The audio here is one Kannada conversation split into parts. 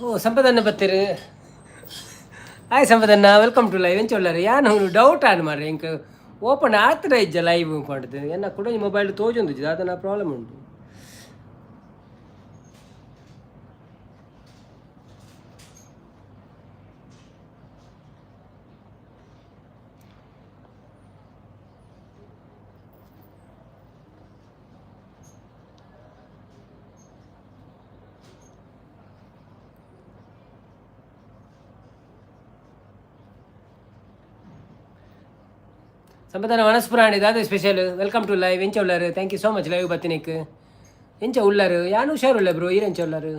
ಓ ಸಂಪದನ್ನ ಬತ್ತೀರಿ ಹಾಯ್ ಸಂಪದನ್ನ ವೆಲ್ಕಮ್ ಟು ಲೈವ್ ಎಂಚೊಳ್ಳಾರೆ ಯಾನು ಡೌಟ್ ಆನ್ ಮಾರ್ರೆ ಇಂಕ ಓಪನ್ ಆತ್ರ ಇಜ್ಜ ಲೈವ್ ಮಾಡ್ತೇನೆ ಎನ್ನ ಕೂಡ ಈ ಮೊಬೈಲ್ ತೋಜೊಂದು ಅದನ್ನ ಪ್ರಾಬ್ಲಮ್ ಉಂಟು. ಸಂಪದನ ಮನಸ್ಪುರಾಣಿ ದಾದ ಸ್ಪೆಷಲ್ ವೆಲ್ಕಮ್ ಟು ಲೈವ್ ಎಂಚ ಉಳ್ಳಾರು thank you so much live ಬತ್ತಿನಿಕ್ ಎಂಚ ಉಳ್ಳಾರು ಯಾನು ಹುಷಾರುಲ್ಲ ಬ್ರೋ ಈರೆಂಚ ಉಳ್ಳಾರು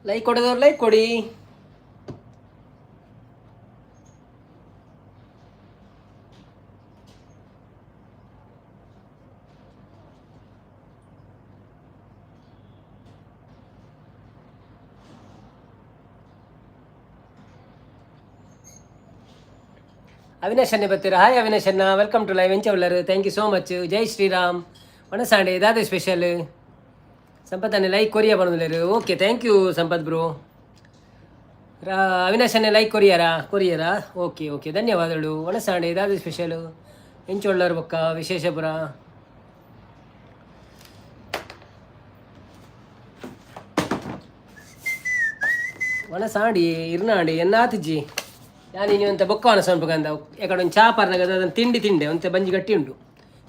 ಲೈಕ್ ಕೊಡೋದವ್ರು ಲೈಕ್ ಕೊಡಿ. ಅವಿನಾಶ್ ಅನ್ನೆ ಬರ್ತೀರಾ ಹಾಯ್ ಅವಿನಾಶ್ ಅನ್ನ ವೆಲ್ಕಮ್ ಟು ಲೈವ್ ಎಂಚ ಉಳ್ಳಾರು ಥ್ಯಾಂಕ್ ಯು ಸೋ ಮಚ್ ಜೈ ಶ್ರೀರಾಮ್ ಮನಸಾಂಡೆ ಇದಾದ ಸ್ಪೆಷಲ್ ಸಂಪತ್ತನ್ನೇ ಲೈಕ್ ಕೊರಿಯಾ ಬಂದಿಲ್ಲ okay thank you Sampath bro ಅವಿನಾಶನ್ನೇ ಲೈಕ್ ಕೊರಿಯರಾ ಓಕೆ ಓಕೆ ಧನ್ಯವಾದಗಳು ಒಣಸಾಂಡೆ ಇದಾದ ಸ್ಪೆಷಲು ಎಂಚೊಳ್ಳರ್ ಬೊಕ್ಕ ವಿಶೇಷಪುರ ಒಣಸಾಂಡಿ ಇರ್ನಾಡಿ ಎನ್ನಾತಿಜ್ಜಿ ಯಾನಿ ನೀವು ಅಂತ ಬೊಕ್ಕ ಒಣಸನ್ಪಗಂದ ಯಾಕಡೆ ಒಂದು ಚಾಪರ್ನಾಗ ಅದನ್ನು ತಿಂಡೆ ಒಂತೆ ಬಂಜಿ ಗಟ್ಟಿ ಉಂಟು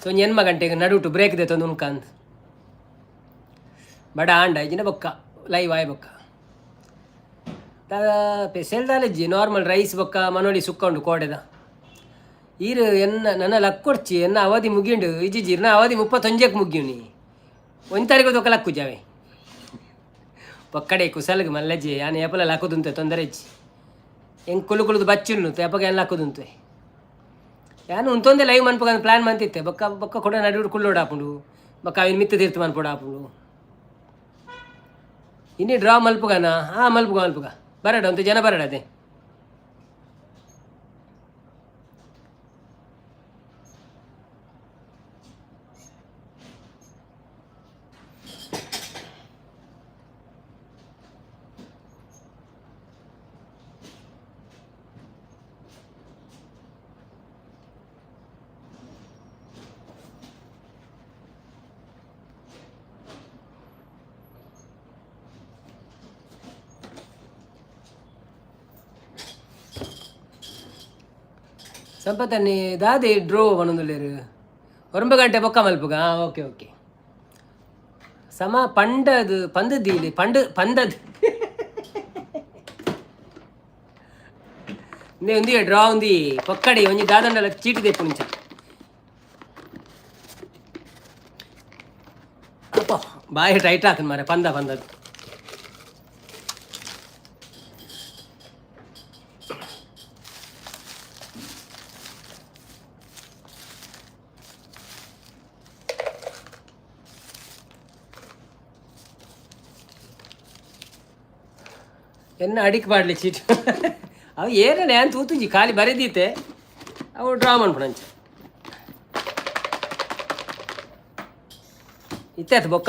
ಸೊ ಒಂದು ಎನ್ಮ ಗಂಟೆಗೆ ನಡುಟು ಬ್ರೇಕ್ ದೇತೊಂದು ಉಣ್ಕಂದು ಬಡ ಆಂಡ ಇಜಿನ ಬೊಕ್ಕ ಲೈವ್ ಆಯ್ ಬೊಕ್ಕ ಸ್ಪೆಷಲ್ ದಾಲೆಜ್ಜಿ ನಾರ್ಮಲ್ ರೈಸ್ ಬೊಕ್ಕ ಮನೋಳಿ ಸುಕ್ಕ ಉಂಡು ಕೋಡೆದ ಈರು ನನ್ನ ಲಕ್ಕೊಡ್ಚಿ ಎನ್ನ ಅವಧಿ ಮುಗಿಂಡು ಇಜ್ಜಿಜ್ಜಿ ಇರ್ನ ಅವಧಿ 31ಕ್ಕೆ ಮುಗಿಯುನಿ 1 ತಾರೀಕು ದೊಕ್ಕ ಲಕ್ಕು ಜಾವೆ ಪಕ್ಕಡೆ ಕುಸಲ್ಗೆ ಮಲ್ಲಜ್ಜಿ ಯಾನು ಏಪಲ ಲಕ್ಕುದುಂತೆ ತೊಂದರೆ ಇಜ್ಜಿ ಹೆಂಗೆ ಕುಳುದು ಬಚ್ಚುನ್ನು ತೇಪಗೆ ಏನು ಲಕ್ಕುದುಂತೆ ಯಾನು ಉಂತೊಂದೆ ಲೈವ್ ಮನ್ಪಗ ಪ್ಲ್ಯಾನ್ ಮಂತಿತ್ತೆ ಬೊಕ್ಕ ಕೂಡ ನಡು ಕುಳ್ಳೋಡು ಹಾಪುಂಡು ಬೊಕ್ಕ ಅವಿನ ಮಿತ್ತ ತೀರ್ಥ ಮನ್ಪೋಡು ಹಾಪುಂಡು ಇನ್ನೇ ಡ್ರಾ ಮಲ್ಪುಗನ ಮಲ್ಪುಗ ಬರಡ ಅಂತ ಜನ ಬರಡ ಅದೇ ಸಂಪತ್ತನ್ನಿ ದಾದಿ ಡ್ರೋ ಬನ್ನೊಂದುಲ್ಲೇರು 9 ಗಂಟೆ ಬೊಕ್ಕ ಮಲ್ಪುಗ ಓಕೆ ಓಕೆ ಸಮ ಪಂಡದು ಪಂದದ್ದು ಪಂದದ್ದು ಇಂದೇ ఉంది ಡ್ರಾ ఉంది ಪಕ್ಕಡಿ ಒಂಜಿ ದಾದಂಡಲ ಚೀಟಿ ತೆಪ್ಪು ನಿಂಚ ಅಪ್ಪ ಬಾಯಿ ಟೈಟ್ ಹಾಕನ್ ಮಾರೆ ಪಂದದ್ದು ಎನ್ನ ಅಡಿಕೆ ಮಾಡಲಿ ಚೀಟು ಅವು ಏನೇನು ಏನು ತೂತುಂಜಿ ಖಾಲಿ ಬರೆದೀತೆ ಅವು ಡ್ರಾ ಮಾಡ್ಬಿಡಂಚ ಇತ್ತಾಯ್ತು ಬೊಕ್ಕ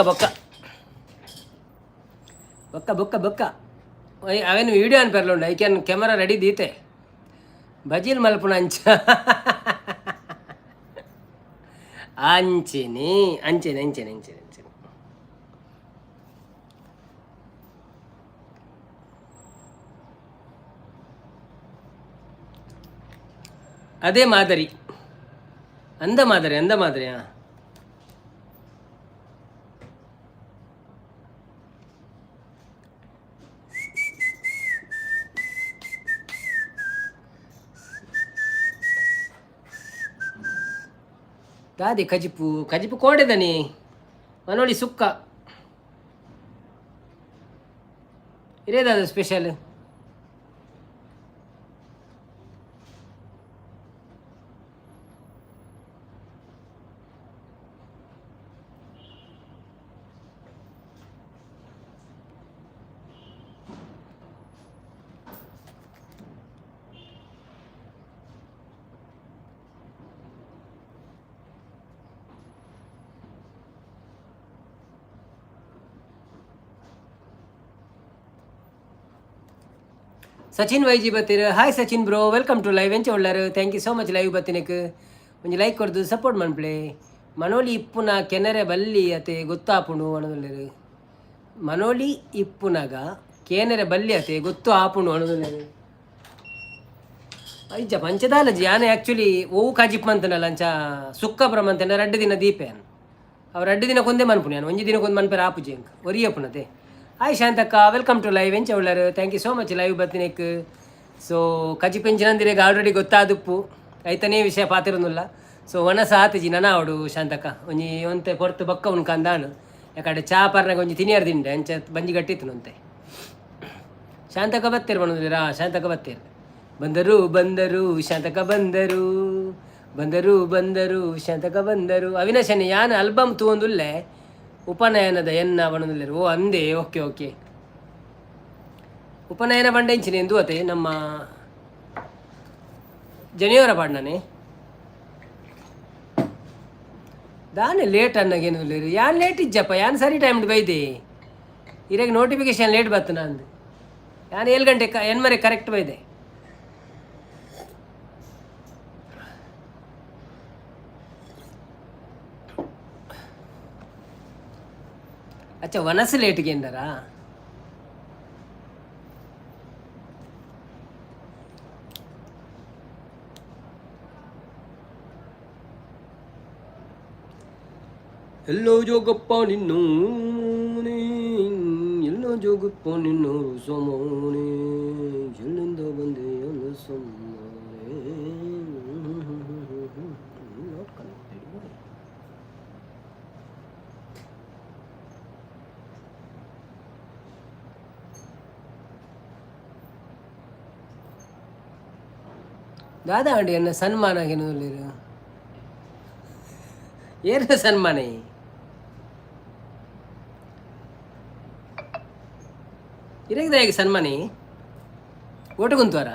ಅವೇನು ವೀಡಿಯೋ ಅನ್ಪರ್ಲುಂಡು ಐಕ್ಯಾನ್ ಕ್ಯಾಮರಾ ರೆಡಿ ದೀತೆ ಬಜೀಲ್ ಮಲ್ಪುಣ ಅಂಚೆನೆ ಅದೇ ಮಾದರಿ ಅಂದ ಮಾದರಿ ದಾದಿ ಕಜಿಪು ಕಜಿಪು ಕೋಡೆದನಿ ಮನೋಳಿ ಸುಕ್ಕ ಇರೇದಾದ ಸ್ಪೆಷಲ್ ಸಚಿನ್ ವೈಜಿ ಬತ್ತೀರ hi Sachin bro welcome to live ಎಂಚ ಒಳ್ಳಾರು thank you so much live ಬತ್ತಿನಕ್ಕೆ ಒಂಜಿ ಲೈಕ್ ಕೊಡ್ದು ಸಪೋರ್ಟ್ ಮನ್ಪ್ಲೆ ಮನೋಲಿ ಇಪ್ಪುನ ಕೆನರೆ ಬಲ್ಲಿ ಅತೆ ಗೊತ್ತಾಪುಂಡು ಅಣದುಲ್ಲೆರು ಮನೋಲಿ ಇಪ್ಪುನಗ ಕೇನರೆ ಬಲ್ಲಿ ಅತೆ ಗೊತ್ತು ಆಪುಂಡು ಅಣದುಲ್ಲೆರು ಐಜ ಪಂಚದಾಲಜಿ ಯಾನೆ ಆ್ಯಕ್ಚುಲಿ ಓವು ಕಾಜಿಪ್ ಮಂತನಲ್ಲ ಅಂಚ ಸುಕ್ಕ ಪ್ರಮಂತನ 2 ದಿನ ದೀಪೆ ಅವು 2 ದಿನ ಕೊಂದೇ ಮನ್ಪುಣಿ ನಾನು ಒಂಜಿ ದಿನಕ್ಕೊಂದು ಮನ್ಪೇರ ಆಪುಜಿ ಅಂಕ ಒರಿಯಪ್ಪುನತೆ ಹಾಯ್ ಶಾಂತಕ್ಕ ವೆಲ್ಕಮ್ ಟು ಲೈವ್ ಎಂಚ ಒಳ್ಳಾರು thank you so much live ಬತ್ತಿನಕ್ ಸೊ ಕಜಿ ಪೆಂಚಿನಂದಿರಿಗೆ ಆಲ್ರೆಡಿ ಗೊತ್ತಾದುಪ್ಪು ಐತನೇ ವಿಷಯ ಪಾತಿರೊಂದುಲ್ಲ ಸೊ ಒನಸ ಆತಿಜಿ ನನ ಅವಡು ಶಾಂತಕ್ಕ ಒಂಜಿ ಒಂತೆ ಪೊರ್ತು ಬಕ್ಕ ಉನ್ ಕಂದಾನು ಯಾಕಡೆ ಚಾ ಪಾರ್ನಾಗ ಒಂಜಿ ತಿನಿಯರ್ ದಿಂಡೆ ಅಂಚ ಬಂಜಿ ಗಟ್ಟಿತ್ತು ನಂತೆ ಶಾಂತಕ್ಕ ಬತ್ತೇರು ಬಣ್ಣದಿರ ಶಾಂತಕ್ಕ ಬತ್ತೇರು ಬಂದರು ಬಂದರು ಶಾಂತಕ ಬಂದರು ಬಂದರು ಬಂದರು ಶಾಂತಕ ಬಂದರು ಅವಿನಾಶನಿ ಯಾನ್ ಆಲ್ಬಮ್ ತೂಂದುಲ್ಲೆ ಉಪನಯನದ ಎನ್ನ ಬಣ್ಣದಲ್ಲಿರು ಓ ಅಂದೆ ಓಕೆ ಓಕೆ ಉಪನಯನ ಬಂಡೆಂಚಿನ ಎಂದು ಅತೆ ನಮ್ಮ ಜನಿಯವರ ಪಾಡ್ನಾನೆ ದಾನೆ ಲೇಟ್ ಅನ್ನಗೇನು ಯಾನ್ ಲೇಟ್ ಇಜ್ಜಪ್ಪ ಯಾನ್ ಸರಿ ಟೈಮ್ ಬೈದೆ ಇರಾಗ ನೋಟಿಫಿಕೇಶನ್ ಲೇಟ್ ಬತ್ತು ನಂದು ಯಾನ್ 7 ಗಂಟೆ ಎನ್ಮರೆ ಕರೆಕ್ಟ್ ಬೈದೆ ಅಚ್ಚ ವನಸ್ ಲೇಟ್ಗೆ ಎಂದರಾ ಎಲ್ಲೋ ಜೋಗಪ್ಪ ನಿನ್ನು ಎಲ್ಲೋ ಜೋಗಪ್ಪ ನಿನ್ನು ಸೋಮೋನೆ ಎಲ್ಲಿಂದ ಬಂದೆ ಎಲ್ಲ ಸೋಮೋನೆ ದಾದಾ ಅಂಡಿ ಅನ್ನ ಸನ್ಮಾನ ಆಗಿನಲ್ಲಿರು ಏನು ಸನ್ಮಾನ ಇರಗಿದೆ ಈಗ ಸನ್ಮಾನಿ ಓಟು ಕುಂತವಾರ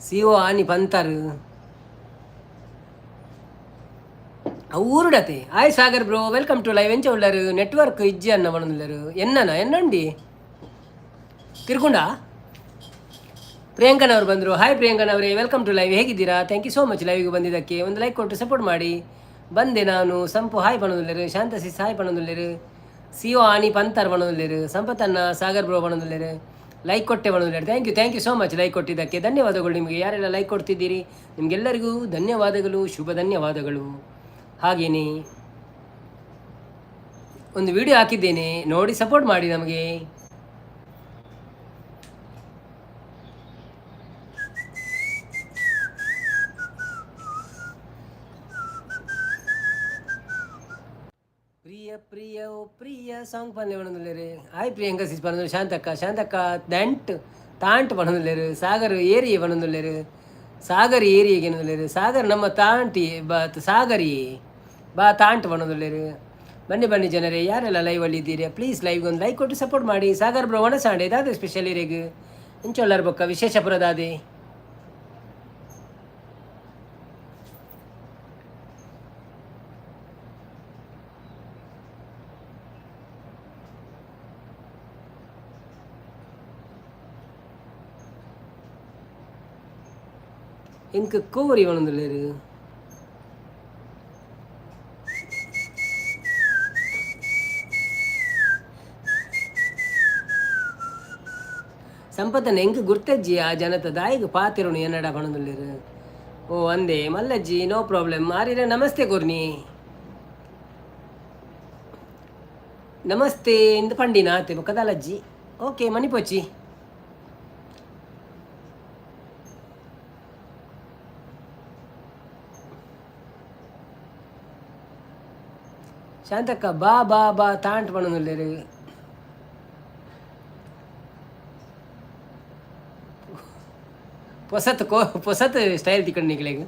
ಸಿಒ ಆನಿ ಪಂತರು ಊರುಡತೆ hi Sagar bro welcome to live ಎಂಚ ಉಳ್ಳರು ನೆಟ್ವರ್ಕ್ ಇಜ್ಜಿ ಅನ್ನ ಮಣಂದಿಲ್ಲರು ಎನ್ನಂಡಿ ತಿರ್ಕೊಂಡ ಪ್ರಿಯಾಂಕನವ್ರು ಬಂದರು ಹಾಯ್ ಪ್ರಿಯಾಂಕನವರೇ ವೆಲ್ಕಮ್ ಟು ಲೈವ್ ಹೇಗಿದ್ದೀರಾ ಥ್ಯಾಂಕ್ ಯು ಸೋ ಮಚ್ ಲೈವ್ಗೆ ಬಂದಿದ್ದಕ್ಕೆ ಒಂದು ಲೈಕ್ ಕೊಟ್ಟು ಸಪೋರ್ಟ್ ಮಾಡಿ ಬಂದೆ ನಾನು ಸಂಪು ಹಾಯ್ ಪಣದುಲ್ಲರು ಶಾಂತಸಿಸ್ ಹಾಯ್ ಪಣದುಲ್ಲರು ಸಿಒ ಆನಿ ಪಂತರ್ ಪಣದುಲ್ಲರು ಸಂಪತ್ತನ್ನ ಸಾಗರ್ ಬ್ರೋ ಪಣದುಲ್ಲರು ಲೈಕ್ ಕೊಟ್ಟೆ ಬಣ್ಣದಲ್ಲಿ thank you so much like ಕೊಟ್ಟಿದ್ದಕ್ಕೆ ಧನ್ಯವಾದಗಳು ನಿಮಗೆ ಯಾರೆಲ್ಲ ಲೈಕ್ ಕೊಡ್ತಿದ್ದೀರಿ ನಿಮಗೆಲ್ಲರಿಗೂ ಧನ್ಯವಾದಗಳು ಶುಭ ಧನ್ಯವಾದಗಳು ಹಾಗೆಯೇ ಒಂದು ವಿಡಿಯೋ ಹಾಕಿದ್ದೇನೆ ನೋಡಿ ಸಪೋರ್ಟ್ ಮಾಡಿ ನಮಗೆ ಪ್ರಿಯ ಪ್ರಿಯ ಓ ಪ್ರಿಯ ಸಾಂಗ್ ಪಂದೆ ಬಣ್ಣದಲ್ಲರು ಆಯ್ ಪ್ರಿಯಾಂಕ ಸಿಸ್ ಬಣ್ಣದಲ್ಲಿ ಶಾಂತಕ್ಕ ತಾಂಟ್ ಬಣ್ಣದಲ್ಲರು ಸಾಗರ್ ಏರಿಯೇ ಬಣ್ಣದಲ್ಲರು ಸಾಗರ್ ಏರಿಯೆಗೆ ಬಣ್ಣದಲ್ಲರು ಸಾಗರ್ ನಮ್ಮ ತಾಂಟಿ ಸಾಗರಿ ಬಾ ತಾಂಟ್ ಬಣ್ಣದಲ್ಲರು ಬನ್ನಿ ಜನರೇ ಯಾರೆಲ್ಲ ಲೈವಲ್ಲಿ ಇದ್ದೀರಿ ಪ್ಲೀಸ್ ಲೈವ್ಗೆ ಒಂದು ಲೈಕ್ ಕೊಟ್ಟು ಸಪೋರ್ಟ್ ಮಾಡಿ ಸಾಗರ್ ಬ್ರೋ ಒಣಸಾಂಡೆ ದಾದೆ ಸ್ಪೆಷಲ್ ಇರೆಗ್ ಇಂಚೊಲ್ಲರ್ ಬೊಕ್ಕ ವಿಶೇಷ ಪುರದಾದೆ எனக்கு கோவரி வளர்ந்துள்ளாரு ಸಂಪತ್ತನ್ನ ಹೆಂಗೆ ಗುರ್ತಜ್ಜಿ ಆ ಜನತ ದಾಯಿಗೆ ಪಾತಿರೋನು ಎನ್ನಡ ಪಣದುಲ್ಲಿರು ಓ ಅಂದೆ ಮಲ್ಲಜ್ಜಿ ನೋ ಪ್ರಾಬ್ಲಮ್ ಆರಿರ ನಮಸ್ತೆ ಕೊರ್ನಿ ನಮಸ್ತೆ ಇಂದ ಪಂಡಿನ ಆತೆ ಕದಾಲಜ್ಜಿ ಓಕೆ ಮಣಿಪೋಚಿ ಶಾಂತಕ್ಕ ಬಾ ಬಾ ಬಾ ತಾಂಟ್ ಪಣದುಲ್ಲಿರು ಪೊಸತ್ ಸ್ಟೈಲ್ ತಿಕೊಂಡು ನಿಕ್ಲೆಗ್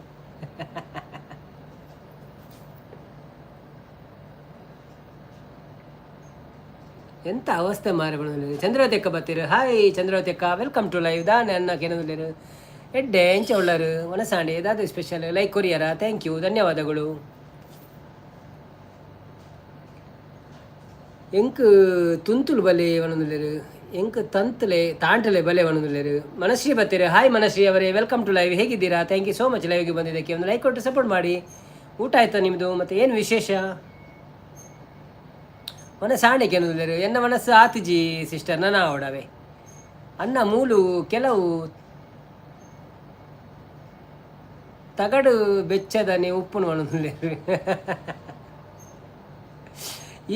ಎಂತ ಅವಸ್ಥೆ ಮಾರಗಳು ಚಂದ್ರವತಿ ಅಕ್ಕ ಬರ್ತೀರು ಹಾಯ್ ಚಂದ್ರವತಿ ಅಕ್ಕ ವೆಲ್ಕಮ್ ಟು ಲೈವ್ ದಾನೆ ಅನ್ನಕ್ಕೆ ಏನಂದಿರು ಎಡ್ಡೆ ಎಂಚ ಉಳ್ಳರು ಮನಸಾಂಡಿ ಏದಾದ್ರು ಸ್ಪೆಷಲ್ ಲೈಕ್ ಕೊರಿಯರ ಥ್ಯಾಂಕ್ ಯು ಧನ್ಯವಾದಗಳು ಎಂಕ್ ತುಂತುಲು ಬಲೆ ಒಣಂದಿರು ಎಂಕ್ ತಂತಲೆ ತಾಂಟಲೆ ಬಲೆ ಒಣಂದಿರು ಮನಶ್ರೀ ಬರ್ತೀರಿ ಹಾಯ್ ಮನಶ್ರೀ ಅವರೇ ವೆಲ್ಕಮ್ ಟು ಲೈವ್ ಹೇಗಿದ್ದೀರಾ ಥ್ಯಾಂಕ್ ಯು ಸೋ ಮಚ್ ಲೈವ್ಗೆ ಬಂದಿದ್ದಕ್ಕೆ ಒಂದು ಲೈಕ್ ಕೊಟ್ಟು ಸಪೋರ್ಟ್ ಮಾಡಿ ಊಟ ಆಯ್ತಾ ನಿಮ್ಮದು ಮತ್ತು ಏನು ವಿಶೇಷ ಮನಸ್ಸಾಣಿಕೆ ಅನ್ನೋದಿಲ್ಲ ಎನ್ನ ಮನಸ್ಸು ಆತಿಜಿ ಸಿಸ್ಟರ್ ನನ್ನ ಓಡವೆ ಅನ್ನ ಮೂಲು ಕೆಲವು ತಗಡು ಬೆಚ್ಚದನೆ ಉಪ್ಪುನು ಅನ್ನೋದಿಲ್ಲ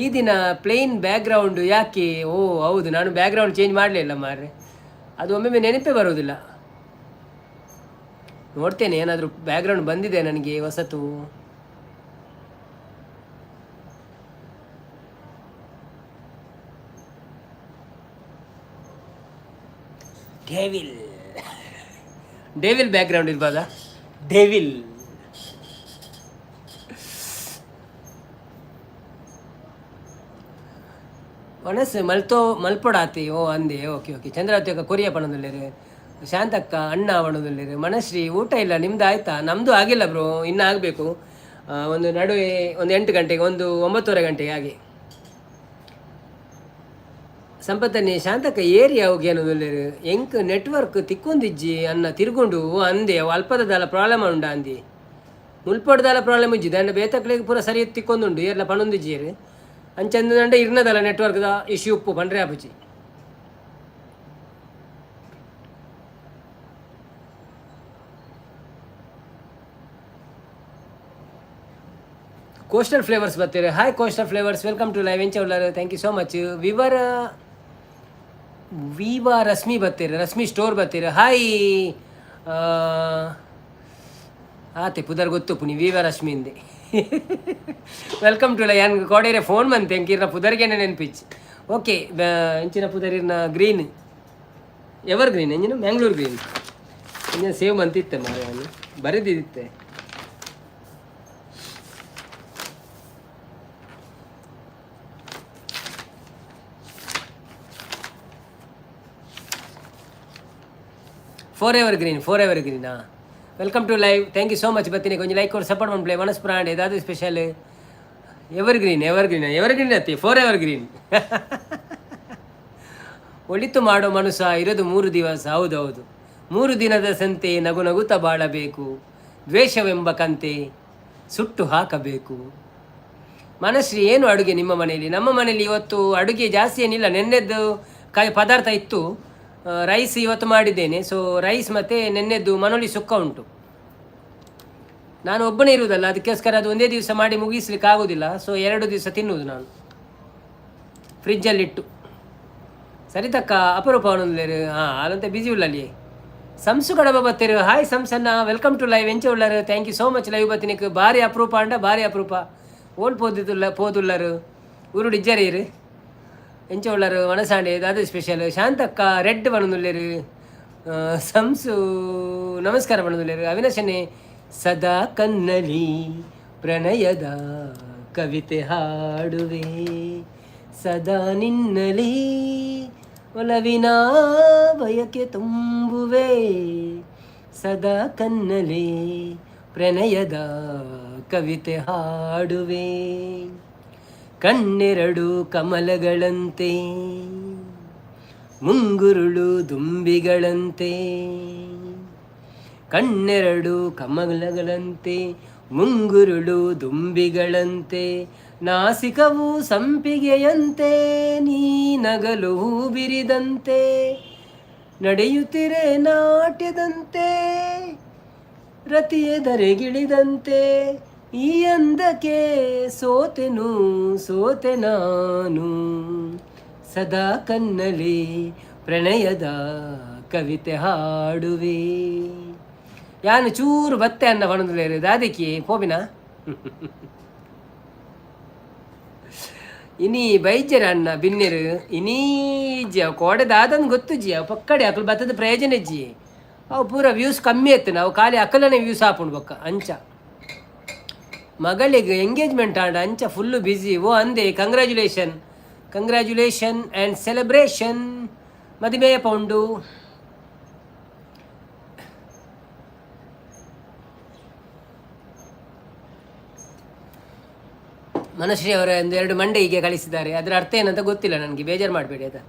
ಈ ದಿನ ಪ್ಲೇನ್ ಬ್ಯಾಕ್ಗ್ರೌಂಡ್ ಯಾಕೆ ಓ ಹೌದು ನಾನು ಬ್ಯಾಕ್ಗ್ರೌಂಡ್ ಚೇಂಜ್ ಮಾಡಲಿಲ್ಲ ಮಾರ್ರೆ ಅದು ಒಮ್ಮೊಮ್ಮೆ ನೆನಪೇ ಬರೋದಿಲ್ಲ ನೋಡ್ತೇನೆ ಏನಾದರೂ ಬ್ಯಾಕ್ಗ್ರೌಂಡ್ ಬಂದಿದೆ ನನಗೆ ಹೊಸತು ಡೇವಿಲ್ ಬ್ಯಾಕ್ಗ್ರೌಂಡ್ ಇರ್ಬೋದಾ ಡೇವಿಲ್ ಮನಸ್ಸು ಮಲ್ಪೊಡಾತಿ ಓ ಅಂದೆ ಓಕೆ ಓಕೆ ಚಂದ್ರಾವತಿ ಅಕ್ಕ ಕೊರಿಯ ಪಣದಲ್ಲಿರು ಶಾಂತಕ್ಕ ಅಣ್ಣ ಪಣದಲ್ಲಿರು ಮನಶ್ರೀ ಊಟ ಇಲ್ಲ ನಿಮ್ದು ಆಯ್ತಾ ನಮ್ಮದು ಆಗಿಲ್ಲ ಬ್ರೋ ಇನ್ನೂ ಆಗಬೇಕು ಒಂದು ನಡುವೆ ಒಂದು 8 ಗಂಟೆಗೆ ಒಂದು 9:30 ಗಂಟೆಗೆ ಹಾಗೆ ಸಂಪತ್ತನ್ನೇ ಶಾಂತಕ್ಕ ಏರಿಯಾ ಹೋಗಿ ಅನ್ನೋದಿಲ್ಲ ಎಂಕ್ ನೆಟ್ವರ್ಕ್ ತಿಕ್ಕೊಂದಿಜ್ಜಿ ಅನ್ನ ತಿರ್ಗೊಂಡು ಅಂದೆ ಅಲ್ಪದಲ್ಲ ಪ್ರಾಬ್ಲಮ್ ಉಂಡ ಅಂದಿ ಮುಲ್ಪಡ್ದಲ್ಲ ಪ್ರಾಬ್ಲಮ್ ಇಜ್ಜಿದೆ ಅಂಡ ಬೇತಕ್ಲಿಗೆ ಪೂರ ಸರಿ ತಿಕ್ಕೊಂದುಂಡು ಎಲ್ಲ ಪಣೊಂದಿಜ್ಜಿರಿ ಅಂಚಂದಂಡ ಇರ್ನದಲ್ಲ ನೆಟ್ವರ್ಕ್ದ ಇಶ್ಯೂ ಉಪ್ಪು ಪಂಡ್ರೆ ಆಪುಜಿ ಕೋಸ್ಟಲ್ ಫ್ಲೇವರ್ಸ್ ಬರ್ತೀರಿ hi coastal flavours welcome to live ಎಂಚ ಉಳ್ಳಾರು ಥ್ಯಾಂಕ್ ಯು ಸೋ ಮಚ್ ವಿವಾ ರಶ್ಮಿ ಬರ್ತೀರಿ ರಶ್ಮಿ ಸ್ಟೋರ್ ಬರ್ತೀರಿ ಹಾಯ್ ಆತೆ ಪುದರ್ ಗೊತ್ತು ಪುನಿ ವಿವಾ ರಶ್ಮಿಂದೆ ವೆಲ್ಕಮ್ ಟು ಲೈವ್ ಕೋಡೇರೆ ಫೋನ್ ಬಂತೆ ಎಂಕಿರ್ನ ಪುದರ್ಗೇನೆ ನೆನಪಿಚ್ಚು ಓಕೆ ಎಂಚಿನ ಪುದರಿನ ಗ್ರೀನ್ ಎವರ್ ಗ್ರೀನ್ ಎಂಜಿನ ಮ್ಯಾಂಗ್ಳೂರ್ ಗ್ರೀನ್ ಎಂಜಿನ ಸೇವ್ ಬಂತಿತ್ತೆ ಮಾರೆ ನಾನು ಬರೆದಿದ್ದೆ 4 ಎವರ್ ಗ್ರೀನಾ welcome to live thank you so much ಬರ್ತೀನಿ ಕೊಂಚ ಲೈಕ್ ಕೊಟ್ಟು ಸಪೋರ್ಟ್ ಮಾಡ್ಬಿಡಿ ಮನಸ್ ಪ್ರಾಂಡ್ ಏದಾದ್ರು ಸ್ಪೆಷಲ್ ಎವರ್ ಗ್ರೀನ್ ಅತ್ತಿ 4 ಎವರ್ ಗ್ರೀನ್ ಒಳಿತು ಮಾಡೋ ಮನುಷ್ಯ ಇರೋದು 3 ದಿವಸ ಹೌದೌದು 3 ದಿನದ ಸಂತೆ ನಗು ನಗುತ್ತಾ ಬಾಳಬೇಕು ದ್ವೇಷವೆಂಬ ಕಂತೆ ಸುಟ್ಟು ಹಾಕಬೇಕು ಮನಶ್ರೀ ಏನು ಅಡುಗೆ ನಿಮ್ಮ ಮನೆಯಲ್ಲಿ ನಮ್ಮ ಮನೆಯಲ್ಲಿ ಇವತ್ತು ಅಡುಗೆ ಜಾಸ್ತಿ ಏನಿಲ್ಲ ನೆನ್ನೆದ್ದು ಪದಾರ್ಥ ಇತ್ತು ರೈಸ್ ಇವತ್ತು ಮಾಡಿದ್ದೇನೆ ಸೊ ರೈಸ್ ಮತ್ತು ನೆನ್ನೆದ್ದು ಮನೋಲಿ ಸುಕ್ಕ ಉಂಟು ನಾನು ಒಬ್ಬನೇ ಇರುವುದಲ್ಲ ಅದಕ್ಕೋಸ್ಕರ ಅದು ಒಂದೇ ದಿವಸ ಮಾಡಿ ಮುಗಿಸ್ಲಿಕ್ಕೆ ಆಗೋದಿಲ್ಲ ಸೊ 2 ದಿವಸ ತಿನ್ನುವುದು ನಾನು ಫ್ರಿಜ್ಜಲ್ಲಿಟ್ಟು ಸರಿ ತಕ್ಕ ಅಪರೂಪ ಅವನೊಂದು ಅಲ್ಲಂತ ಬಿಸಿ ಉಳ್ಳಲ್ಲಿ ಸಂಸು ಕಡಬ ಬತ್ತೇರು ಹಾಯ್ ಸಂಸನ್ನ ವೆಲ್ಕಮ್ ಟು ಲೈವ್ ಎಂಚ ಉಳ್ಳರು thank you so much live ಬತ್ತಿನಿಕ್ ಭಾರಿ ಅಪರೂಪ ಅಂಡ ಭಾರಿ ಅಪರೂಪ ಓಲ್ ಪೋದುಳ್ಳರು ಊರುಡು ಇಜ್ಜರೇರು ಎಂಚ ಉಳ್ಳರು ಮನಸಾಂಡೆ ಅದು ಸ್ಪೆಷಲ್ ಶಾಂತಕ್ಕ ರೆಡ್ ಬಣದುಳ್ಳರು ಸಂಸು ನಮಸ್ಕಾರ ಬಣದುಳ್ಳರು ಅವಿನಾಶನೆ ಸದಾ ಕನ್ನಲಿ ಪ್ರಣಯದ ಕವಿತೆ ಹಾಡುವೆ ಸದಾ ನಿನ್ನಲಿ ಒಲವಿನ ಬಯಕೆ ತುಂಬುವೆ ಸದಾ ಕನ್ನಲಿ ಪ್ರಣಯದ ಕವಿತೆ ಹಾಡುವೆ ಕಣ್ಣೆರಡು ಕಮಲಗಳಂತೆ ಮುಂಗುರುಳು ದುಂಬಿಗಳಂತೆ ಕಣ್ಣೆರಡು ಕಮಲಗಳಂತೆ ಮುಂಗುರುಳು ದುಂಬಿಗಳಂತೆ ನಾಸಿಕವು ಸಂಪಿಗೆಯಂತೆ ನೀ ನಗಲು ಬಿರಿದಂತೆ ನಡೆಯುತ್ತಿರೆ ನಾಟ್ಯದಂತೆ ರತಿಯೆದರೆಗಿಳಿದಂತೆ ಈ ಅಂದಕ್ಕೆ ಸೋತೆ ನಾನು ಸದಾ ಕನ್ನಲಿ ಪ್ರಣಯದ ಕವಿತೆ ಹಾಡುವೆ. ಯಾನು ಚೂರು ಬತ್ತೆ ಅನ್ನ ಬಣದುಲೇರು ದಾದಿಕ್ಕಿ ಪೋಬಿನ ಇನಿ ಬೈಜರ ಅನ್ನ ಬಿನ್ನೆರು ಇನೀಜ ಕೋಡೆದಾದಂದು ಗೊತ್ತು ಜಿ ಅವು ಪಕ್ಕಡೆ ಅಕಲ್ ಬತ್ತದ ಪ್ರಯೋಜನ ಜಿ ಅವು ಪೂರ ವ್ಯೂಸ್ ಕಮ್ಮಿ ಆಯ್ತು ನಾವು ಖಾಲಿ ಅಕಲನೇ ವ್ಯೂಸ್ ಹಾಕೊಂಡು ಬಕ್ಕ ಅಂಚ ಮಗಳಿಗೆ ಎಂಗೇಜ್ಮೆಂಟ್ ಆಂಡ ಅಂಚ ಫುಲ್ಲು ಬ್ಯುಸಿ. ಓ ಅಂದೆ ಕಂಗ್ರ್ಯಾಚುಲೇಷನ್ ಆ್ಯಂಡ್ ಸೆಲೆಬ್ರೇಷನ್ ಮದುವೆ ಪೌಂಡು. ಮನಶ್ರೀ ಅವರ ಒಂದೆರಡು ಮಂಡೆ ಹೀಗೆ ಕಳಿಸಿದ್ದಾರೆ, ಅದರ ಅರ್ಥ ಏನಂತ ಗೊತ್ತಿಲ್ಲ ನನಗೆ, ಬೇಜಾರು ಮಾಡಬೇಡಿ ಆಯ್ತಾ.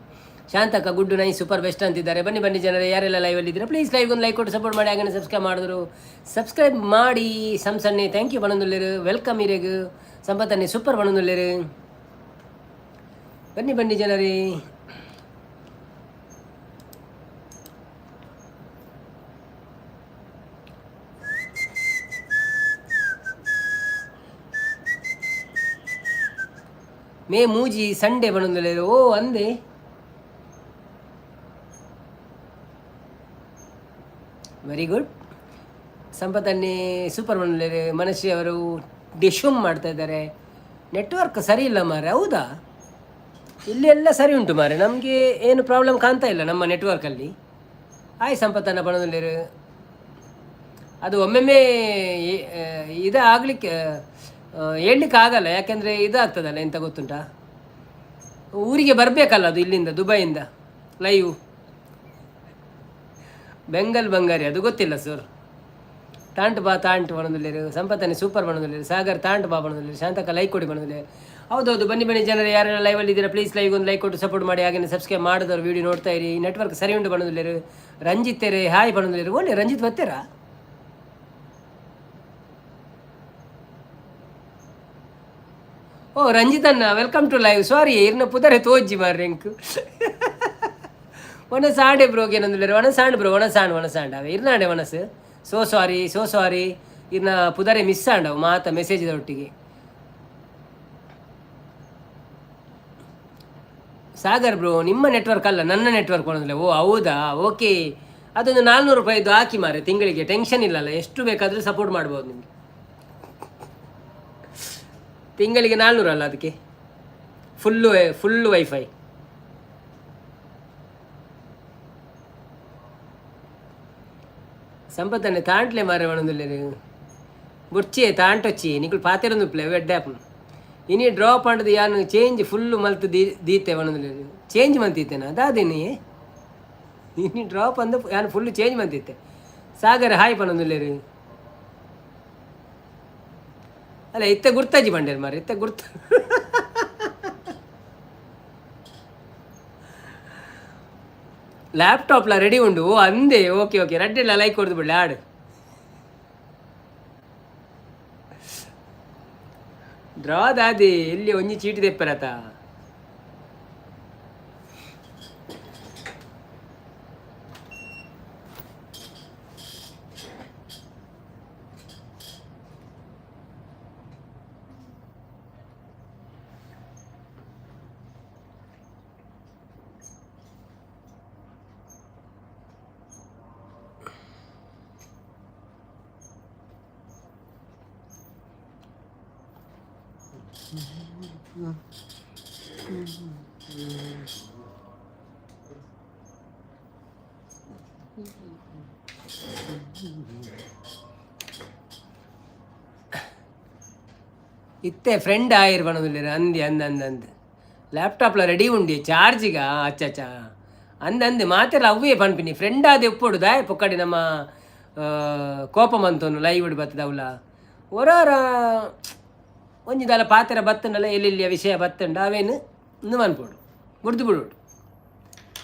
ಶಾಂತಕ್ಕ ಗುಡ್ಡು ನೈ ಸೂಪರ್ ಬೆಸ್ಟ್ ಅಂತಿದ್ದಾರೆ. ಬನ್ನಿ ಜನರೇ, ಯಾರೆಲ್ಲ ಲೈವಲ್ಲಿ ಇದ್ದೀರಾ ಪ್ಲೀಸ್ ಲೈವ್ಗೊಂದು ಲೈಕ್ ಕೊಟ್ಟು ಸಪೋರ್ಟ್ ಮಾಡಿ. ಹಾಗೆ ಸಬ್ಸ್ಕ್ರೈಬ್ ಮಾಡಿ. ಸಂಸನ್ನೆ ಥ್ಯಾಂಕ್ ಯು ಬಣಂದುಲ್ಲೇರು, ವೆಲ್ಕಮ್ ಇರೇಗು. ಸಂಪತ್ತನ್ನೇ ಸೂಪರ್ ಬಣಂದುಲ್ಲೇರು. ಬನ್ನಿ ಜನರೇ. ಮೇ ಮೂಜಿ ಸಂಡೇ ಬಣಂದುಲ್ಲೇರು. ಓ ಅಂದೆ ವೆರಿ ಗುಡ್. ಸಂಪತ್ತನ್ನೇ ಸೂಪರ್ ಬಣಂದುಲ್ಲೇರು. ಮನಶ್ರೀ ಅವರು ಡಿಶುಮ್ ಮಾಡ್ತಾ ಇದ್ದಾರೆ. ನೆಟ್ವರ್ಕ್ ಸರಿ ಇಲ್ಲ ಮಾರೆ. ಹೌದಾ? ಇಲ್ಲಿ ಎಲ್ಲ ಸರಿ ಉಂಟು ಮಾರೆ, ನಮಗೆ ಏನು ಪ್ರಾಬ್ಲಮ್ ಕಾಣ್ತಾ ಇಲ್ಲ ನಮ್ಮ ನೆಟ್ವರ್ಕಲ್ಲಿ. ಸಂಪತ್ತನ್ನ ಬಣದುಲ್ಲೇರು. ಅದು ಒಮ್ಮೊಮ್ಮೆ ಆಗಲಿಕ್ಕೆ ಹೇಳಲಿಕ್ಕೆ ಆಗಲ್ಲ, ಯಾಕೆಂದರೆ ಇದಾಗ್ತದಲ್ಲ, ಎಂತ ಗೊತ್ತುಂಟಾ, ಊರಿಗೆ ಬರಬೇಕಲ್ಲ ಅದು ಇಲ್ಲಿಂದ ದುಬೈಯಿಂದ ಲೈವ್. ಬೆಂಗಲ್ ಬಂಗಾರಿ ಅದು ಗೊತ್ತಿಲ್ಲ ಸರ್. ತಾಂಟ್ ಬಣದುಲ್ಲೇರು. ಸಂಪತ್ತನ್ನೇ ಸೂಪರ್ ಬಣದುಲ್ಲೇರು. ಸಾಗರ್ ತಾಂಟ್ ಬಣದುಲ್ಲೇರು. ಶಾಂತಕ ಲೈಕ್ ಕೊಡಿ ಬಣದುಲ್ಲೇರು. ಹೌದೌದು, ಬನ್ನಿ ಜನರು, ಯಾರೆಲ್ಲ ಲೈವಲ್ಲಿ ಇದ್ದೀರಾ ಪ್ಲೀಸ್ ಲೈವ್ಗೊಂದು ಲೈಕ್ ಕೊಟ್ಟು ಸಪೋರ್ಟ್ ಮಾಡಿ. ಹಾಗೆ ಸಬ್ಸ್ಕ್ರೈಬ್ ಮಾಡಿದವರು ವೀಡಿಯೋ ನೋಡ್ತಾ ಇರಿ. ನೆಟ್ವರ್ಕ್ ಸರಿ ಉಂಟು ಬಣದುಲ್ಲೇರು. ರಂಜಿತ್ತೇರೆ ಹಾಯ್ ಬಣದುಲ್ಲೇರು. ಒಳ್ಳೆ ರಂಜಿತ್ ಬರ್ತೀರಾ? ಓ ರಂಜಿತನ್ನ ವೆಲ್ಕಮ್ ಟು ಲೈವ್. ಸಾರಿ ಇರ್ನ ಪುದರೆ ತೋಜ್ಜಿ ಮಾರ್ರೆಂಕು ಒಣಸಾಂಡೆ ಬ್ರೋಗೆ ಏನಂದ್ರೆ ಒಣಸಾಂಡ್ ಬ್ರೋ ಒಣಸಾಂಡ್ ಅವೆ ಇರ್ನಾಡೆ ಒಣಸು. ಸೋ ಸಾರಿ ಇರ್ನ ಪುದರೆ ಮಿಸ್ ಆಂಡವು ಮಾತ ಮೆಸೇಜ್ದ ಒಟ್ಟಿಗೆ. ಸಾಗರ್ ಬ್ರೋ ನಿಮ್ಮ ನೆಟ್ವರ್ಕ್ ಅಲ್ಲ ನನ್ನ ನೆಟ್ವರ್ಕ್ ಮಾಡೋದಿಲ್ಲ. ಓ ಹೌದಾ, ಓಕೆ. ಅದೊಂದು 400 ರೂಪಾಯಿದು ಹಾಕಿ ಮಾರೆ ತಿಂಗಳಿಗೆ, ಟೆನ್ಷನ್ ಇಲ್ಲಲ್ಲ, ಎಷ್ಟು ಬೇಕಾದರೂ ಸಪೋರ್ಟ್ ಮಾಡ್ಬೋದು ನಿಮಗೆ. ತಿಂಗಳಿಗೆ 400 ಅಲ್ಲ, ಅದಕ್ಕೆ ಫುಲ್ಲು ವೈಫೈ. ಸಂಪತ್ತನ್ನೇ ತಾಂಟ್ಲೆ ಮಾರೆ ಬಣದುಲ್ಲೇರು. ಬುರ್ಚಿ ತಾಂಟೊಚ್ಚಿ ನಿಕ್ಕಳು ಪಾತೆರೊಂದು ಪ್ಲೇ ವೆಡ್ಡಾಪ್ ಇನಿ ಡ್ರಾಪ್ ಆಂಡದು ಯಾನು ಚೇಂಜ್ ಫುಲ್ಲು ಮಲ್ತು ದೀತೆ ಬಣದುಲ್ಲೇರು. ಚೇಂಜ್ ಮಂತಿತ್ತೇನ ಅದಾದೇನಿ ಇನಿ ಡ್ರಾಪ್ ಅಂದು ಯಾನು ಫುಲ್ಲು ಚೇಂಜ್ ಮಂತಿತ್ತೆ. ಸಾಗರ ಹಾಯ್ ಬಣದುಲ್ಲೇರು. ಅಲ್ಲ ಇತ್ತೆ ಗುರ್ತಾಜಿ ಬಂಡೇರು ಮಾರೆ, ಇತ್ತೆ ಗುರ್ತ ಲ್ಯಾಪ್ಟಾಪ್ಲ ರೆಡಿ ಉಂಡು. ಓ ಅಂದೆ, ಓಕೆ ರಡ್ಡೆಲ್ಲ ಲೈಕ್ ಕೊಡ್ದು ಬಿಡ್ಲಿ ಆಡು. ಡ್ರಾದಾದಿ ಎಲ್ಲಿ ಒಂಜಿ ಚೀಟಿ ತೆಪ್ಪರತ. ಇತ್ತೆ ಫ್ರೆಂಡ್ ಆಯಿರ್ ಬಣದುಲ್ಲೇರು ಅಂದ್ ಲ್ಯಾಪ್ಟಾಪ್ಲ ರೆಡಿ ಉಂಡಿ ಚಾರ್ಜಿಗ ಅಚ್ಚ ಅಂದ್ ಮಾತೆಲ್ಲ ಅವೇ ಪನ್ಪಿನಿ ಫ್ರೆಂಡ್ ಆದ ಎಪ್ಪೊಡು ದಾಯ ಪೊಕ್ಕಡಿ ನಮ್ಮ ಕೋಪಮಂತನು ಲೈವ್ ಇಡ್ ಬತ್ತದ ಅವಲ ಒರಾರ ಒಂಜಿದಲ ಪಾತೆರ ಬತ್ತನಲ್ಲ ಎಲ್ಲೆಲ್ಲಿಯ ವಿಷಯ ಬತ್ತಂಡ ಅವೇನು ಇನ್ನು ಅನ್ಪೋಡು ಮುಡ್ದು ಬಿಡೋಡು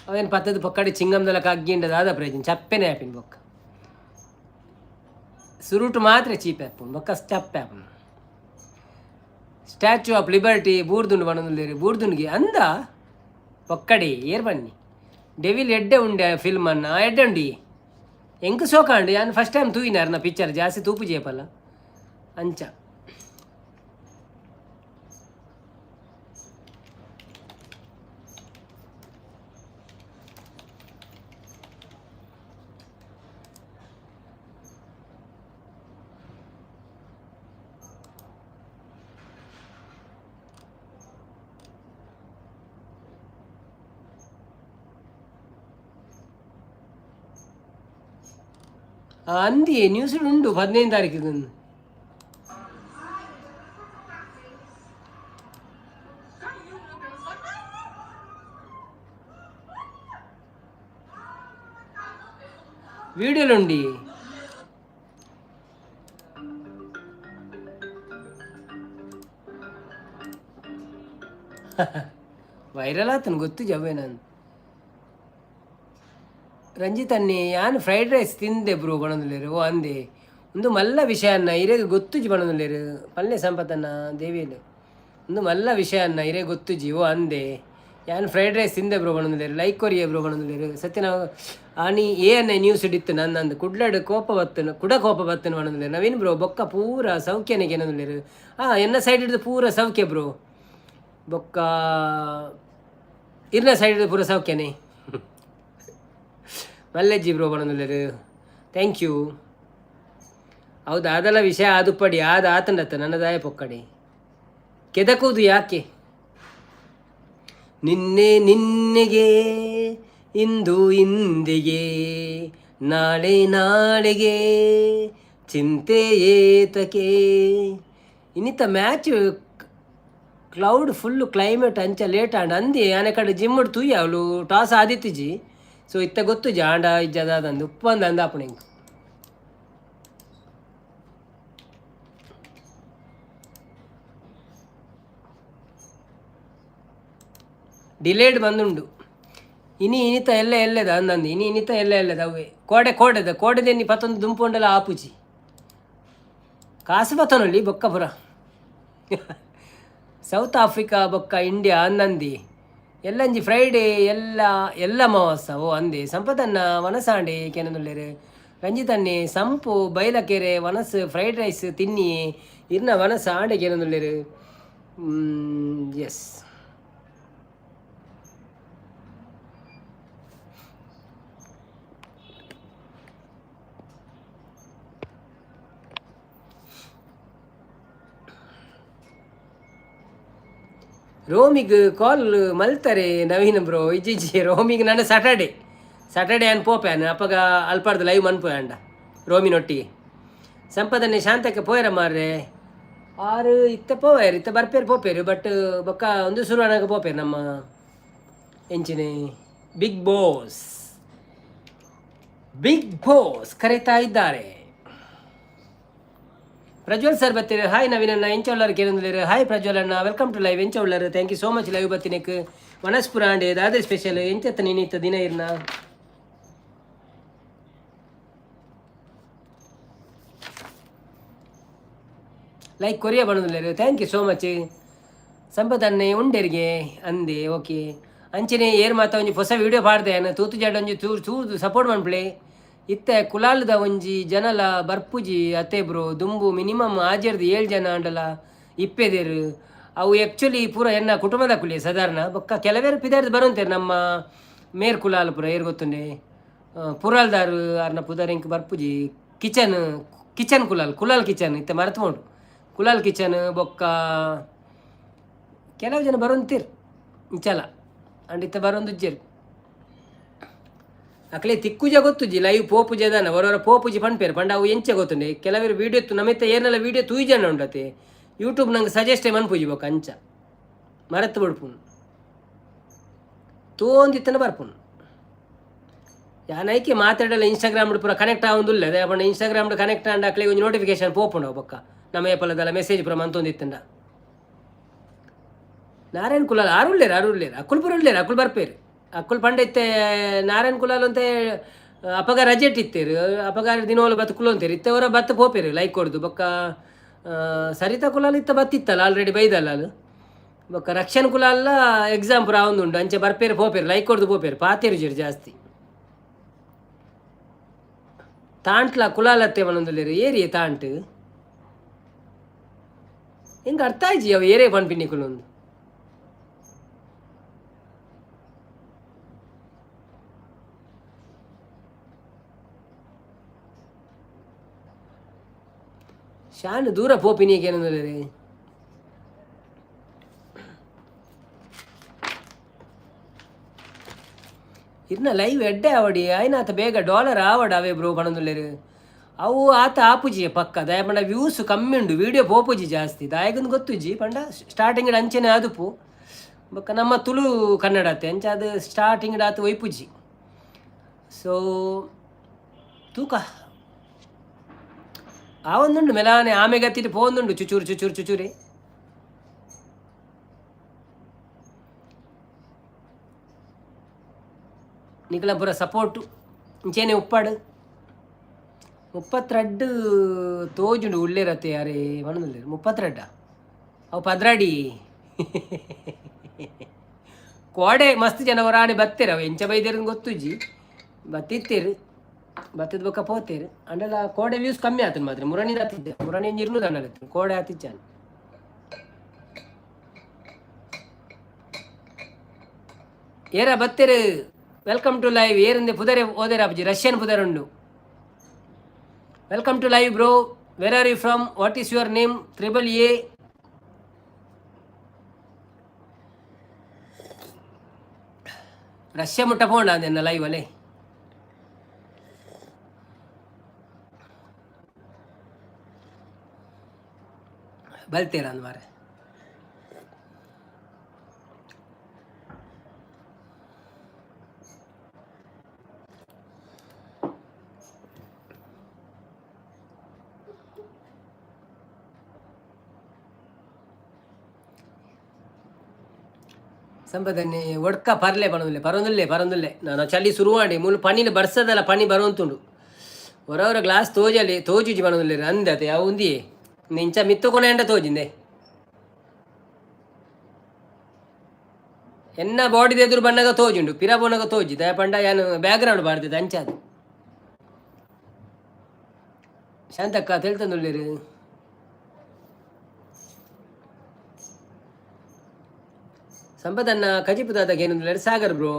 ಅವೇನು ಪತ್ತದ ಪೊಕ್ಕಡಿ ಚಿಂಗಮ್ದಲ ಕಗ್ಗಿಂಡದ ಆದ ಪ್ರಯೋಜನ ಚಪ್ಪೆನೇ ಆಪಿನ ಬೊಕ್ಕ ಸುರುಟು ಮಾತ್ರ ಚೀಪ್ ಆ್ಯಪುಂಡು ಬೊಕ್ಕ ಸ್ಟಪ್ ಆ್ಯಪುಂಡು ಸ್ಟ್ಯಾಚ್ಯೂ ಆಫ್ ಲಿಬರ್ಟಿ ಬೂರ್ದುಂಡು ಬಣ್ಣದುಲ್ಲೇರಿ ಬೂರ್ದುಂಡಿಗೆ ಅಂದ ಪೊಕ್ಕಡಿ ಏರ್ ಬನ್ನಿ ಡೆವಿಲ್ ಎಡ್ಡೆ ಉಂಡೆ ಫಿಲ್ಮ್ ಅನ್ನ ಎಡ್ಡೆ ಉಂಡಿ ಎಂಕ್ ಸೋಕಾಂಡು ಯಾನು ಫಸ್ಟ್ ಟೈಮ್ ತೂಯಿನಾರು ನಾ ಪಿಕ್ಚರ್ ಜಾಸ್ತಿ ತೂಪು ಜೇಪಲ್ಲ ಅಂಚ ಅಂದಿ ನ್ಯೂಸ್ ಉಂಡು 15 ತಾರೀಕಿಗೆ వీడియోలుండి వైరల్ ಆತನು ಗೊತ್ತು ಜವ್ವೆ ನಾನು ರಂಜಿತ್ ಅನ್ನಿ ಯಾನು ಫ್ರೈಡ್ ರೈಸ್ ತಿಂದೆ ಬ್ರೋ ಬಣದಲ್ಲೇರು ಓ ಅಂದೆ ಒಂದು ಮಲ್ಲ ವಿಷಯ ಅನ್ನ ಇರೇಗ ಗೊತ್ತುಜಿ ಬಣದಲ್ಲೇರು ಪಲ್ಲೆ ಸಂಪತ್ತನ್ನ ದೇವಿಯಲ್ಲಿ ಒಂದು ಮಲ್ಲ ವಿಷಯ ಅನ್ನ ಇರೇ ಗೊತ್ತುಜಿ ಓ ಅಂದೆ ಯಾನು ಫ್ರೈಡ್ ರೈಸ್ ತಿಂದೆ ಬ್ರೋ ಬಣದಲ್ಲೇರು ಲೈಕ್ ಕೊರಿಯೇ ಬ್ರೋ ಬಣದಲ್ಲೇರು ಸತ್ಯ ನಾವು ಆನಿ ಏ ಅನ್ನ ನ್ಯೂಸ್ ಇಡಿತ್ತು ನಂದು ಕುಡ್ಲಾಡು ಕೋಪ ಬತ್ತನು ಕುಡ ಕೋಪ ಬತ್ತನು ಬಣದಲ್ಲೇರು ನವೀನ್ ಬ್ರೋ ಬೊಕ್ಕ ಪೂರ ಸೌಖ್ಯನಿಗೆ ಏನಂದಲೇರು ಎನ್ನ ಸೈಡ್ ಹಿಡಿದು ಪೂರ ಸೌಖ್ಯ ಬ್ರೋ ಬೊಕ್ಕ ಇರ್ನ ಸೈಡ್ ಹಿಡಿದು ಪೂರ ಸೌಖ್ಯನೇ ಮಲ್ಲೆಜ್ಜಿ ಬ್ರೋ ಬಣದಲ್ಲೇರು ಥ್ಯಾಂಕ್ ಯು ಹೌದು ಅದೆಲ್ಲ ವಿಷಯ ಅದು ಪಡಿ ಅದು ಆತಂಡತ್ತ ನನ್ನದಾಯ ಪೊಕ್ಕಡಿ ಕೆದಕುವುದು ಯಾಕೆ ನಿನ್ನೆಗೆ ಇಂದು ಇಂದಿಗೆ ನಾಳೆಗೆ ಚಿಂತೆ ಏತಕ್ಕೆ ಇನ್ನಿತ್ತ ಮ್ಯಾಚ್ ಕ್ಲೌಡ್ ಫುಲ್ಲು ಕ್ಲೈಮೇಟ್ ಅಂಚ ಲೇಟ್ ಆಂಡ ಅಂದಿ ಆನೆ ಕಡೆ ಜಿಮ್ ತೂಯಿ ಅವಳು ಟಾಸ್ ಆದಿತ್ತಿಜಿ ಸೊ ಇತ್ತ ಗೊತ್ತು ಜಾಂಡ ಇಜ್ಜದಂದು ಉಪ್ಪಂದು ಅಂದಾಪುಣ ಹಿಂಗೆ ಡಿಲೇಡ್ ಬಂದುಂಡು ಇನಿತ ಎಲ್ಲದ ಅಂದಂದು ಇನಿತ ಎಲ್ಲದ ಅವೇ ಕೋಡೆದೇನಿ ಪತ್ತೊಂದು ದುಂಪು ಉಂಡಲ್ಲ ಆಪುಜಿ ಕಾಸು ಬತ್ತನಲ್ಲಿ ಬೊಕ್ಕ ಪುರ ಸೌತ್ ಆಫ್ರಿಕಾ ಬೊಕ್ಕ ಇಂಡಿಯಾ ಅಂದಂದಿ ಎಲ್ಲಂಜಿ ಫ್ರೈಡೇ ಎಲ್ಲ ಮಾವಸ ಓ ಅಂದೆ ಸಂಪದನ್ನ ವನಸಾಂಡೆ ಕೆನದುಲ್ಲೇರು ರಂಜಿತನ್ನೆ ಸಂಪು ಬೈಲಕೆರೆ ವನಸ್ ಫ್ರೈಡ್ ರೈಸ್ ತಿನ್ನಿ ಇರ್ನ ವನಸ ಆಂಡೆ ಕೆನದುಲ್ಲೇರು ಎಸ್ ರೋಮಿಗೆ ಕಾಲ್ ಮಲ್ತಾರೆ ನವೀನ್ ಬ್ರೋ ಇಜ್ಜಿಜ್ಜಿ ರೋಮಿಗೆ ನಾನು ಸ್ಯಾಟರ್ಡೇ ಅನ್ ಪೋಪ್ಯಾನ್ ಅಪ್ಪಗ ಅಲ್ಪಾರ್ದು ಲೈವ್ ಮನ್ಪೋಯಂಡ ರೋಮಿನೊಟ್ಟಿಗೆ ಸಂಪದನ್ನೇ ಶಾಂತಕ್ಕೆ ಪೋಯರ ಮಾರ್ರೆ ಆರು ಇತ್ತ ಪೋಯರು ಇತ್ತ ಬರ್ಪೇರು ಪೋಪೇರು ಬಟ್ ಬೊಕ್ಕ ಒಂದು ಶುರುವಾನಾಗ ಪೋಪೇರು ನಮ್ಮ ಎಂಚಿನ ಬಿಗ್ ಬಾಸ್ ಕರೀತಾ ಇದ್ದಾರೆ ಪ್ರಜ್ವಲ್ ಸರ್ ಬತ್ತೀರಿ ಹಾಯ್ ನವೀನಣ್ಣ ಎಂಚೊಳ್ಳರು ಕೇಳಿದ್ರು ಹಾಯ್ ಪ್ರಜ್ವಲ್ ಅಣ್ಣ ವೆಲ್ಕಮ್ ಟು ಲೈವ್ ಎಂಚೊಳ್ಳರು thank you so much live ಬತ್ತಿನಕ್ಕೆ ವನಸ್ಪುರ ಆಂಡೆ ದಾದ್ರೆ ಸ್ಪೆಷಲ್ ಎಂಚತ್ತ ನೀನಿತ್ತ ದಿನ ಇರ್ನ ಲೈಕ್ ಕೊರಿಯಾ ಬಣ್ಣದಲ್ಲೇರು ಥ್ಯಾಂಕ್ ಯು ಸೋ ಮಚ್ ಸಂಪದನ್ನೇ ಉಂಡೆರಿಗೆ ಅಂದೆ ಓಕೆ ಅಂಚನೆ ಏರ್ ಮಾತ ಒಂಜಿ ಹೊಸ ವೀಡಿಯೋ ಪಾಡ್ದೆ ತೂತು ಜಾಡ ಒಂಜಿ ಚೂರು ಸಪೋರ್ಟ್ ಮನ್ಪ್ಲೆ ಇತ್ತೆ ಕುಲಾಲ್ದ ಒಂಜಿ ಜನಲ ಬರ್ಪುಜಿ ಅತ್ತೆ ಬ್ರೋ ದುಂಬು ಮಿನಿಮಮ್ ಆಜರ್ದು 7 ಜನ ಅಂಡಲ ಇಪ್ಪೆದೇರು ಅವು ಆ್ಯಕ್ಚುಲಿ ಪೂರ ಎನ್ನ ಕುಟುಂಬದ ಕುಲಿ ಸಾಧಾರಣ ಬೊಕ್ಕ ಕೆಲವೇರು ಪಿದಾರ್ದು ಬರೋಂತೇರು ನಮ್ಮ ಮೇರ್ ಕುಲಾಲ್ ಪುರ ಏರು ಗೊತ್ತುಂಡೆ ಪುರಾಲ್ದಾರು ಅರ್ನ ಪುದಾರ್ ಇಂಕ್ ಬರ್ಪುಜಿ ಕಿಚನ್ ಕುಲಾಲ್ ಕಿಚನ್ ಇತ್ತೆ ಮರೆತುಕೊಂಡು ಕುಲಾಲ್ ಕಿಚನ್ ಬೊಕ್ಕ ಕೆಲವು ಜನ ಬರೋಂತೀರು ಇಂಚಲ ಅಂಡ್ ಇತ್ತ ಬರೋಂದುಜ್ಜೇರು ಅಕ್ಲೆ ತಿಕ್ಕುಜ ಗೊತ್ತುಜಿ ಲೈವ್ ಪೋಪುಜಿ ಅದಾನ ಅವರವರ ಪೋಪುಜಿ ಪಂಡ್ಪೇರು ಪಂಡ ಅವು ಎಂಚ ಗೊತ್ತುಂಡೆ ಕೆಲವರು ವೀಡಿಯೋ ನಮಿತ್ತ ಏನೆಲ್ಲ ವೀಡಿಯೋ ತೂಯ್ಜನ ಉಂಡತೆ ಯೂಟ್ಯೂಬ್ ನಂಗೆ ಸಜೆಸ್ಟೇ ಮನ್ಪುಜಿ ಬೊಕ್ಕ ಅಂಚ ಮರೆತು ಬಿಡ್ಪುನು ತೋಂದಿತ್ತನ ಬರ್ಪುನು ಯಾನೈಕೆ ಮಾತಾಡಲ್ಲ ಇನ್ಸ್ಟಾಗ್ರಾಮ್ ಪೂರ ಕನೆಕ್ಟ್ ಆಗೊಂದಿಲ್ಲ ಅದೇ ಪಂಡ ಇನ್ಸ್ಟಾಗ್ರಾಮ್ ಕನೆಕ್ಟ್ ಆಂಡ ಅಕ್ಲೆ ಒಂದು ನೋಟಿಫಿಕೇಶನ್ ಪೋಪುಂಡು ಬೊಕ್ಕ ನಮ್ಮ ಏಪಲದಲ್ಲ ಮೆಸೇಜ್ ಪೂರ ಮಂತೊಂದಿತ್ತಂಡ ನಾರಾಯಣ್ ಕುಲಾಲ್ ಆರುಳ್ಳೇರು ಅಕ್ಕುಲ್ ಪುರ ಉಳ್ಳೇರು ಅಕ್ಕುಲ್ ಬರ್ಪೇರು ಅಕ್ಕುಲ್ ಪಂಡ ಇತ್ತೆ ನಾರಾಯಣ್ ಕುಲಾಲ್ ಅಂತ ಅಪಗ ರಜೆಟ್ ಇತ್ತೇರು ಅಪಗಾರ ದಿನವಲ್ಲ ಬತ್ತು ಕುಲು ಅಂತೇರು ಇತ್ತವರ ಬತ್ತು ಪೋಪೇರು ಲೈಕ್ ಕೊಡ್ದು ಬೊಕ್ಕ ಸರಿತಾ ಕುಲಾಲ್ ಇತ್ತ ಬತ್ತಿತ್ತಲ್ಲ ಆಲ್ರೆಡಿ ಬೈದಲ್ಲ ಅದು ಬೊಕ್ಕ ರಕ್ಷಣ್ ಕುಲಾಲ್ಲ ಎಕ್ಸಾಮ್ ಪೂರ ಆವೊಂದುಂಡು ಅಂಚೆ ಬರ್ಪೇರು ಪೋಪೇರು ಲೈಕ್ ಕೊಡ್ದು ಪೋಪೇರು ಪಾತೇರು ಜೇರು ಜಾಸ್ತಿ ತಾಂಟ್ಲ ಕುಲಾಲತ್ತೆ ಮನೊಂದುಲ್ಲೇರು ಏರಿಯೆ ತಾಂಟ್ ಹೆಂಗೆ ಅರ್ಥ ಆಯ್ಜಿ ಅವು ಏರೇ ಪನ್ಪಿನ್ನಿ ಕುಲೊಂದು ಶಾನ್ ದೂರ ಪೋಪಿನಿಗೆ ಏನಂದ್ರೆ ಇರ್ನ ಲೈವ್ ಎಡ್ಡೆ ಆವಡಿ ಆಯ್ನ ಆತ ಬೇಗ ಡಾಲರ್ ಆವಡ ಅವೇ ಬ್ರೋ ಪಣದುಲ್ಲೇರು ಅವು ಆತ ಆಪುಜಿ ಪಕ್ಕ ದಯ ಪಂಡ ವ್ಯೂಸ್ ಕಮ್ಮಿ ಉಂಡು ವಿಡಿಯೋ ಪೋಪುಜಿ ಜಾಸ್ತಿ ದಾಯಗೊಂದು ಗೊತ್ತುಜಿ ಪಂಡ ಸ್ಟಾರ್ಟಿಂಗ್ ಅಂಚೆನೆ ಆದುಪು ಬೊಕ್ಕ ನಮ್ಮ ತುಳು ಕನ್ನಡ ಅತ್ತೆ ಅಂಚೆ ಅದು ಸ್ಟಾರ್ಟಿಂಗ್ ಆತ ಒಯ್ಪುಜಿ ಸೊ ತೂಕ ಆ ಒಂದುಂಡು ಮೆಲಾನೆ ಆಮೆಗೆ ಹತ್ತಿಟ್ಟು ಪೋಂದುಂಡು ಚುಚೂರು ಚುಚೂರು ಚುಚೂರಿ ನಿಖಲ ಪೂರ ಸಪೋರ್ಟು ಇಂಚೇನೆ ಉಪ್ಪಾಡು 32 ತೋಜುಂಡು ಉಳ್ಳೇರತ್ತೆ ಯಾರೇ ಮನದಲ್ಲಿ 32 ಅವು ಪದ್ರಾಡಿ ಕೋಡೆ ಮಸ್ತ್ ಜನ ಹೊರಾಣಿ ಬತ್ತೇರು ಅವು ಎಂಚ ಬೈದೇರು ಗೊತ್ತುಜಿ ಬತ್ತಿತ್ತೇರು ಬತ್ತದ ಬೊಕ್ಕ ಪೋತೇರು ಅಂಡೆಲ್ಲ ಕೋಡೆ ವ್ಯೂಸ್ ಕಮ್ಮಿ ಆತನ ಮಾತ್ರ ಮುರಣಿ ಹತ್ತಿದ್ದೆ ಮುರಣಿ ಇರ್ನು ದಂಡ ಕೋಡೆ ಹತ್ತಿಚ್ಚಾನ ಏರ ಬತ್ತೇರು ವೆಲ್ಕಮ್ ಟು ಲೈವ್ ಏರಂದೆ ಪುದರೆ ಓದೇರ ಅಪ್ಜಿ ರಷ್ಯನ್ ಪುದರ್ ಉಂಡು welcome to live bro where are you from what is your name AAA Russia ಮುಟ್ಟ ಪೋಂಡ ಅಂದೆನ್ನ ಲೈವ್ ಅಲ್ಲೇ ಬಲ್ತೇರ ಅಂದ್ ಮಾರೆ ಸಂಪದನ್ನೇ ಒಡ್ಕ ಪರ್ಲೆ ಪರೊಂದುಲ್ಲೆ ನಾನು ಚಳಿ ಶುರು ಮಾಡಿ ಮೂಲ ಪನಿನ ಬರ್ಸದಲ್ಲ ಪನಿ ಬರುವಂತುಂಡು ಹೊರವರ ಗ್ಲಾಸ್ ತೋಜಲಿ ತೋಜುಜಿ ಬಣದುಲ್ಲೆ ಅಂದತೆ ಅವು ಉಂದಿಯೇ ನಿಂಚ ಮಿತ್ತುಕೊನೆ ಅಂಡ ತೋಜಿಂದೆ ಎನ್ನ ಬಾಡಿದ ಎದುರು ಬಣ್ಣಗ ತೋಜುಂಡು ಪಿರ ಬೋನಗ ತೋಜಿ ದಯ ಪಂಡ ಯಾನು ಬ್ಯಾಕ್ಗ್ರೌಂಡ್ ಬಾಡ್ದಿದ್ದೆ ಅಂಚಾದು ಶಾಂತಕ್ಕ ತಿಳ್ತಂದುಲ್ಲೇರು ಸಂಪದನ್ನ ಕಜಿಪುದಾದಾಗ ಏನಂದ್ರೆ ಸಾಗರ್ ಬ್ರೋ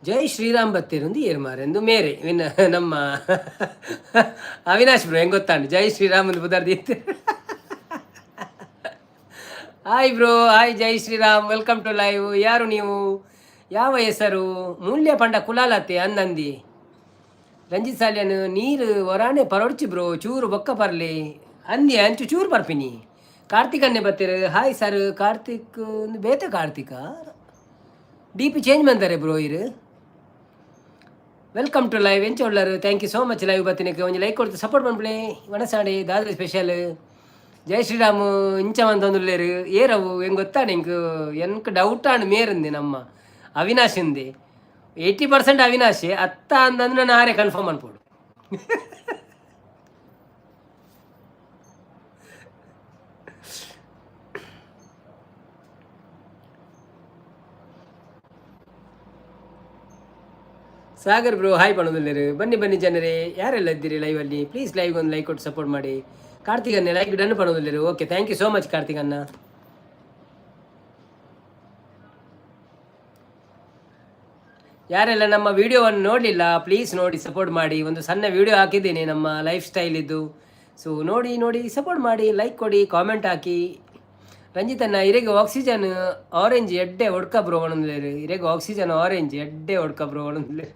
ಜೈ ಶ್ರೀರಾಮ್ ಬತ್ತೇರುಂದು ಏರು ಮಾರೆಂದು ಮೇರೆ ವಿನ್ನ ನಮ್ಮ ಅವಿನಾಶ್ ಬ್ರೋ ಹೆಂಗೆ ಗೊತ್ತಾಂಡು ಜೈ ಶ್ರೀರಾಮ್ ಒಂದು ಬುಧಾರ್ದಿ ಹಾಯ್ ಬ್ರೋ ಹಾಯ್ ಜೈ ಶ್ರೀರಾಮ್ ವೆಲ್ಕಮ್ ಟು ಲೈವ್ ಯಾರು ನೀವು ಯಾವ ಹೆಸರು ಮೂಲ್ಯ ಪಂಡ ಕುಲಾಲತ್ತೆ ಅಂದಂದಿ ರಂಜಿತ್ ಸಾಲಿಯನ್ ನೀರು ಹೊರಾಣೆ ಪರೊಡ್ಚಿ ಬ್ರೋ ಚೂರು ಬೊಕ್ಕ ಪರ್ಲಿ ಅಂದಿ ಅಂಚು ಚೂರು ಬರ್ಪಿನಿ ಕಾರ್ತಿಕ್ ಅನ್ನೆ ಬತ್ತೇರು ಹಾಯ್ ಸರ್ ಕಾರ್ತಿಕ್ ಒಂದು ಬೇತೆ ಕಾರ್ತಿಕ DP ಚೇಂಜ್ ಮಾಡ್ತಾರೆ ಬ್ರೋ ಇರು ವೆಲ್ಕಮ್ ಟು ಲೈವ್ ಎಂಚ ಒಳ್ಳರು thank you so much live ಬತ್ತಿನಕ್ಕೆ ಒಂದು ಲೈಕ್ ಕೊಡ್ತು ಸಪೋರ್ಟ್ ಮಾಡ್ಬಿಳೆ ವನಸಾಡಿ ದಾದ್ರಿ ಸ್ಪೆಷಲ್ ಜೈ ಶ್ರೀರಾಮ್ ಇಂಚ ಮಂತೊಂದುಲ್ಲೇರು ಏರವು ಹೆಂಗೆ ಗೊತ್ತಾಡು ಹೆಂಗೆ ಎನ್ಕ್ ಡೌಟ್ ಆಂಡ್ ಮೇರಂದೆ ನಮ್ಮ ಅವಿನಾಶಂದೆ 80% ಅವಿನಾಶ್ ಅತ್ತ ಅಂದಂದ್ರೆ ನಾನು ಆರೇ ಕನ್ಫರ್ಮ್ ಅನ್ಪೋಡು ಸಾಗರ್ ಬ್ರೋ ಹಾಯ್ ಪಣೋದಿಲ್ಲರು ಬನ್ನಿ ಜನರೇ ಯಾರೆಲ್ಲ ಇದ್ದೀರಿ ಲೈವಲ್ಲಿ ಪ್ಲೀಸ್ ಲೈವ್ ಒಂದು ಲೈಕ್ ಕೊಟ್ಟು ಸಪೋರ್ಟ್ ಮಾಡಿ ಕಾರ್ತಿಕ್ ಅನ್ನೆ ಲೈಕ್ ಡನ್ ಪಣೋದಿಲ್ಲರು okay thank you so much Karthik ಅನ್ನ ಯಾರೆಲ್ಲ ನಮ್ಮ ವಿಡಿಯೋವನ್ನು ನೋಡಲಿಲ್ಲ ಪ್ಲೀಸ್ ನೋಡಿ ಸಪೋರ್ಟ್ ಮಾಡಿ ಒಂದು ಸಣ್ಣ ವಿಡಿಯೋ ಹಾಕಿದ್ದೀನಿ ನಮ್ಮ ಲೈಫ್ ಸ್ಟೈಲ್ ಇದ್ದು ಸೊ ನೋಡಿ ಸಪೋರ್ಟ್ ಮಾಡಿ ಲೈಕ್ ಕೊಡಿ ಕಾಮೆಂಟ್ ಹಾಕಿ ರಂಜಿತನ್ನ ಇರೆಗೆ ಆಕ್ಸಿಜನ್ ಆರೆಂಜ್ ಎಡ್ಡೆ ಒಡ್ಕ ಬ್ರೋ ಒಣಂದ್ಲೇರು ಇರೆಗೆ ಆಕ್ಸಿಜನ್ ಆರೆಂಜ್ ಎಡ್ಡೆ ಒಡ್ಕ ಬ್ರೋ ಒಣಂದ್ಲೆ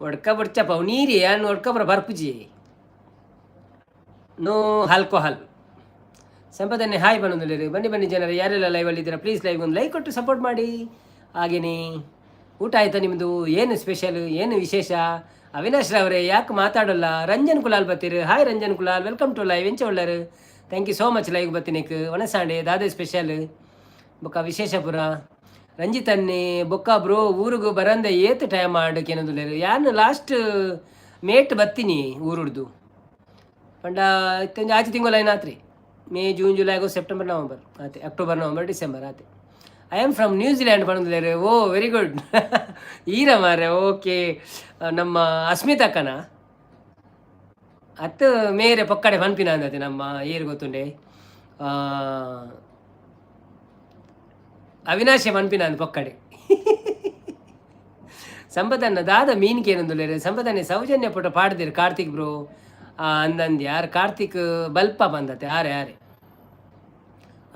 ಒಡ್ಕ ಬರ್ಚಪ್ಪ ನೀರಿ ಅನ್ನು ಒಡ್ಕ ಬ್ರ ಬರ್ಪುಜಿ ನೋ ಆಲ್ಕೋಹಾಲ್ ಸಂಪದನ್ನೇ ಹಾಯ್ ಬನ್ನೊಂದಿಲ್ಲ ಬನ್ನಿ ಬನ್ನಿ ಜನರು ಯಾರೆಲ್ಲ ಲೈವಲ್ಲಿ ಇದ್ದೀರಾ ಪ್ಲೀಸ್ ಲೈವ್ ಒಂದು ಲೈಕ್ ಕೊಟ್ಟು ಸಪೋರ್ಟ್ ಮಾಡಿ. ಹಾಗೆಯೇ ಊಟ ಆಯಿತಾ ನಿಮ್ಮದು? ಏನು ಸ್ಪೆಷಲ್, ಏನು ವಿಶೇಷ? ಅವಿನಾಶ್ ರವರೇ ಯಾಕೆ ಮಾತಾಡೋಲ್ಲ? ರಂಜನ್ ಕುಲಾಲ್ ಬತ್ತೀರಿ. Hi Ranjan Kulal, welcome to live. ಎಂಚ ಒಳ್ಳರು, thank you so much live ಬತ್ತೀನಿಕ್. ಒಣಸಾಂಡೆ ದಾದೆ ಸ್ಪೆಷಲ್ ಬೊಕ್ಕ ವಿಶೇಷಪುರ ರಂಜಿತನ್ನೇ ಬೊಕ್ಕ ಬ್ರೋ ಊರಿಗೂ ಬರಂದೆ ಏತ್ ಟೈಮ್ ಆಡಕ್ಕೆ ಏನಂದಿಲ್ಲ ಯಾನು ಲಾಸ್ಟ್ ಮೇಟ್ ಬತ್ತೀನಿ ಊರುಡ್ದು ಪಂಡ ಇತ್ತೊಂದು ಆಚೆ ತಿಂಗಳು ಏನಾತ್ರಿ May June July August September November ಆತೆ ಅಕ್ಟೋಬರ್ ನವಂಬರ್ ಡಿಸೆಂಬರ್ ಆತೆ. ಐ ಆಮ್ ಫ್ರಮ್ ನ್ಯೂಜಿಲ್ಯಾಂಡ್ ಬಂದಿದ್ದಾರೆ. ಓ ವೆರಿ ಗುಡ್ ಈರ ಮಾರೆ. ಓಕೆ ನಮ್ಮ ಅಸ್ಮಿತಕ್ಕನ ಅತ್ತು ಮೇರೆ ಪೊಕ್ಕಡೆ ಪನ್ಪಿನ ಅಂದತೆ ನಮ್ಮ ಏರು ಗೊತ್ತುಂಡೆ ಅವಿನಾಶ ಪನ್ಪಿನ ಅಂದ ಪೊಕ್ಕಡೆ ಸಂಪದನ್ನ ದಾದ ಮೀನ್ಗೆ ಏನಂದುಲ್ಲೇರೆ ಸಂಪದನ್ನೇ ಸೌಜನ್ಯ ಪುಟ ಪಾಡ್ದಿರು ಕಾರ್ತಿಕ್ ಬ್ರೋ ಅಂದಂದು ಯಾರು ಕಾರ್ತಿಕ್ ಬಲ್ಪ ಬಂದತೆ ಯಾರೆ ಯಾರೆ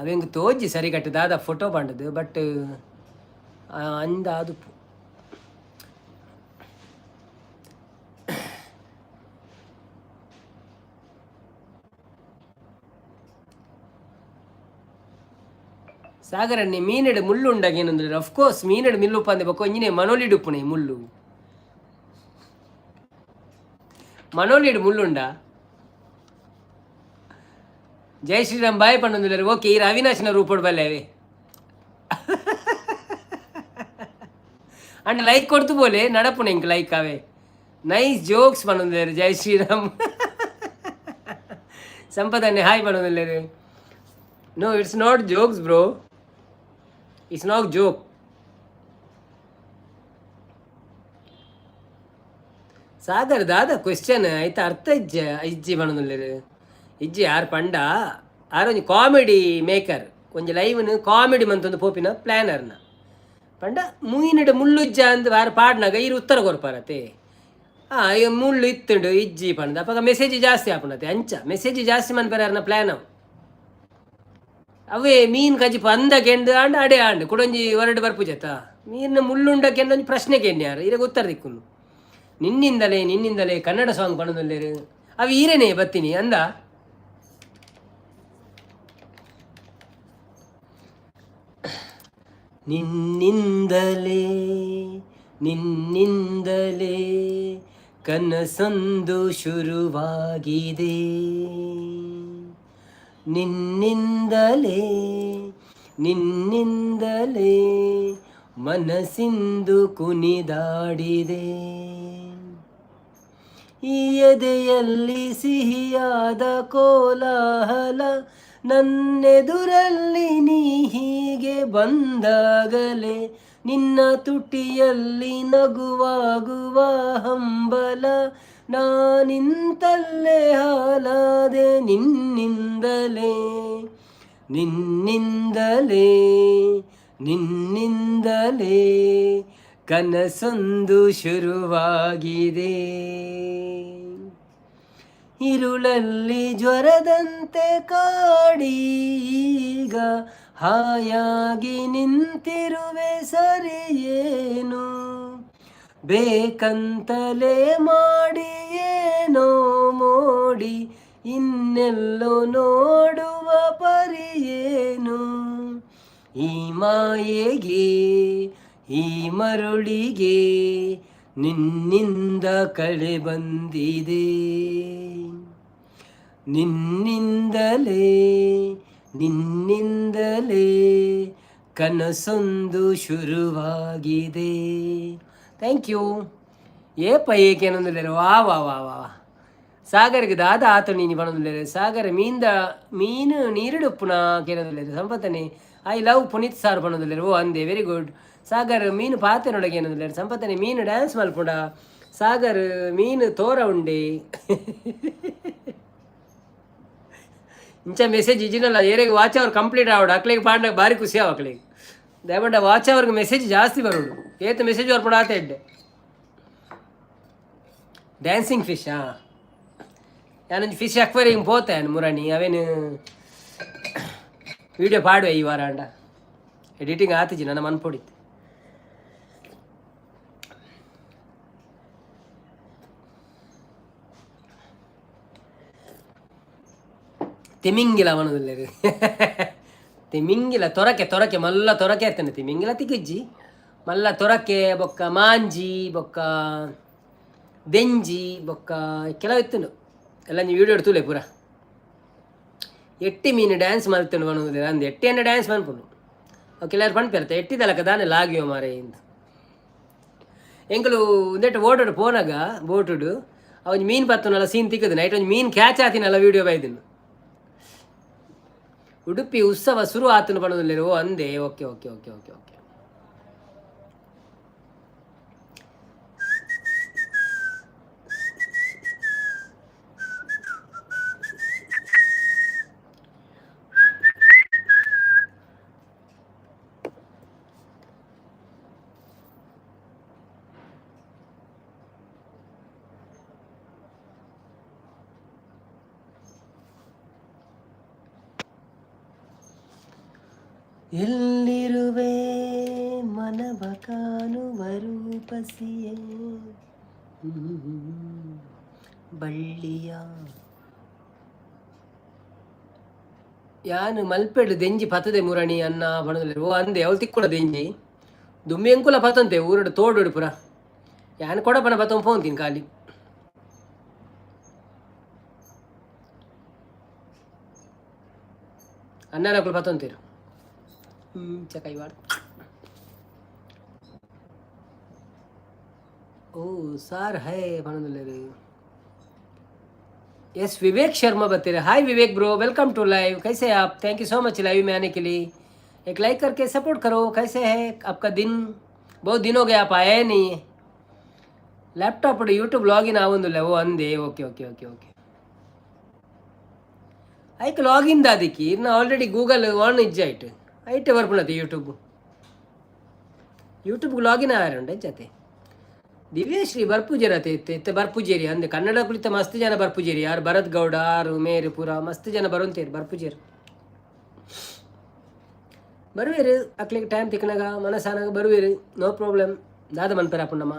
ಅವೆಂಗೆ ತೋಜಿ ಸರಿ ಕಟ್ಟು ದಾದ ಫೋಟೋ ಬಂಡದು ಬಟ್ ಅಂದ ಅದು ಸಾಗರಣ್ಣೆ ಮೀನೆಡು ಮುಳ್ಳು ಉಂಡಾಗ ಏನಂದ್ರೆ ಅಫ್ಕೋರ್ಸ್ ಮೀನೆಡು ಮಿಲ್ಲುಪ್ಪ ಅಂದೆ ಬಕ್ಕ ಇಂಜಿನೇ ಮನೋಲಿಡುಪ್ಪುನೆ ಮುಳ್ಳು ಮನೋಲಿಡು ಮುಳ್ಳುಂಡ. ಜೈ ಶ್ರೀರಾಮ್ ಬಾಯ್ ಪಣ್ಣಂದಿಲ್ಲ. ಓಕೆ ಈ ಅವಿನಾಶನ ರೂಪಡ್ ಬಲ್ಲೇವೆ ಅಂಡ್ ಲೈಕ್ ಕೊಡ್ತು ಬೋಲೆ ನಡಪುಣ ಇಂಕ್ ಲೈಕ್ ಅವೇ ನೈಸ್ ಜೋಕ್ಸ್ ಪಣ್ಣಂದಿಲ್ಲ. ಜೈ ಶ್ರೀರಾಮ್ ಸಂಪದನ್ನೇ ಹಾಯ್ ಪಣ್ಣಂದಿಲ್ಲ. No it's not jokes bro, it's not joke. Sagar ದಾದ ಕ್ವೆಶ್ಚನ್ ಆಯ್ತು ಅರ್ಥ ಇಜ್ಜಿ ಬಣ್ಣದಿಲ್ಲ ಇಜ್ಜಿ ಯಾರು ಪಂಡ ಆರೊಂದು ಕಾಮಿಡಿ ಮೇಕರ್ ಒಂಜಿ ಲೈವ್ನು ಕಾಮಿಡಿ ಮಂತೊಂದು ಪೋಪಿನ ಪ್ಲ್ಯಾನರ್ನ ಪಂಡ ಮೂಯಿನಡು ಮುಳ್ಳುಜ್ಜ ಅಂದ್ ವಾರ ಪಾಡ್ನಾಗ ಇರು ಉತ್ತರ ಕೊರ್ಪಾರತೆ ಮುಳ್ಳು ಇತ್ತುಂಡು ಇಜ್ಜಿ ಪಂಡ ಅಪ್ಪಾಗ ಮೆಸೇಜ್ ಜಾಸ್ತಿ ಆಪುಣತೆ ಅಂಚ ಮೆಸೇಜ್ ಜಾಸ್ತಿ ಮನ್ಪರ್ಯಾರನ ಪ್ಲ್ಯಾನ್ ಅವು ಅವೇ ಮೀನು ಕಜಿಪ ಅಂದಕೆಂಡು ಆಂಡ ಅಡೆ ಆಂಡು ಕುಡೊಂಜಿ ಹೊರಡು ಬರ್ಪುಜತ ಮೀನಿನ ಮುಳ್ಳುಂಡಕ್ಕೆಂಡು ಒಂಜಿ ಪ್ರಶ್ನೆ ಕೆನ್ಯಾರು ಇರಾಗ ಉತ್ತರ ದಿಕ್ಕುನು ನಿನ್ನಿಂದಲೇ ಕನ್ನಡ ಸಾಂಗ್ ಪಣದಲ್ಲೇರು ಅವು ಈರೇನೆ ಬತ್ತೀನಿ ಅಂದ ನಿನ್ನಿಂದಲೇ ಕನಸೊಂದು ಶುರುವಾಗಿದೆ, ನಿನ್ನಿಂದಲೇ ಮನಸ್ಸಿಂದು ಕುಣಿದಾಡಿದೆ, ಈ ಎದೆಯಲ್ಲಿ ಸಿಹಿಯಾದ ಕೋಲಾಹಲ, ನನ್ನೆದುರಲ್ಲಿ ನೀ ಹೀಗೆ ಬಂದಾಗಲೇ ನಿನ್ನ ತುಟಿಯಲ್ಲಿ ನಗುವಾಗುವ ಹಂಬಲ, ನಾನಿಂತಲ್ಲೇ ಹಾಲಾದೆ ನಿನ್ನಿಂದಲೇ ಕನಸೊಂದು ಶುರುವಾಗಿದೆ, ഇരുളಲ್ಲಿ ಜ್ವರದಂತೆ ಕಾಡೀಗ ಹಾಯಾಗಿ ನಿಂತಿರುವೆ ಸರಿಯೇನು, ಬೇಕಂತಲೇ ಮಾಡಿ ಏನೋ ಮೋಡಿ ಇನ್ನೆಲ್ಲೋ ನೋಡುವ ಪರಿಯೇನು, ಈ ಮಾಯೆಗೆ ಈ ಮರುಳಿಗೆ ನಿನ್ನಿಂದ ಕಳೆ ಬಂದಿದೆ, ನಿನ್ನಿಂದಲೇ ಕನಸೊಂದು ಶುರುವಾಗಿದೆ. Thank you. ಏಪ ಏಕೇನೊಂದಿಲ್ಲ ವಾ ವಾ ವಾ ವಾ ಸಾಗರಿಗೆ ದಾದ ಆತ ನೀನು ಬಣದಿಲ್ಲ ಸಾಗರ ಮೀನು ನೀರಿಡುಪ್ಪುನ ಕೇಳೋದಿಲ್ಲ ಸಂಪತ್ತನೆ ಐ ಲವ್ ಪುನೀತ್ ಸಾರ್ ಬಣದಿಲ್ಲ ಓ ಅಂದೆ ವೆರಿ ಗುಡ್. ಸಾಗರ್ ಮೀನು ಪಾತೆನೊಳಗೆ ಏನದಿಲ್ಲ ಸಂಪತ್ತನೆ ಮೀನು ಡ್ಯಾನ್ಸ್ ಮಲ್ಪುಂಡ, ಸಾಗರ್ ಮೀನು ತೋರ ಉಂಡೆ ಇಂಚ ಮೆಸೇಜ್ ಇಜಿನಲ್ಲ ಏರೆಗೆ ವಾಚ್ ಅವ್ರು ಕಂಪ್ಲೀಟ್ ಆವಡು ಅಕ್ಲಿಗೆ ಪಾಡ್ನಾಗ ಭಾರಿ ಖುಷಿ ಆವ ಅಕ್ಲಿಗೆ ದಯಮಾಡ ವಾಚ್ ಅವ್ರಿಗೆ ಮೆಸೇಜ್ ಜಾಸ್ತಿ ಬರೋಡು ಏತ್ ಮೆಸೇಜ್ ಅವ್ರು ಪುಡ ಆತ ಎಡ್ಡೆ ಡ್ಯಾನ್ಸಿಂಗ್ ಫಿಶ್ ನಾನೊಂದು ಫಿಶ್ ಅಕ್ವೇರಿಯಂ ಪೋತೆ ಮುರಾಣಿ ಅವೇನು ವೀಡಿಯೋ ಪಾಡುವೆ ಈ ವಾರ ಅಂಡ ಎಡಿಟಿಂಗ್ ಆತಿಜಿ ನನ್ನ ಮನ್ಪೊಡಿತ್ತು. ತಿಮಿಂಗಿಲ ಮನದಲ್ಲಿ ತಿಮಿಂಗಿಲ ತೊರಕೆ ಮಲ್ಲ ತೊರಕೆ ಇರ್ತೇನೆ ತಿಮಿಂಗಿಲ ತಿಕ್ಕಿಜ್ಜಿ ಮಲ್ಲ ತೊರಕೆ ಬೊಕ್ಕ ಮಾಂಜಿ ಬೊಕ್ಕ ದೆಂಜಿ ಬೊಕ್ಕ ಕೆಲವು ಇತ್ತುಂಡು ಎಲ್ಲ ನೀವು ವೀಡಿಯೋ ಎಡ್ತೂಲೆ ಪೂರ ಎಟ್ಟಿ ಮೀನು ಡ್ಯಾನ್ಸ್ ಮಾಡ್ತೇನೆ ಬಣ್ಣದಿಲ್ಲ ಅಂದು ಎಟ್ಟಿಯನ್ನು ಡ್ಯಾನ್ಸ್ ಮಾಡ್ಕೊಂಡು ಕೆಲವರು ಪಣ್ಪಿರ್ತೆ ಎಟ್ಟಿದಲಕ ದಾನೆ ಲಾಗಿಯೋ ಮಾರೆ ಇಂದು ಎಂಕಲು ಒಂದೆಟ್ಟು ಓಟೋಡು ಪೋನಾಗ ಬೋಟುಡು ಅವನು ಮೀನು ಪತ್ತನಲ್ಲ ಸೀನ್ ತಿಕ್ಕದು ನೈಟ್ ಒಂದು ಮೀನು ಕ್ಯಾಚ್ ಆತಿನಲ್ಲ ವೀಡಿಯೋ ಬೈದನು ಉಡುಪಿ ಉತ್ಸವ ಶುರು ಆತನು ಬಣ್ಣದಲ್ಲಿ ಓ ಅಂದೆ okay okay okay okay okay ಎಲ್ಲಿರುವೆ ಮನವ ಕಾಣುವ ರೂಪಸಿಯೇ ಬಳ್ಳಿಯ ಯಾನು ಮಲ್ಪೆಡು ದೆಂಜಿ ಪತದೆ ಮುರಣಿ ಅನ್ನ ಬಣದಲ್ಲಿ ಓ ಅಂದೆ ಅವಳು ತಿಕ್ಕೊಳ ದೆಂಜಿ ದುಮ್ಮಿ ಅಂಕುಲ ಪತಂತೆ ಊರಡು ತೋಡು ಪುರ ಯಾನು ಕೊಡಪನ ಪತ ಫೋನ್ ಖಾಲಿ ಅನ್ನನಕುಲು ಪತಂತೀರು ಚಕೈವಾಡ ಓ sir high ಬಣದಲ್ಲಿ yes Vivek Sharma बता रहे हाय विवेक ब्रो वेलकम टू लाइव कैसे हैं आप thank you so much live में आने के लिए एक लाइक करके सपोर्ट करो कैसे है आपका दिन बहुत दिन हो गया आप आए नहीं लैपटॉप यूट्यूब लॉगिन आवंदिಲ್ಲ ಓ ಅಂದೆ ಓಕೆ ಓಕೆ ಓಕೆ ಓಕೆ ಐಕ್ ಲಾಗಿನ್ ದಾದಿಕ್ಕಿ ಇನ್ನು ಆಲ್ರೆಡಿ ಗೂಗಲ್ ಆನ್ ಇಜ್ಜಾಯ್ತು ಐಟೆ ಬರ್ಪುಣತೆ ಯೂಟ್ಯೂಬ್ಗೆ ಲಾಗಿನ್ ಆಯಾರುಂಡೆ ಜತೆ ದಿವ್ಯಶ್ರೀ ಬರ್ಪೂಜೇರಿ ಇತ್ತೆ ಬರ್ಪೂಜೇರಿ ಅಂದೆ ಕನ್ನಡ ಕುಳಿತ ಮಸ್ತ್ ಜನ ಬರ್ಪೂಜೇರಿ ಯಾರು ಭರತ್ ಗೌಡ ಆರು ಮೇರು ಪುರ ಮಸ್ತ್ ಜನ ಬರುವಂತೇರಿ ಬರ್ಪೂಜೇರಿ ಬರುವೇರು ಅಕ್ಲಿಗೆ ಟೈಮ್ ತಿಕ್ಕನಾಗ ಮನಸ್ಸಾನಾಗ ಬರುವೇರು ನೋ ಪ್ರಾಬ್ಲಮ್ ದಾದ ಮನ್ಪರ ಪುಣ್ಣಮ್ಮ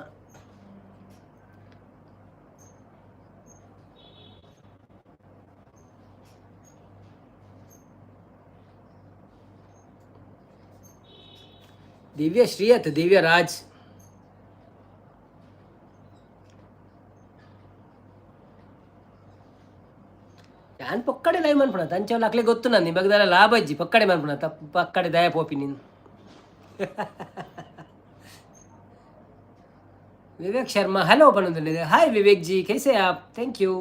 ದಿವ್ಯಶ್ರೀ ಅತ್ ದಿವ್ಯರಾಜ್ ಯಾನ್ ಪಕ್ಕಡೆ ಲೈವ್ ಮನ್ಪುಣ ತಂಚವಲ್ಲ ಅಕ್ಲೆ ಗೊತ್ತು ನಾನು ನಿಮಗದೆಲ್ಲ ಲಾಭ ಅಜ್ಜಿ ಪಕ್ಕಡೆ ಮನ್ಪುಣ ಪಕ್ಕಡೆ ದಯ ಪೋಪಿ ನೀನು विवेक शर्मा हेलो बनोदलिದೆ हाय विवेक जी कैसे आप थैंक यू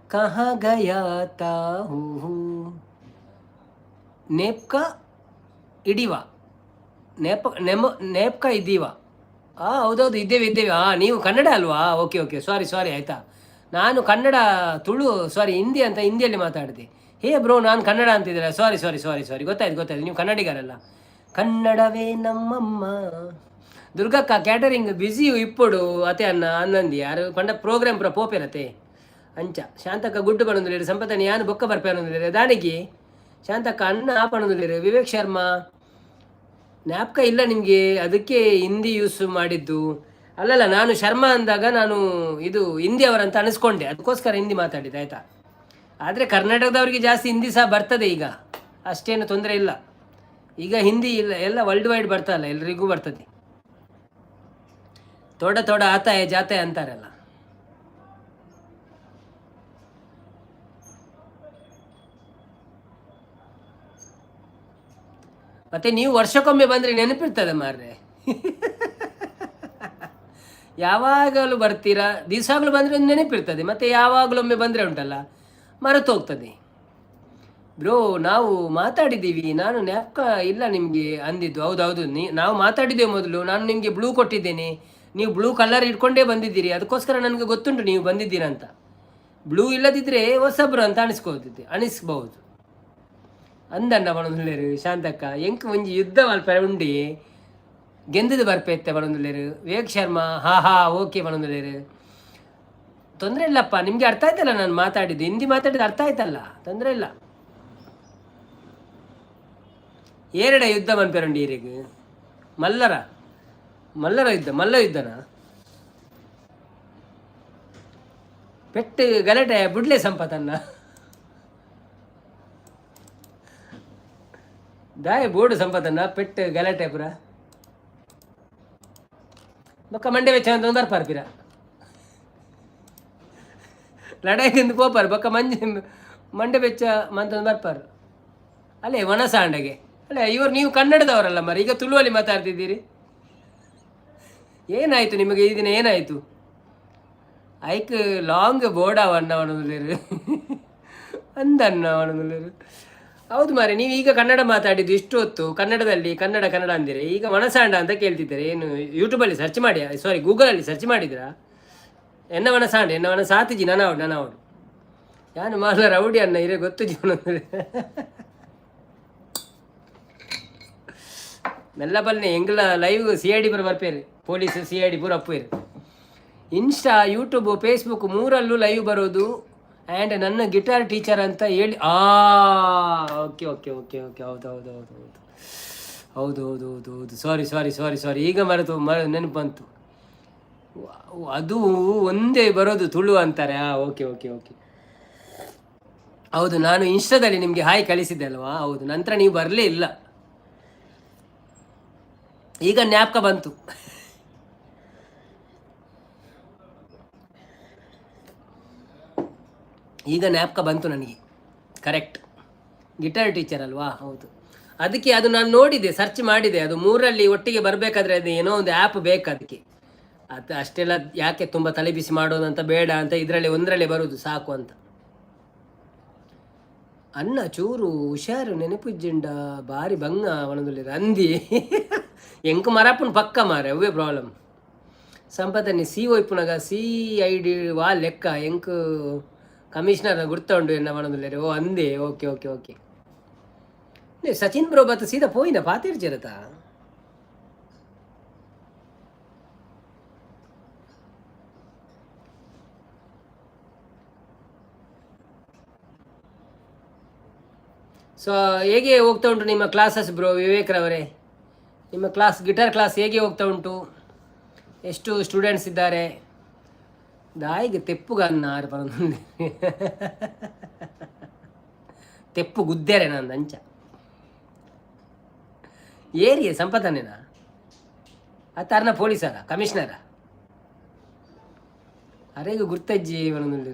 कहाँ गया था हूँ नेपका ಇಡಿವಾ ನೇಪ್ಕ ಇದ್ದೀವಾ ಹೌದೌದು ಇದ್ದೇವೆ ನೀವು ಕನ್ನಡ ಅಲ್ವಾ ಓಕೆ ಓಕೆ ಸಾರಿ ಆಯಿತಾ ನಾನು ಕನ್ನಡ ತುಳು ಹಿಂದಿ ಅಂತ ಹಿಂದಿಯಲ್ಲಿ ಮಾತಾಡಿದೆ ಹೇ ಬ್ರೋ ನಾನು ಕನ್ನಡ ಅಂತಿದ್ದೀರ ಸಾರಿ ಗೊತ್ತಾಯ್ತು ನೀವು ಕನ್ನಡಿಗರಲ್ಲ ಕನ್ನಡವೇ ನಮ್ಮಮ್ಮ ದುರ್ಗಕ್ಕ ಕ್ಯಾಟರಿಂಗ್ ಬ್ಯುಸಿ ಇಪ್ಪಡು ಅತೆ ಅನ್ನಂದಿ ಯಾರು ಪಂಡ ಪ್ರೋಗ್ರಾಮ್ ಪುರ ಪೋಪೆರತೆ ಅಂಚ ಶಾಂತಕ್ಕ ಗುಡ್ಡು ಬಣ್ಣದಿಲ್ಲ ಸಂಪತ್ತನಿ ಯಾನು ಬೊಕ್ಕ ಬರ್ಪೆ ಅನ್ನೋದಿಲ್ಲ ದಾನಿಗೆ ಶಾಂತಕ್ಕ ಅಣ್ಣ ಆಪಣದಿಲ್ಲ ವಿವೇಕ್ ಶರ್ಮಾ ಜ್ಞಾಪಕ ಇಲ್ಲ ನಿಮಗೆ ಅದಕ್ಕೆ ಹಿಂದಿ ಯೂಸ್ ಮಾಡಿದ್ದು ಅಲ್ಲಲ್ಲ ನಾನು ಶರ್ಮಾ ಅಂದಾಗ ನಾನು ಇದು ಹಿಂದಿ ಅವರಂತ ಅನಿಸ್ಕೊಂಡೆ ಅದಕ್ಕೋಸ್ಕರ ಹಿಂದಿ ಮಾತಾಡಿದೆ ಆಯಿತಾ ಆದರೆ ಕರ್ನಾಟಕದವರಿಗೆ ಜಾಸ್ತಿ ಹಿಂದಿ ಸಹ ಬರ್ತದೆ ಈಗ ಅಷ್ಟೇನು ತೊಂದರೆ ಇಲ್ಲ ಈಗ ಹಿಂದಿ ಇಲ್ಲ ಎಲ್ಲ ವರ್ಲ್ಡ್ ವೈಡ್ ಬರ್ತಲ್ಲ ಎಲ್ರಿಗೂ ಬರ್ತದೆ ತೋಡ ಆತಾಯ ಜಾತಾಯ ಅಂತಾರಲ್ಲ ಮತ್ತೆ ನೀವು ವರ್ಷಕ್ಕೊಮ್ಮೆ ಬಂದರೆ ನೆನಪಿರ್ತದೆ ಮಾರ್ರೆ ಯಾವಾಗಲೂ ಬರ್ತೀರಾ ದಿವಸಗಳು ಬಂದರೆ ಒಂದು ನೆನಪಿರ್ತದೆ ಮತ್ತು ಯಾವಾಗಲೊಮ್ಮೆ ಬಂದರೆ ಉಂಟಲ್ಲ ಮರೆತು ಹೋಗ್ತದೆ ಬ್ರೋ ನಾವು ಮಾತಾಡಿದ್ದೀವಿ ನಾನು ಜ್ಞಾಪಕ ಇಲ್ಲ ನಿಮಗೆ ಅಂದಿದ್ದು ಹೌದು ನಾವು ಮಾತಾಡಿದ್ದೇವೆ ಮೊದಲು ನಾನು ನಿಮಗೆ ಬ್ಲೂ ಕೊಟ್ಟಿದ್ದೇನೆ ನೀವು ಬ್ಲೂ ಕಲರ್ ಇಟ್ಕೊಂಡೇ ಬಂದಿದ್ದೀರಿ ಅದಕ್ಕೋಸ್ಕರ ನನಗೆ ಗೊತ್ತುಂಟು ನೀವು ಬಂದಿದ್ದೀರಾ ಅಂತ ಬ್ಲೂ ಇಲ್ಲದಿದ್ದರೆ ಹೊಸಬ್ರು ಅಂತ ಅನಿಸ್ಬಹುದು ಅಂದಣ್ಣ ಬಣೊಂದುಲ್ಲೇರು ಶಾಂತಕ್ಕ ಎಂಕ್ ಒಂಜಿ ಯುದ್ಧ ಮಲ್ಪರೆ ಉಂಡಿ ಗೆಂದದು ಬರ್ಪೆತ್ತೆ ಬಣೊಂದುಲ್ಲೇರು ವಿವೇಕ್ ಶರ್ಮಾ ಹಾ ಓಕೆ ಬಣೊಂದುಲ್ಲೇರು ತೊಂದರೆ ಇಲ್ಲಪ್ಪ ನಿಮಗೆ ಅರ್ಥ ಆಯ್ತಲ್ಲ ನಾನು ಮಾತಾಡಿದ್ದು ಹಿಂದಿ ಮಾತಾಡಿದ್ದು ಅರ್ಥ ಆಯ್ತಲ್ಲ ತೊಂದರೆ ಇಲ್ಲ ಏರಡ ಯುದ್ಧ ಮನ್ಪೇರುಂಡು ಈರೆಗ್ ಮಲ್ಲರ ಮಲ್ಲರ ಯುದ್ಧ ಮಲ್ಲ ಯುದ್ಧನ ಪೆಟ್ಟು ಗಲಾಟೆ ಬುಡ್ಲೆ ಸಂಪತನ್ನ ದಾಯ ಬೋರ್ಡು ಸಂಪತನ್ನ ಪೆಟ್ಟು ಗಲಾಟೆ ಪುರ ಬೊಕ್ಕ ಮಂಡೆ ವೆಚ್ಚ ಅಂತ ಒಂದು ಬರ್ಪಾರ್ಪಿರ ಲಡಾಯಿಗೆ ಪೋಪಾರು ಬೊಕ್ಕ ಮಂಡೆ ಬೆಚ್ಚ ಮಂತಂದು ಬರ್ಪಾರು ಅಲ್ಲೇ ವನಸಾಂಡಗೆ ಅಲ್ಲೇ ಇವರು ನೀವು ಕನ್ನಡದವರಲ್ಲ ಮರಿ ಈಗ ತುಳುವಲ್ಲಿ ಮಾತಾಡ್ತಿದ್ದೀರಿ. ಏನಾಯಿತು ನಿಮಗೆ ಈ ದಿನ ಏನಾಯಿತು? ಐಕ್ ಲಾಂಗ್ ಬೋರ್ಡವನ್ನ ಅವನದು ಅಂದನ್ನ ಅವನದು ಹೌದು ಮಾರೆ. ನೀವು ಈಗ ಕನ್ನಡ ಮಾತಾಡಿದ್ದು ಇಷ್ಟು ಹೊತ್ತು ಕನ್ನಡದಲ್ಲಿ ಕನ್ನಡ ಕನ್ನಡ ಅಂದಿರಿ, ಈಗ ವನಸಾಂಡ ಅಂತ ಕೇಳ್ತಿದ್ದೀರಿ. ಏನು ಯೂಟ್ಯೂಬಲ್ಲಿ ಸರ್ಚ್ ಮಾಡಿ, ಸಾರಿ ಗೂಗಲಲ್ಲಿ ಸರ್ಚ್ ಮಾಡಿದ್ರಾ? ಎನ್ನವನ ಸಾಂಡ್ ಎನ್ನವನ ಸಾತಿಜಿ ನನವಡು ಯಾನು ಮಾಲ ರೌಡಿ ಅನ್ನ ಇರೇ ಗೊತ್ತು ಜೀವನ ಮೆಲ್ಲ ಬಲ್ನೆ ಎಂಗ್ಲ ಲೈವ್ CID ಪುರ ಬರ್ಪೇರು, ಪೊಲೀಸ್ CID ಪೂರ ಅಪ್ಪೇರು. ಇನ್ಸ್ಟಾ ಯೂಟ್ಯೂಬ್ ಫೇಸ್ಬುಕ್ ಮೂರಲ್ಲೂ ಲೈವ್ ಬರೋದು. ಆ್ಯಂಡ್ ನನ್ನ ಗಿಟಾರ್ ಟೀಚರ್ ಅಂತ ಹೇಳಿ ಓಕೆ ಓಕೆ ಓಕೆ ಓಕೆ ಹೌದು ಹೌದು ಹೌದು ಹೌದು ಹೌದು ಹೌದು ಹೌದು ಹೌದು ಸಾರಿ ಸಾರಿ ಸಾರಿ ಸಾರಿ ಈಗ ನೆನಪು ಬಂತು. ಅದು ಒಂದೇ ಬರೋದು ತುಳು ಅಂತಾರೆ. ಓಕೆ ಓಕೆ ಓಕೆ ಹೌದು, ನಾನು ಇನ್ಸ್ಟಾದಲ್ಲಿ ನಿಮಗೆ ಹಾಯ್ ಕಳಿಸಿದ್ದೆ ಅಲ್ವಾ? ಹೌದು, ನಂತರ ನೀವು ಬರಲೇ ಇಲ್ಲ. ಈಗ ಜ್ಞಾಪಕ ಬಂತು. ಈಗ ಜ್ಞಾಪಕ ಬಂತು ನನಗೆ. ಕರೆಕ್ಟ್, ಗಿಟಾರ್ ಟೀಚರ್ ಅಲ್ವಾ? ಹೌದು, ಅದಕ್ಕೆ ಅದು ನಾನು ನೋಡಿದೆ, ಸರ್ಚ್ ಮಾಡಿದೆ. ಅದು ಮೂರಲ್ಲಿ ಒಟ್ಟಿಗೆ ಬರಬೇಕಾದ್ರೆ ಅದು ಏನೋ ಒಂದು ಆ್ಯಪ್ ಬೇಕು ಅದಕ್ಕೆ. ಅದು ಅಷ್ಟೆಲ್ಲ ಯಾಕೆ ತುಂಬ ತಲೆ ಬಿಸಿ ಮಾಡೋದಂತ ಬೇಡ ಅಂತ ಇದರಲ್ಲಿ ಒಂದರಲ್ಲೇ ಬರೋದು ಸಾಕು ಅಂತ. ಅನ್ನ ಚೂರು ಹುಷಾರು ನೆನಪುಜ್ಜಂಡ ಬಾರಿ ಬಂಗ ಅವನದಲ್ಲಿ ಅಂದಿ ಎಂಕು ಮರಪ್ಪನ ಪಕ್ಕ ಮಾರೆ ಅವೇ ಪ್ರಾಬ್ಲಮ್. ಸಂಪತ್ತನಿ ಒಯ್ಪುನಾಗ CID ವಾ ಲೆಕ್ಕ ಎಂಕು ಕಮಿಷನರ್ ಗುರ್ತ ಉಂಡು ಎನ್ನ ಮನದಲ್ಲಿ. ಓ ಅಂದೆ, okay okay okay. Sachin bro ಬತ್ತ ಸೀದಾ ಪೋಯಿನ ಪಾತಿರ್ಚಿರತ ಸೊ ಹೇಗೆ ಹೋಗ್ತಾ ಉಂಟು ನಿಮ್ಮ ಕ್ಲಾಸಸ್ ಬ್ರೋ ವಿವೇಕ್ರವರೇ? ನಿಮ್ಮ ಕ್ಲಾಸ್ ಗಿಟಾರ್ ಕ್ಲಾಸ್ ಹೇಗೆ ಹೋಗ್ತಾ ಉಂಟು? ಎಷ್ಟು ಸ್ಟೂಡೆಂಟ್ಸ್ ಇದ್ದಾರೆ? ದಾಯಿಗೆ ತೆಪ್ಪುಗನ್ನ ಆರು ಬರೋದು ತೆಪ್ಪು ಗುದ್ದೇರೆ ನಂದು ಅಂಚ ಏರಿಯೇ ಸಂಪತ್ತನೇನಾ ಅತ್ತಾರನ ಪೊಲೀಸರ ಕಮಿಷನರ ಅರೆಗೂ ಗುರ್ತಜ್ಜಿ ಅವನೊಂದು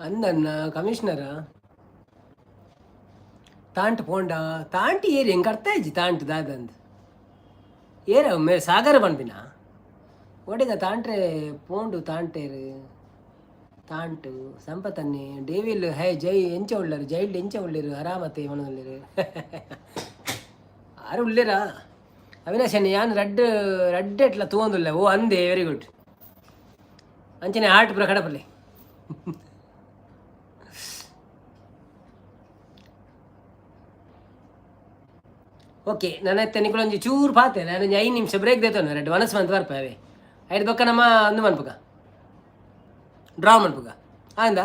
ಅಂದನ್ನ ಕಮಿಷನರ ತಾಂಟ್ ಪೋಂಡ ತಾಂಟಿ ಏರಿ ಹೆಂಗೆ ಅರ್ಥ ಇಜ್ಜಿ ತಾಂಟ್ ದಾದಂದು ಏರ ಮೇ ಸಾಗರ ಬಂದಿನ ಒಡೆಗ ತಾಂಟ್ರೆ ಪೋಂಡು ತಾಂಟೇರು ತಾಂಟು ಸಂಪತ್ತನ್ನಿ ಡೇವಿಲ್ ಹೇ ಜೈ ಎಂಚ ಉಳ್ಳರು ಜೈಲ್ಡ್ ಎಂಚ ಉಳ್ಳಿರು ಆರಾಮತ್ತೆ ಮನದಲ್ಲಿರು ಆರು ಉಳ್ಳಿರ ಅವಿನಾಶನಿ ಯಾನ್ ರಡ್ಡ್ ಎಟ್ಲ ತೂಂದುಲ್ಲ. ಓ ಅಂದೆ, ವೆರಿ ಗುಡ್. ಅಂಚನೆ ಆರ್ಟ್ ಪುರ ಕಡಪಲ್ಲಿ ಓಕೆ ನನ್ನ ತೆನಿಗಳು ಒಂಜಿ ಚೂರು ಪಾತೆ ನಾನು 5 ನಿಮಿಷ ಬ್ರೇಕ್ ದೇತೋನು ರೆಡ್ ಮನಸ್ಸು ಮಂತ್ ಬರ್ಪೇವೆ ಐದು ಬೊಕ್ಕ ನಮ್ಮ ಒಂದು ಮನ್ಪುಗ ಡ್ರಾ ಮನ್ಪುಗ ಆಂದ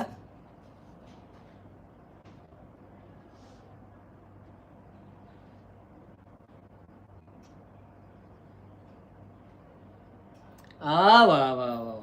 ಆ ವಾ ವಾ ವಾ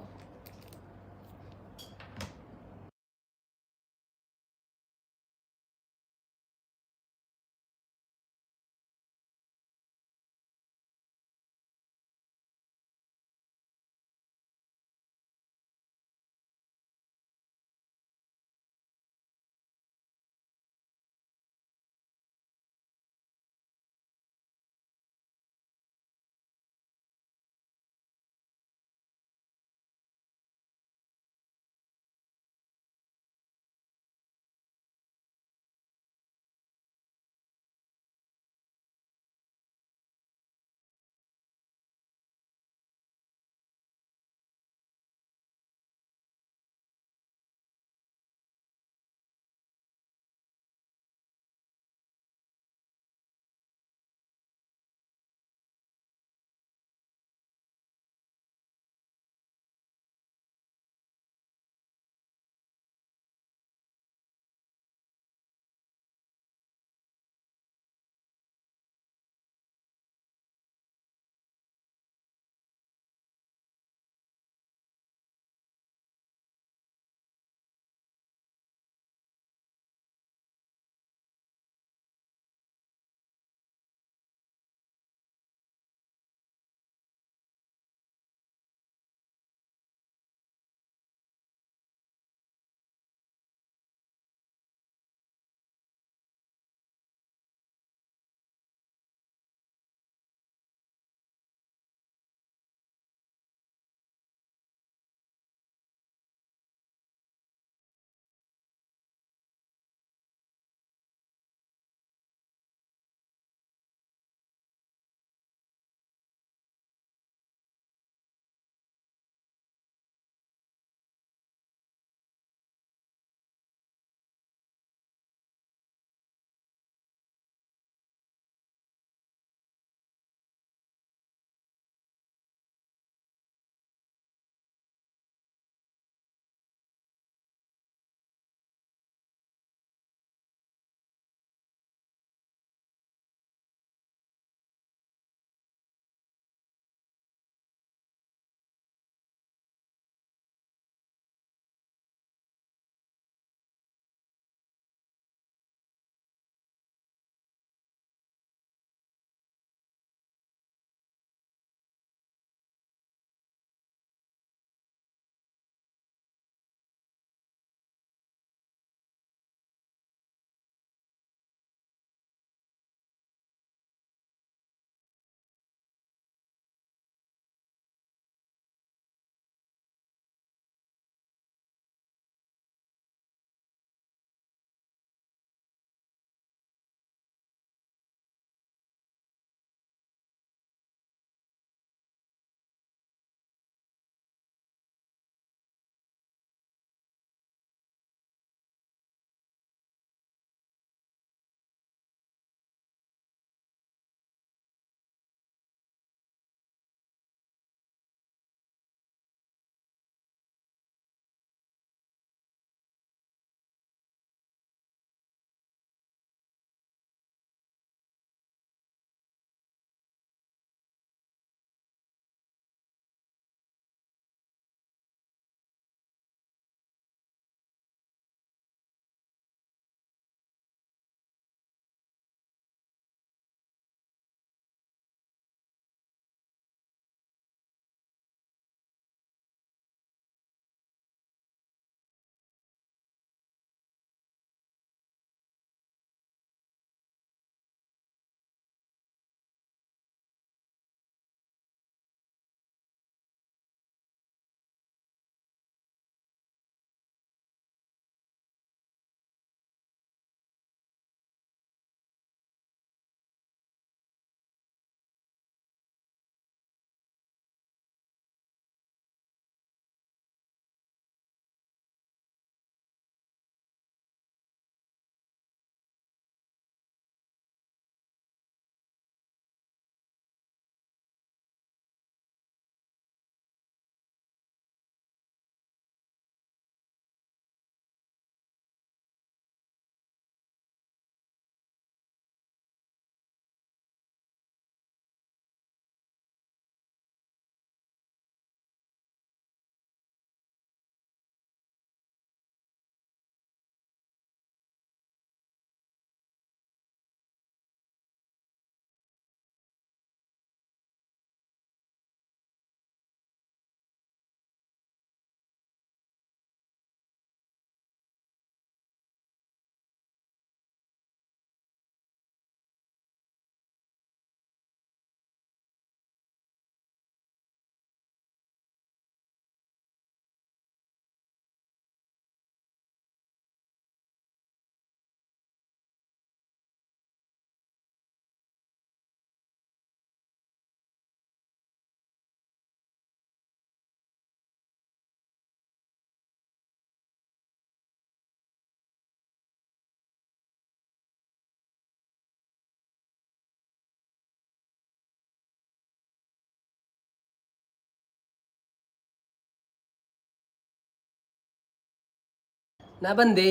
ನಾ ಬಂದೆ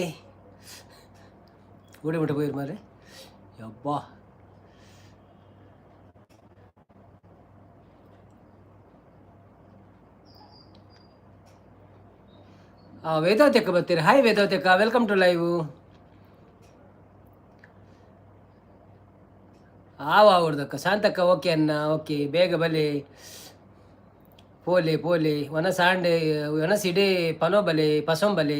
ಊಟ ಮುಟ್ಟ ಹೋಗಿರು ಮಾರೆ ಯಬ್ಬಾ ವೇದಾವತ್ಯಕ್ಕ ಬರ್ತೀರಿ. ಹಾಯ್ ವೇದಾವತ್ಯಕ್ಕ, ವೆಲ್ಕಮ್ ಟು ಲೈವ್. ಅವ್ರದಕ್ಕ ಶಾಂತಕ್ಕ ಓಕೆ ಅನ್ನ ಓಕೆ ಬೇಗ ಬಲೆ ಪೋಲೆ ಪೋಲೆ ವನಸಾಂಡೆ ವನಸಿಡೆ ಪನೋಬಲೆ ಪಸೊಂಬಲೆ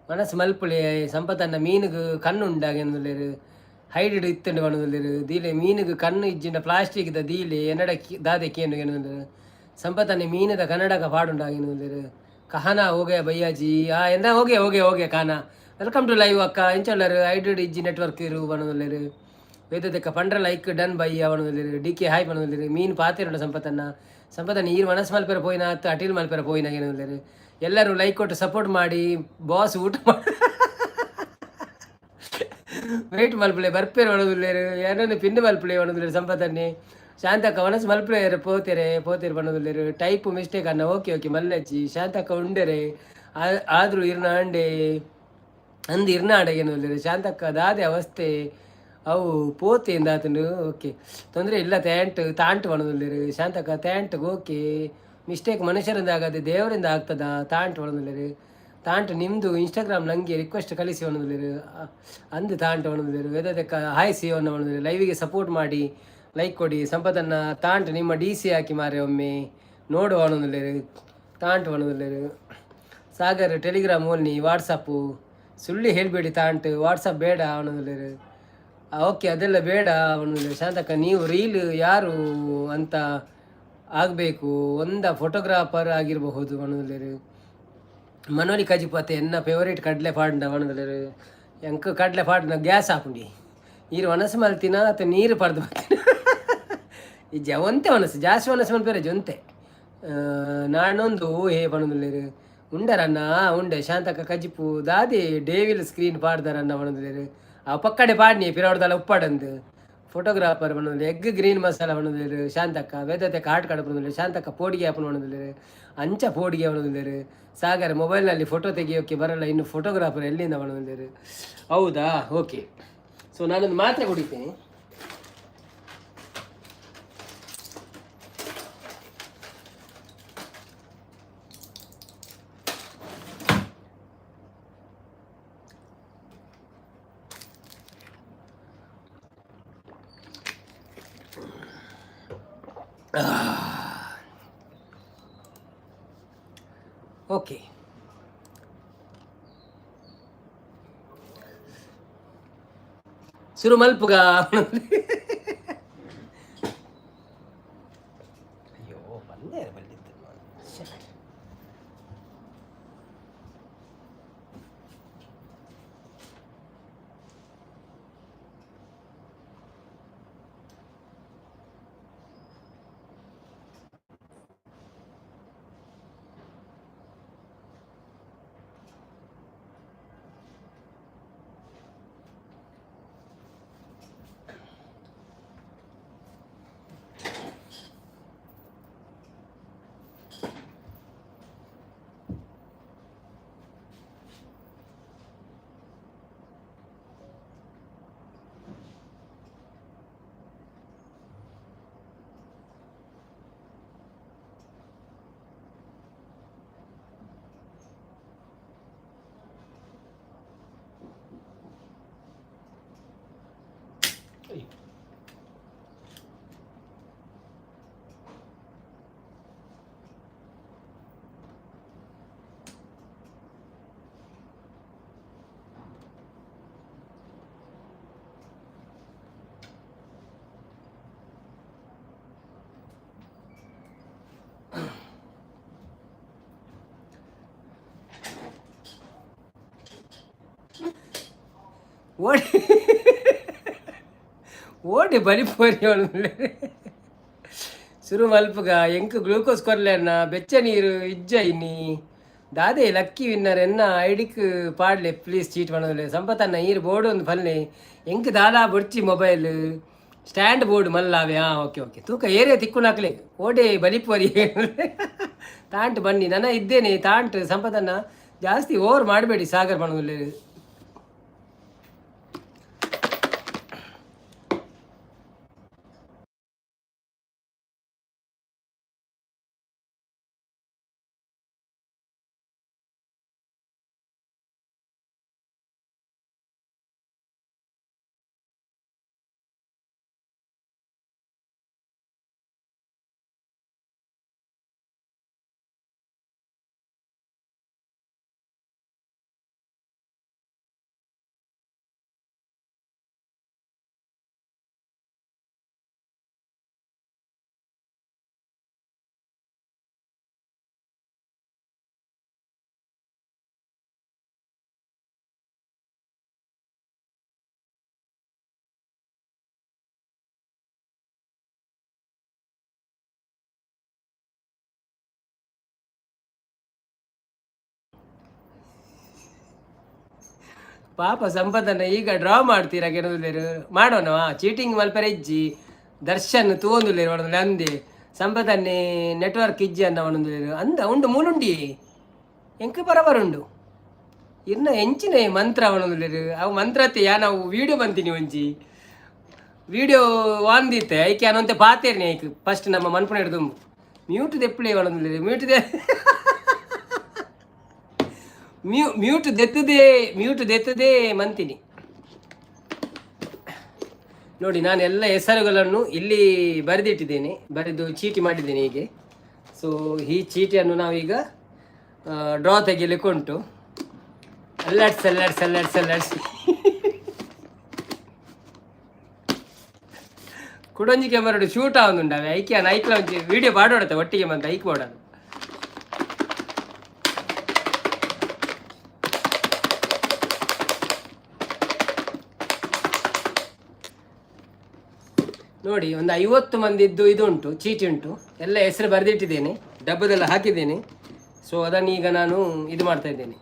ಮನಸ್ಸು ಮಲ್ಪುಳೆ ಸಂಪತ್ತನ್ನ ಮೀನುಗು ಕಣ್ಣು ಉಂಡಾಗೆಂದುಲ್ಲೇರು ಹೈಡಿಡ್ ಇತ್ತಂಡು ಬಣ್ಣದುಲ್ಲೇರು ದೀಲೆ ಮೀನುಗು ಕಣ್ಣು ಇಜ್ಜಿಂಡ ಪ್ಲಾಸ್ಟಿಕ್ ದ ದೀಲೆ ಎನ್ನಡ ದಾದೆ ಕೇನು ಎನ್ನುಲ್ಲೇರು ಸಂಪತ್ತನ್ನ ಮೀನದ ಕನ್ನಡಕ ಪಾಡುಂಡಾಗೆಂದುಲ್ಲೇರು ಕಹನಾ ಹೋಗೆ ಬಯ್ಯಾಜಿ ಎಂದ ಹೋಗೆ ಹೋಗೆ ಹೋಗೆ ಕಾನಾ ವೆಲ್ಕಮ್ ಟು ಲೈವ್ ಅಕ್ಕ ಎಂಚಲ್ಲರು ಹೈಡಿಡ್ ಇಜ್ಜಿ ನೆಟ್ವರ್ಕ್ ಇರು ಬಣ್ಣದುಲ್ಲೇರು ವೇದದಕ್ಕ ಪಂಡ್ರ ಲೈಕ್ ಡನ್ ಬೈ ಅವನದಿರು ಡಿ ಕೆ ಹಾಯ್ ಬಣ್ಣದಿರು ಮೀನು ಪಾತಿರುಂಡ ಸಂಪತ್ತನ್ನ ಈರು ಮನಸ್ಸು ಮಲ್ಪೆರ ಪೋಯಿನ ಹತ್ತು ಅಟಿಲ್ ಮಲ್ಪೆರ ಪೋಯಿನ ಏನಿದ್ರು ಎಲ್ಲರೂ ಲೈಕ್ ಕೊಟ್ಟು ಸಪೋರ್ಟ್ ಮಾಡಿ ಬಾಸ್ ಊಟ ಮಾಡಿ ವೆಯ್ಟ್ ಮಲ್ಪಲೆ ಬರ್ಪೇರು ಒಣದಿಲ್ಲೇರು ಏನೊಂದು ಪಿಂಡು ಮಲ್ಪಲೆ ಒಣದಿಲ್ಲೇರು ಸಂಪತ್ತನ್ನೇ ಶಾಂತಕ್ಕ ಮನಸ್ಸು ಮಲ್ಪಲೆಯರು ಪೋತಿರು ಬಣ್ಣದಿಲ್ಲೇರು ಟೈಪು ಮಿಸ್ಟೇಕ್ ಅನ್ನ ಓಕೆ ಓಕೆ ಮಲ್ಲಜ್ಜಿ ಶಾಂತಕ್ಕ ಉಂಡೆರೆ ಆದರೂ ಇರ್ನ ಅಂಡೆ ಅಂದು ಇರ್ನ ಅಡಗೇನು ಶಾಂತಕ್ಕ ದಾದೆ ಅವಸ್ಥೆ ಅವು ಪೋತೆಯಿಂದ ಆತಂಡು ಓಕೆ ತೊಂದರೆ ಇಲ್ಲ ತಾಂಟು ಬಣ್ಣದಿಲ್ಲೇರು ಶಾಂತಕ್ಕ ತ್ಯಾಂಟ್ಗೆ ಓಕೆ ಮಿಸ್ಟೇಕ್ ಮನುಷ್ಯರಿಂದ ಆಗದೆ ದೇವರಿಂದ ಆಗ್ತದ ತಾಂಟು ಒಣದಿಲ್ಲೇರು ತಾಂಟು ನಿಮ್ಮದು ಇನ್ಸ್ಟಾಗ್ರಾಮ್ ನನಗೆ ರಿಕ್ವೆಸ್ಟ್ ಕಳಿಸಿ ಒಣದಿಲ್ಲೇರು ಅಂದು ತಾಂಟು ಒಣದಿಲ್ಲೇರು ವೇದಕ್ಕ ಹಾಯ್ ಸಿವನ್ನ ಒಣದಿಲ್ಲೇರು ಲೈವಿಗೆ ಸಪೋರ್ಟ್ ಮಾಡಿ ಲೈಕ್ ಕೊಡಿ ಸಂಪತ್ತನ್ನು ತಾಂಟು ನಿಮ್ಮ ಡಿ ಸಿ ಹಾಕಿ ಮಾರೆ ಒಮ್ಮೆ ನೋಡು ಒಣದಿಲ್ಲೇರು ತಾಂಟು ಒಣದಿಲ್ಲೇರು ಸಾಗರ್ ಟೆಲಿಗ್ರಾಮ್ ಓನ್ಲಿ ವಾಟ್ಸಪ್ಪು ಸುಳ್ಳಿ ಹೇಳಬೇಡಿ ತಾಂಟು ವಾಟ್ಸಪ್ ಬೇಡ ಒಣದಿಲ್ಲೇರು ಓಕೆ ಅದೆಲ್ಲ ಬೇಡ ಅವನು ಶಾಂತಕ್ಕ ನೀವು ರೀಲ್ ಯಾರು ಅಂತ ಆಗಬೇಕು ಫೋಟೋಗ್ರಾಫರ್ ಆಗಿರಬಹುದು ಅವನಲ್ಲರು ಮನೋಲಿ ಕಜಿಪತ್ತೆ ಎನ್ನ ಫೇವರೇಟ್ ಕಡಲೆ ಪಾಂಡ ಅವನಲ್ಲರು ಎಂಕ ಕಡಲೆ ಪಾಂಡ ಗ್ಯಾಸ್ ಹಾಕುಂಡಿ ಈರು ಒನಸು ಮಲ್ತಿನ ಅಥವಾ ನೀರು ಪಡೆದು ಬರ್ತೀನಿ ಈ ಒಂತೆ ಒನಸು ಜಾಸ್ತಿ ಒನಸು ಮಲ್ಪೇರೆ ಜೊಂತೆ ನಾನೊಂದು ಹೇ ಪಣದಲ್ಲೇರು ಉಂಡರನ್ನ ಉಂಡೆ ಶಾಂತಕ್ಕ ಕಜಿಪು ದಾದಿ ಡೇವಿಲ್ ಸ್ಕ್ರೀನ್ ಪಾಡ್ದಾರನ್ನ ಅವನದಲ್ಲೇರು ಆ ಪಕ್ಕಡೆ ಪಾಡ್ನಿ ಪಿರವಡ್ದಲ್ಲ ಉಪ್ಪಾಡಂದು ಫೋಟೋಗ್ರಾಫರ್ ಬಂದು ಎಗ್ ಗ್ರೀನ್ ಮಸಾಲ ಬಂದಿದ್ರು ಶಾಂತಕ್ಕ ವೇದತೆ ಕಾಟ್ ಕಡೆ ಬಂದಿಲ್ಲ ಶಾಂತಕ್ಕ ಪೋಡಿಗೆ ಹಾಕೊಂಡು ಬಂದಿದ್ದಾರೆ ಅಂಚ ಪೋಡಿಗೆ ಬಂದಿದ್ದಾರೆ ಸಾಗರ ಮೊಬೈಲ್ನಲ್ಲಿ ಫೋಟೋ ತೆಗಿಯೋಕ್ಕೆ ಬರಲ್ಲ ಇನ್ನು ಫೋಟೋಗ್ರಾಫರ್ ಎಲ್ಲಿಂದ ಬಂದಿದ್ದಾರೆ ಹೌದಾ ಓಕೆ ಸೊ ನಾನೊಂದು ಮಾತ್ರೆ ಕುಡಿತೀನಿ ಓಕೆ ಶುರು ಮಲ್ಪುಗ ಅಯ್ಯೋ ಬಂದೇ ಬಂದಿದ್ದು ಓಡಿ ಓಡಿ ಬಲಿಪೋರಿ ಶುರು ಮಲ್ಪಗ ಎಂಕ್ ಗ್ಲೂಕೋಸ್ ಕೊರ್ಲೆನ್ನ ಬೆಚ್ಚ ನೀರು ಇಜ್ಜ ಇನ್ನಿ ದಾದೆ ಲಕ್ಕಿ ವಿನ್ನರ್ ಎನ್ನ ಐಡಿಕ್ ಪಾಡ್ಲೆ ಪ್ಲೀಸ್ ಚೀಟ್ ಮಾಡೋದಿಲ್ಲ ಸಂಪತ್ತನ್ನ ಈರು ಬೋರ್ಡ್ ಒಂದು ಫಲ್ಲೆ ಎಂಕ್ ದಾದಾ ಬೊಡ್ಚಿ ಮೊಬೈಲ್ ಸ್ಟ್ಯಾಂಡ್ ಬೋರ್ಡ್ ಮಲ್ಲಾವೆ ಓಕೆ ಓಕೆ ತೂಕ ಏರಿಯಾ ತಿಕ್ಕುನಾಕ್ಲೆ ಓಡೆ ಬಲಿಪೋರಿ ತಾಂಟ್ ಬನ್ನಿ ನನ್ನ ಇದ್ದೇನೆ ತಾಂಟ್ ಸಂಪತ್ತನ್ನ ಜಾಸ್ತಿ ಓವರ್ ಮಾಡಬೇಡಿ ಸಾಗರ್ ಮಾಡೋದಲ್ಲಿ. ಪಾಪ ಸಂಪದನ್ನ ಈಗ ಡ್ರಾ ಮಾಡ್ತೀರಾ ಕೆಲವರು ಮಾಡೋಣ ಚೀಟಿಂಗ್ ಮಲ್ಪರೆ ಇಜ್ಜಿ ದರ್ಶನ್ ತೂವೊಂದುಲ್ಲೇರು ಮಾಡೋದು ಅಂದೆ ಸಂಪದನ್ನೇ ನೆಟ್ವರ್ಕ್ ಇಜ್ಜಿ ಅನ್ನ ಅವನೊಂದು ಅಂದ ಉಂಡು ಮೂಲುಂಡಿ ಎಂಕ ಬರಬರುಂಡು ಇನ್ನ ಎಂಚಿನ ಮಂತ್ರ ಅವನೊಂದುಲ್ಲೇರು ಅವು ಮಂತ್ರತ್ತೆ ನಾವು ವೀಡಿಯೋ ಬಂತೀನಿ ಒಂಜಿ ವೀಡಿಯೋ ವಾಂದಿತ್ತೆ ಐಕೆ ಅನ್ನೋಂತೆ ಪಾತೇರ್ನಿ ಐಕ್ ಫಸ್ಟ್ ನಮ್ಮ ಮನ್ಪುಣ ಹಿಡ್ದು ಮ್ಯೂಟ್ ದೆಪ್ಪಳಿ ಅವನೊಂದುಲ್ಲೇರು ಮ್ಯೂಟ್ ದೆತ್ತದೇ ಮಂತೀನಿ ನೋಡಿ. ನಾನು ಎಲ್ಲ ಹೆಸರುಗಳನ್ನು ಇಲ್ಲಿ ಬರೆದಿಟ್ಟಿದ್ದೇನೆ, ಬರೆದು ಚೀಟಿ ಮಾಡಿದ್ದೇನೆ ಹೀಗೆ. ಸೊ ಈ ಚೀಟಿಯನ್ನು ನಾವೀಗ ಡ್ರಾ ತೆಗಿಲಿಕ್ಕೆ ಉಂಟು. ಅಲ್ಲಾಡ್ಸ್ ಕುಡೊಂಜಿ ಕ್ಯಾಮರಾ ಶೂಟ್ ಆವೊಂದುಂಡವೆ ಐಕ್ಯಾನ ಐಕ್ಲ ಒಂಜಿ ವೀಡಿಯೋ ಪಾಡೋಡತ್ತೆ ಒಟ್ಟಿಗೆ ಬಂತ ಐಕ್ ಮಾಡೋದು. ನೋಡಿ ಒಂದು 50 ಮಂದಿದ್ದು ಇದು ಉಂಟು, ಚೀಟಿ ಉಂಟು, ಎಲ್ಲ ಹೆಸರು ಬರೆದಿಟ್ಟಿದ್ದೇನೆ, ಡಬ್ಬದೆಲ್ಲ ಹಾಕಿದ್ದೇನೆ. ಸೊ ಅದನ್ನು ಈಗ ನಾನು ಇದು ಮಾಡ್ತಾ ಇದ್ದೇನೆ.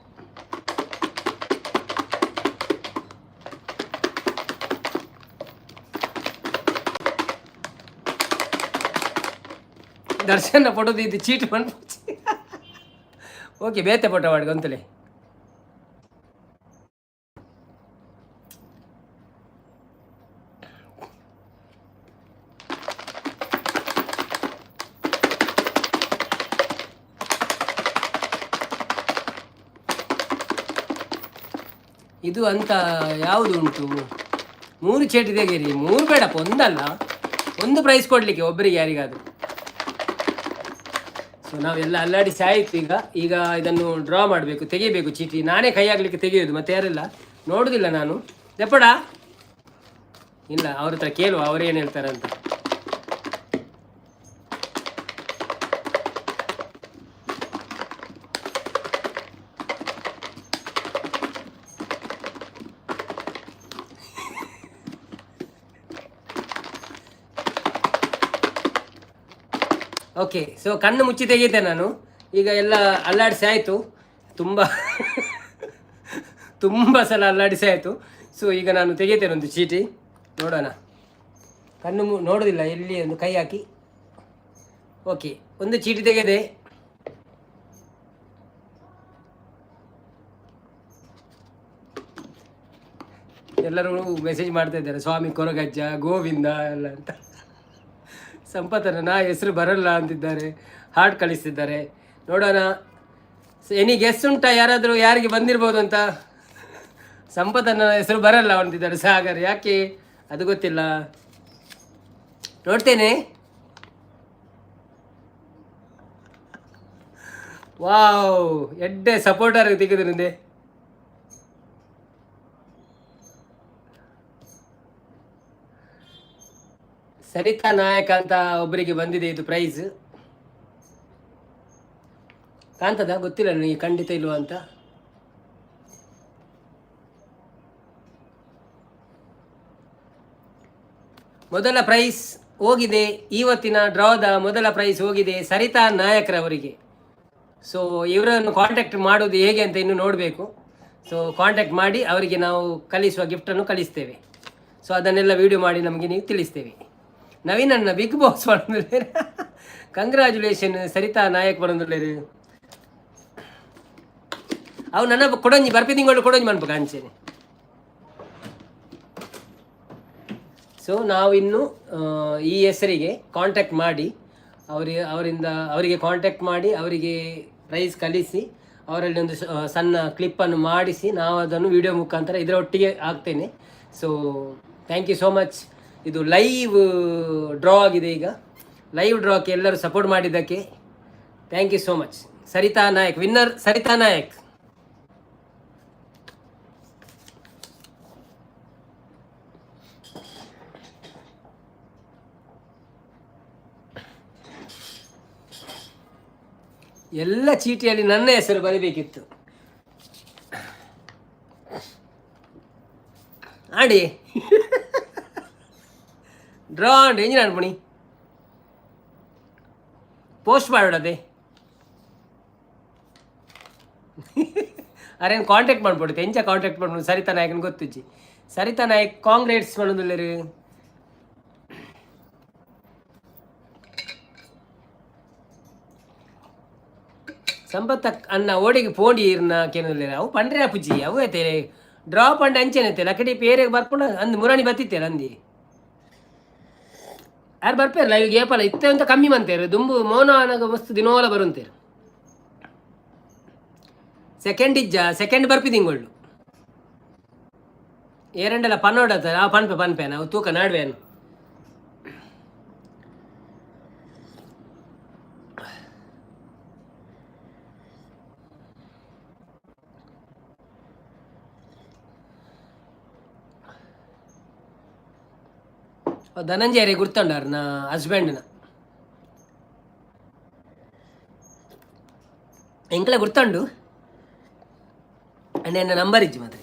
ದರ್ಶನ ಫೋಟೋದು ಇದು ಚೀಟಿ ಬಂದು ಓಕೆ ಬೇತೆ ಫೋಟೋ ಮಾಡಿ ಗೊಂತಲೇ. ಇದು ಅಂತ ಯಾವುದು ಉಂಟು, 3 ಚೀಟಿ ತೆಗೀರಿ, 3 ಬೇಡಪ್ಪ, ಒಂದಲ್ಲ, ಒಂದು ಪ್ರೈಸ್ ಕೊಡಲಿಕ್ಕೆ ಒಬ್ಬರಿಗೆ ಯಾರಿಗಾದ್ರು. ಸೊ ನಾವೆಲ್ಲ ಅಲ್ಲಾಡಿಸಿ ಆಯಿತು. ಈಗ ಇದನ್ನು ಡ್ರಾ ಮಾಡಬೇಕು, ತೆಗಿಬೇಕು ಚೀಟಿ. ನಾನೇ ಕೈ ಆಗಲಿಕ್ಕೆ ತೆಗೆಯೋದು, ಮತ್ತೆ ಯಾರೆಲ್ಲ ನೋಡುವುದಿಲ್ಲ ನಾನು. ದೆಪ್ಪಡ ಇಲ್ಲ, ಅವ್ರ ಹತ್ರ ಕೇಳುವ ಅವ್ರೇನು ಹೇಳ್ತಾರೆ ಅಂತ. ಓಕೆ, ಸೊ ಕಣ್ಣು ಮುಚ್ಚಿ ತೆಗೀತೆ ನಾನು. ಈಗ ಎಲ್ಲ ಅಲ್ಲಾಡಿಸಿ ಆಯಿತು, ತುಂಬ ಸಲ ಅಲ್ಲಾಡಿಸಿ ಆಯಿತು. ಸೊ ಈಗ ನಾನು ತೆಗಿತೇನೆ ಒಂದು ಚೀಟಿ, ನೋಡೋಣ. ಕಣ್ಣು ನೋಡೋದಿಲ್ಲ, ಎಲ್ಲಿ ಒಂದು ಕೈ ಹಾಕಿ. ಓಕೆ, ಒಂದು ಚೀಟಿ ತೆಗೆದೆ. ಎಲ್ಲರೂ ಮೆಸೇಜ್ ಮಾಡ್ತಾ ಇದ್ದಾರೆ, ಸ್ವಾಮಿ ಕೊರಗಜ್ಜ, ಗೋವಿಂದ ಎಲ್ಲ ಅಂತ. ಸಂಪತ್ತನ ಹೆಸರು ಬರಲ್ಲ ಅಂತಿದ್ದಾರೆ, ಹಾರ್ಟ್ ಕಳಿಸ್ತಿದ್ದಾರೆ. ನೋಡೋಣ, ಎನಿ ಗೆಸ್ ಉಂಟಾ ಯಾರಾದರೂ ಯಾರಿಗೆ ಬಂದಿರ್ಬೋದು ಅಂತ? ಸಂಪತ್ತನ ಹೆಸರು ಬರಲ್ಲ ಅಂತಿದ್ದಾರೆ ಸಾಗರ್, ಯಾಕೆ ಅದು ಗೊತ್ತಿಲ್ಲ. ನೋಡ್ತೇನೆ. ವಾವ್, ಎಡ್ಡೆ ಸಪೋರ್ಟರ್ ತೆಗೆದಿರಂದೆ. ಸರಿತಾ ನಾಯಕ ಅಂತ ಒಬ್ಬರಿಗೆ ಬಂದಿದೆ ಇದು ಪ್ರೈಸ್. ಕಾಣ್ತದ ಗೊತ್ತಿಲ್ಲ ನನಗೆ, ಖಂಡಿತ ಇಲ್ವಾ ಅಂತ. ಮೊದಲ ಪ್ರೈಸ್ ಹೋಗಿದೆ, ಇವತ್ತಿನ ಡ್ರಾದ ಮೊದಲ ಪ್ರೈಸ್ ಹೋಗಿದೆ ಸರಿತಾ ನಾಯಕರವರಿಗೆ. ಸೊ ಇವರನ್ನು ಕಾಂಟ್ಯಾಕ್ಟ್ ಮಾಡೋದು ಹೇಗೆ ಅಂತ ಇನ್ನು ನೋಡಬೇಕು. ಸೊ ಕಾಂಟ್ಯಾಕ್ಟ್ ಮಾಡಿ ಅವರಿಗೆ ನಾವು ಕಳಿಸುವ ಗಿಫ್ಟನ್ನು ಕಳಿಸ್ತೇವೆ. ಸೊ ಅದನ್ನೆಲ್ಲ ವಿಡಿಯೋ ಮಾಡಿ ನಮಗೆ ನೀವು ತಿಳಿಸ್ತೇವೆ. ನವೀನನ್ನ ಬಿಗ್ ಬಾಸ್ ಬಂದಿಲ್ಲ, ಕಂಗ್ರ್ಯಾಚುಲೇಷನ್ ಸರಿತಾ ನಾಯಕ್ ಬಂದಿಲ್ಲ. ಅವು ನನ್ನ ಕೊಡೊಂಜಿ ಬರ್ಪಿ ತಿಂಗಳು ಕೊಡೊಂಜಿ ಮನ್ಪಕ ಅಂಚೆನೆ. ಸೊ ನಾವಿನ್ನು ಈ ಹೆಸರಿಗೆ ಕಾಂಟ್ಯಾಕ್ಟ್ ಮಾಡಿ ಅವರಿಗೆ ಕಾಂಟ್ಯಾಕ್ಟ್ ಮಾಡಿ ಅವರಿಗೆ ಪ್ರೈಸ್ ಕಳಿಸಿ ಅವರಲ್ಲಿ ಒಂದು ಸಣ್ಣ ಕ್ಲಿಪ್ಪನ್ನು ಮಾಡಿಸಿ ನಾವು ಅದನ್ನು ವಿಡಿಯೋ ಮುಖಾಂತರ ಇದರೊಟ್ಟಿಗೆ ಹಾಕ್ತೇನೆ. So thank you so much. ಇದು ಲೈವ್ ಡ್ರಾ ಆಗಿದೆ. ಈಗ ಲೈವ್ ಡ್ರಾಕ್ಕೆ ಎಲ್ಲರೂ ಸಪೋರ್ಟ್ ಮಾಡಿದ್ದಕ್ಕೆ thank you so much. Sarita Nayak winner. Sarita Nayak ಎಲ್ಲ ಚೀಟಿಯಲ್ಲಿ ನನ್ನ ಹೆಸರು ಬರೀಬೇಕಿತ್ತು. ಆಡಿ ಡ್ರಾ ಆಂಡ್ ಎಂಜಿನ ಅನ್ಪಣಿ ಪೋಸ್ಟ್ ಮಾಡೋಡದೆ ಅರೇನು ಕಾಂಟ್ಯಾಕ್ಟ್ ಮಾಡ್ಬಿಡುತ್ತೆ ಎಂಚ ಕಾಂಟ್ಯಾಕ್ಟ್ ಮಾಡ್ಬೋದು. ಸರಿತಾ ನಾಯಕನ ಗೊತ್ತಿಜ್ಜಿ. ಸರಿತಾ ನಾಯಕ್ ಕಾಂಗ್ರೆಟ್ಸ್ ಮಾಡೋದಿಲ್ಲರು. ಸಂಪತ್ತ ಅನ್ನ ಓಡಿಗೆ ಪೋಂಡಿ ಇರ್ನ ಕೇಳಿಲ್ಲ ಅವು ಪಂಡ್ರೆ ಅಪ್ಪುಜಿ ಅವು ಐತೆ ಡ್ರಾ ಪಂಡ್ ಅಂಚೆನೈತೆ ಲಕಡಿ ಪೇರೆಗೆ ಬರ್ಕೊಂಡು ಅಂದು ಮುರಾಣಿ ಬತ್ತಿತ್ತೇನೆ ಅಂದಿ ಯಾರು ಬರ್ಪೇರಲ್ಲ ಈಗ ಏಪಲ್ಲ ಇತ್ತೆ ಅಂತ ಕಮ್ಮಿ ಮಂತೇರು ದುಂಬು ಮೋನ ಅನಾಗ ಮಸ್ತ್ ದಿನೋಲ ಬರುಂತೇರು. ಸೆಕೆಂಡ್ ಬರ್ಪಿದಿಂಗೊಳ್ಳು ಏರಂಡೆಲ್ಲ ಪನ್ನೋಡತ್ತ ನಾವು ಪನ್ಪೆ ನಾವು ತೂಕ ನಾಡ್ವೇನು. ಧನಂಜಯರೇ ಗುರ್ತೊಂಡಾರು ನಾ ಹಸ್ಬೆಂಡ್ನ ಎಂಕಲ ಗುರ್ತೊಂಡು ಅಂಡ್ ಎನ್ನ ನಂಬರ್ ಇಜ್ಜಿ ಮಾತ್ರ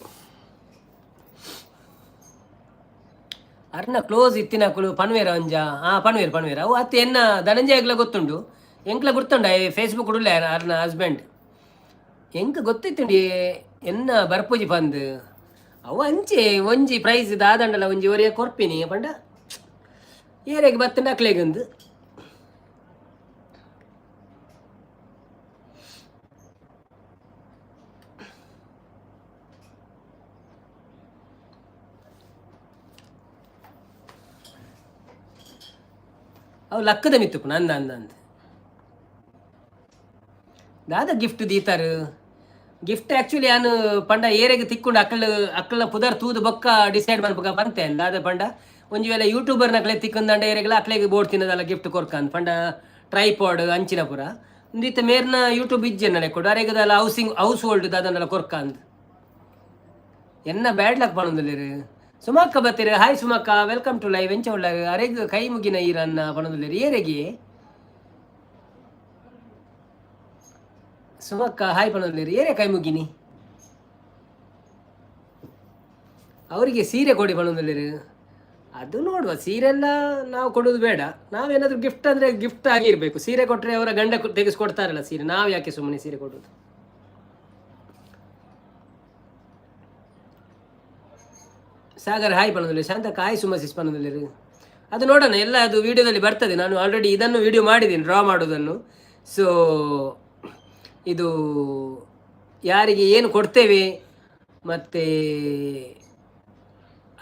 ಅರ್ನ ಕ್ಲೋಸ್ ಇತ್ತಿನಕುಲು ಪನ್ವೇರ ಅಂಜ ಪನ್ವೇರ್ ಅವು ಅತ್ತೆ ಎನ್ನ ಧನಂಜಯಗ್ಲ ಗೊತ್ತುಂಡು ಎಂಕ್ಲ ಗುರ್ತೊಂಡ ಫೇಸ್ಬುಕ್ ಉಡುಲ್ಲ ಅರ್ನ ಹಸ್ಬೆಂಡ್ ಎಂಕ ಗೊತ್ತಿತ್ತುಂಡಿ ಎನ್ನ ಬರ್ಪೂಜಿ ಪಂದ್ ಅವು ಅಂಚೆ ಒಂಜಿ ಪ್ರೈಸ್ ದಾದಂಡಲ ಒಂಜಿ ಒರಿಯ ಕೊರ್ಪಿನಿ ಪಂಡ ಏರೆಗೆ ಬತ್ತಂಡ ಅಕ್ಲೆಗಂದು ಅವು ಲಕ್ಕದ ಮಿತ್ತುಪ್ಪು ಅಂದ ದಾದ ಗಿಫ್ಟ್ ದೀತಾರು ಗಿಫ್ಟ್ ಆ್ಯಕ್ಚುಲಿ ನಾನು ಪಂಡ ಏರೆಗೆ ತಿಕ್ಕೊಂಡು ಅಕ್ಕಳ ಪುದರ್ ತೂದು ಬೊಕ್ಕ ಡಿಸೈಡ್ ಮಾಡ್ಬೇಕ ಬಂತೆ ದಾದ ಪಂಡ ಒಂಜಿ ವೇಳೆ ಯೂಟ್ಯೂಬರ್ನ ಅಕ್ಲೆ ತಿಕ್ಕೊಂದಂಡ ಏರೆಗೆಲ್ಲ ಅಕ್ಲೆಗೆ ಬೋರ್ಡ್ ತಿನ್ನೋದಲ್ಲ ಗಿಫ್ಟ್ ಕೊರ್ಕಂದ್ ಪಂಡ ಟ್ರೈಪಾಡ್ ಅಂಚಿನ ಪುರ ಒಂದಿತ್ತ ಮೇರ್ನ ಯೂಟ್ಯೂಬ್ ಇಜ್ಜೆನ್ನಲೆ ಕೊಡು ಅರೆಗದಲ್ಲ ಹೌಸ್ ಹೋಲ್ಡ್ ದಾದನ್ನೆಲ್ಲ ಕೊರ್ಕಂದ್ ಎನ್ನ ಬ್ಯಾಡ್ ಲಕ್ ಪಣೊಂದುಲ್ಲೇರು. ಸುಮಕ್ಕ ಬತ್ತೀರಿ. ಹಾಯ್ ಸುಮಕ್ಕ, ವೆಲ್ಕಮ್ ಟು ಲೈವ್. ಎಂಚ ಉಳ್ಳ ಅರೆಗ್ ಕೈ ಮುಗಿನ ಈರನ್ನ ಪಣೊಂದುಲ್ಲೇರು ಏರೆಗೆ ಸುಮಕ್ಕ ಹಾಯ್ ಪಣೊಂದುಲ್ಲೇರು ಏರೆ ಕೈ ಮುಗಿನಿ ಅವರಿಗೆ ಸೀರೆ ಕೊಡಿ ಪಣೊಂದುಲ್ಲೇರು. ಅದು ನೋಡುವ ಸೀರೆಲ್ಲ ನಾವು ಕೊಡೋದು ಬೇಡ. ನಾವೇನಾದರೂ ಗಿಫ್ಟ್ ಅಂದರೆ ಗಿಫ್ಟ್ ಆಗಿರಬೇಕು. ಸೀರೆ ಕೊಟ್ಟರೆ ಅವರ ಗಂಡ ತೆಗೆಸ್ಕೊಡ್ತಾರಲ್ಲ ಸೀರೆ, ನಾವು ಯಾಕೆ ಸುಮ್ಮನೆ ಸೀರೆ ಕೊಡೋದು. ಸಾಗರ್ ಹಾಯ್ ಪಣದಲ್ಲಿ, ಶಾಂತಕ್ಕ ಹಾಯ್ ಸುಮಸಿಸ್ ಪಣದಲ್ಲಿ. ಅದು ನೋಡೋಣ, ಎಲ್ಲ ಅದು ವಿಡಿಯೋದಲ್ಲಿ ಬರ್ತದೆ. ನಾನು ಆಲ್ರೆಡಿ ಇದನ್ನು ವಿಡಿಯೋ ಮಾಡಿದ್ದೀನಿ, ಡ್ರಾ ಮಾಡೋದನ್ನು. ಸೊ ಇದು ಯಾರಿಗೆ ಏನು ಕೊಡ್ತೇವೆ, ಮತ್ತು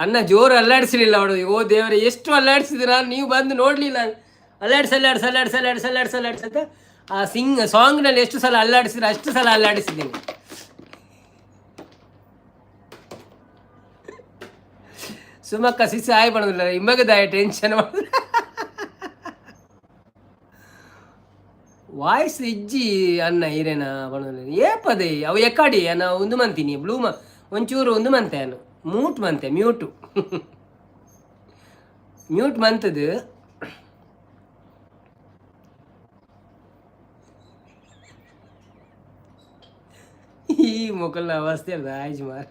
ಅನ್ನ ಜೋರು ಅಲ್ಲಾಡಿಸಲಿಲ್ಲ ಅವಳು. ಓ ದೇವರೇ, ಎಷ್ಟು ಅಲ್ಲಾಡಿಸಿದ್ರು ನಾನು, ನೀವು ಬಂದು ನೋಡಲಿಲ್ಲ. ಅಲ್ಲಾಡ್ಸ್ ಅಂತ ಆ ಸಾಂಗ್ನಲ್ಲಿ ಎಷ್ಟು ಸಲ ಅಲ್ಲಾಡಿಸಿದ್ರೆ ಅಷ್ಟು ಸಲ ಅಲ್ಲಾಡಿಸಿದ್ದೀನಿ. ಸುಮಕ್ಕ ಸಿಸಿ ಆಯ್ ಮಾಡೋದಿಲ್ಲ, ಇಮ್ಮಗದಾಯ ಟೆನ್ಷನ್ ಮಾಡ ವಾಯ್ಸ್ ಇಜ್ಜಿ ಅನ್ನ ಹಿರೇನ ಬಣದಲ್ಲಿ ಏಪದೇ ಅವು ಎಕ್ಕಾಡಿ ಅನ್ನ ಒಂದು ಮಂತೀನಿ ಬ್ಲೂ ಒಂಚೂರು ಒಂದು ಮಂತೆ ಅನ್ನು ಮ್ಯೂಟ್ ಮಂತದು. ಈ ಮೊಕಲ್ನ ಅವಸ್ಥೆ ಅಲ್ಲ ಆಯ್ಜ್ ಮಾರ.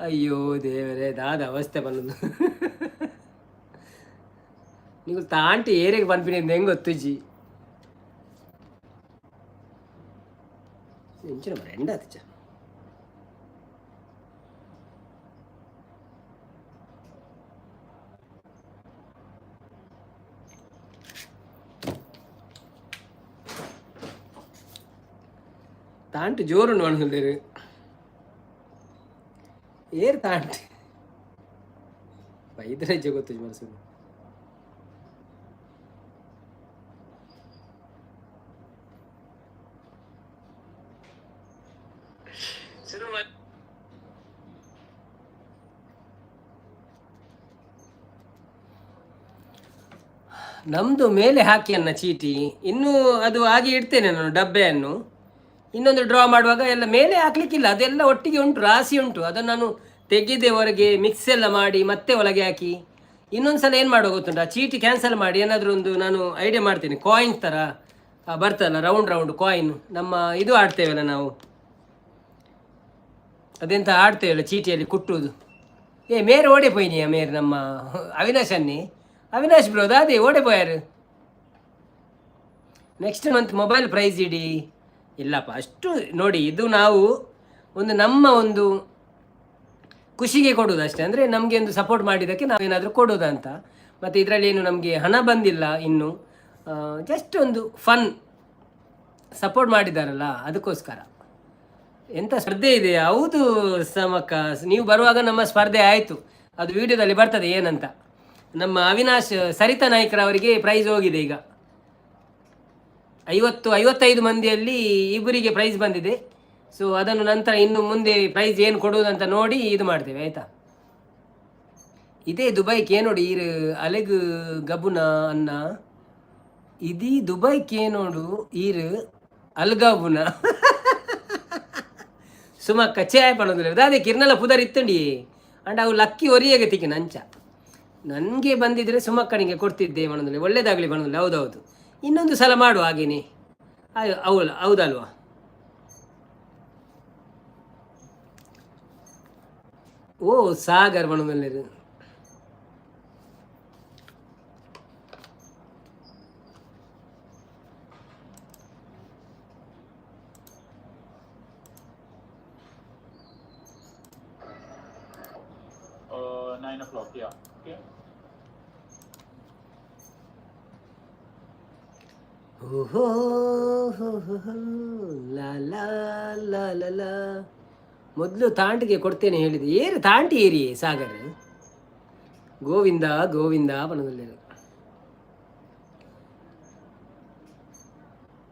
ಅಯ್ಯೋ ದೇವರೇ, ದಾದ ಅವಸ್ಥೆ ಬಂದದ್ದು. ನೀವು ತಾಂಟಿ ಏರಿಗೆ ಬಂದ್ಬಿಡಿ ಅಂತ ಹೆಂಗೆ ಗೊತ್ತುಜ್ಜಿ. ಎಂಚಿನ ಮರ ಎಂಡ ಆತಿಚ್ಚ. ತಾಂಟು ಜೋರುಂಡು ಮಣ್ಣುಲ್ಲೇರು ಏರ್ ತಾಂಟು ಐದನೇ ಗೊತ್ತು ಮನಸ್ಸು ನಮ್ಮದು ಮೇಲೆ ಹಾಕಿ ಅನ್ನ ಚೀಟಿ ಇನ್ನೂ ಅದು ಹಾಗೆ ಇಡ್ತೇನೆ ನಾನು ಡಬ್ಬೆಯನ್ನು. ಇನ್ನೊಂದು ಡ್ರಾ ಮಾಡುವಾಗ ಎಲ್ಲ ಮೇಲೆ ಹಾಕ್ಲಿಕ್ಕಿಲ್ಲ, ಅದೆಲ್ಲ ಒಟ್ಟಿಗೆ ಉಂಟು, ರಾಶಿ ಉಂಟು. ಅದನ್ನು ನಾನು ತೆಗೆದೆ ಹೊರಗೆ ಮಿಕ್ಸ್ ಎಲ್ಲ ಮಾಡಿ ಮತ್ತೆ ಒಳಗೆ ಹಾಕಿ ಇನ್ನೊಂದು ಸಲ ಏನು ಮಾಡೋ ಗೊತ್ತುಂಟು, ಆ ಚೀಟಿ ಕ್ಯಾನ್ಸಲ್ ಮಾಡಿ ಏನಾದರೂ ಒಂದು ನಾನು ಐಡಿಯಾ ಮಾಡ್ತೀನಿ. ಕಾಯಿನ್ಸ್ ಥರ ಬರ್ತಲ್ಲ ರೌಂಡ್ ರೌಂಡ್ ಕಾಯಿನ್, ನಮ್ಮ ಇದು ಆಡ್ತೇವಲ್ಲ ನಾವು, ಅದೆಂತ ಆಡ್ತೇವಲ್ಲ ಚೀಟಿಯಲ್ಲಿ ಕುಟ್ಟುವುದು. ಮೇರೆ ಓಡೆ ಪೋಯ್ನಿಯ ಮೇರೆ ನಮ್ಮ ಅವಿನಾಶ್ ಬ್ರೋ ಅದೇ ಓಡೆ ಪೋಯಾರು. ನೆಕ್ಸ್ಟ್ ಮಂತ್ ಮೊಬೈಲ್ ಪ್ರೈಸ್ ಇಡಿ. ಇಲ್ಲಪ್ಪ ಅಷ್ಟು ನೋಡಿ, ಇದು ನಾವು ನಮ್ಮ ಒಂದು ಖುಷಿಗೆ ಕೊಡೋದು ಅಷ್ಟೇ. ಅಂದರೆ ನಮಗೆ ಒಂದು ಸಪೋರ್ಟ್ ಮಾಡಿದ್ದಕ್ಕೆ ನಾವೇನಾದರೂ ಕೊಡೋದಂತ. ಮತ್ತು ಇದರಲ್ಲಿ ಏನು ನಮಗೆ ಹಣ ಬಂದಿಲ್ಲ ಇನ್ನು, ಜಸ್ಟ್ ಒಂದು ಫನ್ ಸಪೋರ್ಟ್ ಮಾಡಿದ್ದಾರಲ್ಲ ಅದಕ್ಕೋಸ್ಕರ. ಎಂಥ ಸ್ಪರ್ಧೆ ಇದೆ? ಹೌದು ಸಮಕ್ಕ, ನೀವು ಬರುವಾಗ ನಮ್ಮ ಸ್ಪರ್ಧೆ ಆಯಿತು, ಅದು ವಿಡಿಯೋದಲ್ಲಿ ಬರ್ತದೆ ಏನಂತ. ನಮ್ಮ ಅವಿನಾಶ್ ಸರಿತಾ ನಾಯ್ಕರವರಿಗೆ ಪ್ರೈಸ್ ಹೋಗಿದೆ ಈಗ. 55 ಮಂದಿಯಲ್ಲಿ ಇಬ್ಬರಿಗೆ ಪ್ರೈಸ್ ಬಂದಿದೆ. ಸೊ ಅದನ್ನು ನಂತರ ಇನ್ನು ಮುಂದೆ ಪ್ರೈಸ್ ಏನು ಕೊಡುವುದಂತ ನೋಡಿ ಇದು ಮಾಡ್ತೇವೆ ಆಯಿತಾ. ಇದೇ ದುಬೈಗೆ ನೋಡಿ ಈರು ಅಲೆಗು ಗಬುನ ಅನ್ನ ಇದೀ ದುಬೈಗೆ ನೋಡು ಈರು ಅಲ್ಗಬುನ ಸುಮಕ್ಕ ಚಾಯ್ ಪಡೋದಿಲ್ಲ ಅದೇ ಕಿರ್ನಲ್ಲ ಪುದರ್ ಇತ್ತಂಡಿ ಅಂಡ್ ಅವು ಲಕ್ಕಿ ಒರಿಯಾಗೆ ತಿಕ್ಕಿ ನಂಚ ನನಗೆ ಬಂದಿದ್ರೆ ಸುಮಕ್ಕನಿಗೆ ಕೊಡ್ತಿದ್ದೆ ಮಾಡೋದಿಲ್ಲ, ಒಳ್ಳೇದಾಗಲಿ ಮಾಡೋದಿಲ್ಲ. ಹೌದೌದು, ಇನ್ನೊಂದು ಸಲ ಮಾಡುವ ಹಾಗೇನೆ. ಹೌದಲ್ವಾ? ಓ ಸಾಗರ್ ಮಾಡೋದಿಲ್ಲ. ಓಹೋ ಲಾ ಲಾ ಲಾ ಲಾ ಲಾ. ಮೊದಲು ತಾಂಟಿಗೆ ಕೊಡ್ತೇನೆ ಹೇಳಿದೆ, ಏರು ತಾಂಟಿ ಏರಿ ಸಾಗರ್. ಗೋವಿಂದ ಗೋವಿಂದ ಬನದಲ್ಲಿ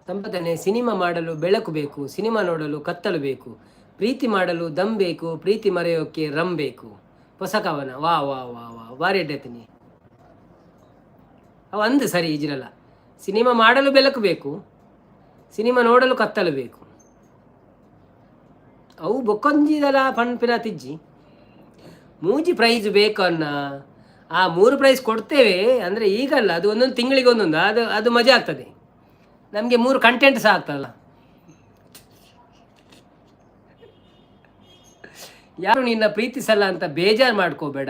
ಸಂಪಾದನೆ. ಸಿನಿಮಾ ಮಾಡಲು ಬೆಳಕು ಬೇಕು, ಸಿನಿಮಾ ನೋಡಲು ಕತ್ತಲು ಬೇಕು, ಪ್ರೀತಿ ಮಾಡಲು ದಮ್ ಬೇಕು, ಪ್ರೀತಿ ಮರೆಯೋಕ್ಕೆ ರಮ್ ಬೇಕು. ಹೊಸ ಕವನ. ವಾ ವಾ ವಾ ವಾ ಭಾರಿ ಅಡ್ಡಾಯ್ತೀನಿ ಅವ ಅಂದು ಸರಿ ಇಜಿರಲ್ಲ. ಸಿನಿಮಾ ಮಾಡಲು ಬೆಳಕು ಬೇಕು, ಸಿನಿಮಾ ನೋಡಲು ಕತ್ತಲು ಬೇಕು. ಅವು ಬೊಕ್ಕೊಂಜಿದಲ್ಲ ಪಣ್ಪಿನ ತಿಜ್ಜಿ ಮೂಜಿ ಪ್ರೈಸ್ ಬೇಕು ಅನ್ನ. ಆ 3 ಪ್ರೈಸ್ ಕೊಡ್ತೇವೆ ಅಂದರೆ ಈಗಲ್ಲ, ಅದು ಒಂದೊಂದು ತಿಂಗಳಿಗೆ ಒಂದೊಂದು, ಅದು ಮಜಾ ಆಗ್ತದೆ ನಮಗೆ. 3 ಕಂಟೆಂಟ್ ಸಹ ಆಗ್ತದಲ್ಲ. ಯಾರು ನಿನ್ನ ಪ್ರೀತಿಸಲ್ಲ ಅಂತ ಬೇಜಾರು ಮಾಡ್ಕೋಬೇಡ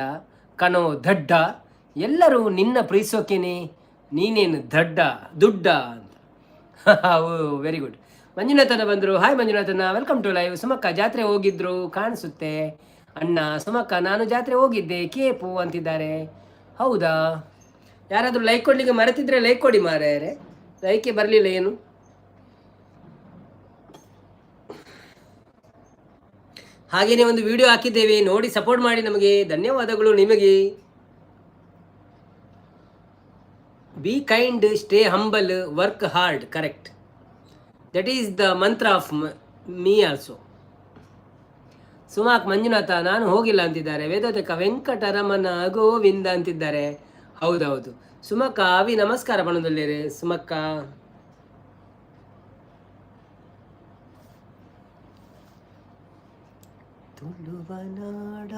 ಕಣೋ ದಡ್ಡ, ಎಲ್ಲರೂ ನಿನ್ನ ಪ್ರೀತಿಸೋಕೇನೆ, ನೀನೇನು ದುಡ್ಡ ಅಂತ. Very good. ಮಂಜುನಾಥನ ಬಂದರು. ಹಾಯ್ ಮಂಜುನಾಥನ, ವೆಲ್ಕಮ್ ಟು ಲೈವ್. ಸುಮಕ್ಕ ಜಾತ್ರೆ ಹೋಗಿದ್ರು ಕಾಣಿಸುತ್ತೆ ಅಣ್ಣ. ಸುಮಕ್ಕ ನಾನು ಜಾತ್ರೆ ಹೋಗಿದ್ದೆ ಕೇಪು ಅಂತಿದ್ದಾರೆ. ಹೌದಾ? ಯಾರಾದರೂ ಲೈಕ್ ಕೊಡ್ಲಿಕ್ಕೆ ಮರೆತಿದ್ರೆ ಲೈಕ್ ಕೊಡಿ ಮಾರ್ಯಾರೆ, ಲೈಕೆ ಬರಲಿಲ್ಲ ಏನು. ಹಾಗೇನೆ ಒಂದು ವಿಡಿಯೋ ಹಾಕಿದ್ದೇವೆ ನೋಡಿ, ಸಪೋರ್ಟ್ ಮಾಡಿ ನಮಗೆ. ಧನ್ಯವಾದಗಳು ನಿಮಗೆ. Be kind, stay humble, work hard. Correct, that is the ಮಂತ್ರ ಆಫ್ ಮೀ ಆಲ್ಸೋ. ಸುಮಾಕ್ ಮಂಜುನಾಥ ನಾನು ಹೋಗಿಲ್ಲ ಅಂತಿದ್ದಾರೆ. ವೇದೋದಕ ವೆಂಕಟರಮಣ ಗೋವಿಂದ ಅಂತಿದ್ದಾರೆ. ಹೌದೌದು. ಸುಮಕ್ಕ ಅವಿ ನಮಸ್ಕಾರ ಬಣದಲ್ಲಿರಿ ಸುಮಕ್ಕ. ತುಳುವನಾಡಾದನುಮ್ಮ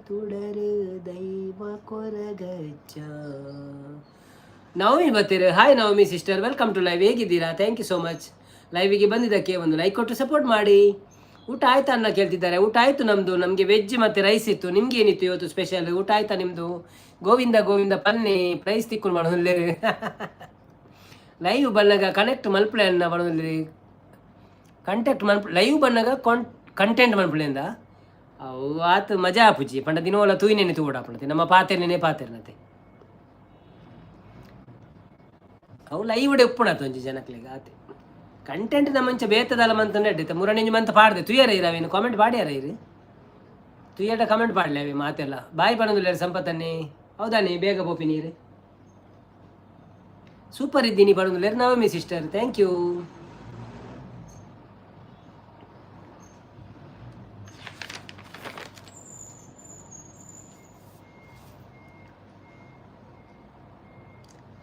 ತುಡರು ದೈವ ಕೊರಗಚ್ಚ. ನವಮಿ ಬರ್ತೀರಿ. Hi Navami sister, welcome to live. ಹೇಗಿದ್ದೀರಾ? Thank you so much. ಲೈವಿಗೆ ಬಂದಿದ್ದಕ್ಕೆ ಒಂದು ಲೈಕ್ ಕೊಟ್ಟು ಸಪೋರ್ಟ್ ಮಾಡಿ. ಊಟ ಆಯ್ತಾ ಅನ್ನ ಕೇಳ್ತಿದ್ದಾರೆ. ಊಟ ಆಯಿತು ನಮ್ಮದು. ನಮಗೆ ವೆಜ್ ಮತ್ತು ರೈಸ್ ಇತ್ತು. ನಿಮ್ಗೆ ಏನಿತ್ತು ಇವತ್ತು ಸ್ಪೆಷಲ್? ಊಟ ಆಯ್ತಾ ನಿಮ್ಮದು? ಗೋವಿಂದ ಗೋವಿಂದ ಪನ್ನೆ ಪ್ರೈಸ್ ತಿಕ್ಕೊಂಡು ಮಾಡೋದಿಲ್ಲ. ಲೈವ್ ಬಣ್ಣಗ ಕನೆಕ್ಟ್ ಮಲ್ಪಳೆ ಅನ್ನ ಮಾಡೋದಿಲ್ಲ. ಕಂಟೆಕ್ಟ್ ಮಲ್ಪಳೆ ಲೈವ್ ಬಣ್ಣಗ ಕಂಟೆಂಟ್ ಮಲ್ಪಳೆಂದ ಅವು ಆತು ಮಜಾ ಆಪುಜಿ ಪಂಡ ದಿನವಲ್ಲ ತೂಯಿನೇನೆ ತೂಡಾಪಣತೆ ನಮ್ಮ ಪಾತೆರ್ನೇ ಪಾತೆರ್ನತೆ ಅವು ಲೈವ್ ಉಪ್ಪುಣಾತು ಒಂಜಿ ಜನಕ್ಲೆಗ ಆತೆ. ಕಂಟೆಂಟ್ ನಮ್ಮಂಚ ಬೇತದಲ್ಲ ಮಂತ ನಡೀತ ಮುರಣಿಂಜು ಮಂತ ಪಾಡ್ದೆ ತುಯ್ಯರ ಇರವೇನು ಕಾಮೆಂಟ್ ಪಾಡ್ಯಾರ ಇರಿ ತುಯ್ಯಟ ಕಮೆಂಟ್ ಪಾಡ್ಲೆ ಅವಿ ಮಾತೆಲ್ಲ ಬಾಯಿ ಪಡೋದಿಲ್ಲ ಸಂಪತ್ತನ್ನೇ ಹೌದಾ ನೀ ಬೇಗ ಬೋಪಿ ನೀರು ಸೂಪರ್ ಇದ್ದೀನಿ ಪಡೋದಿಲ್ಲ ನವಮಿ ಸಿಸ್ಟರ್ ಥ್ಯಾಂಕ್ ಯು.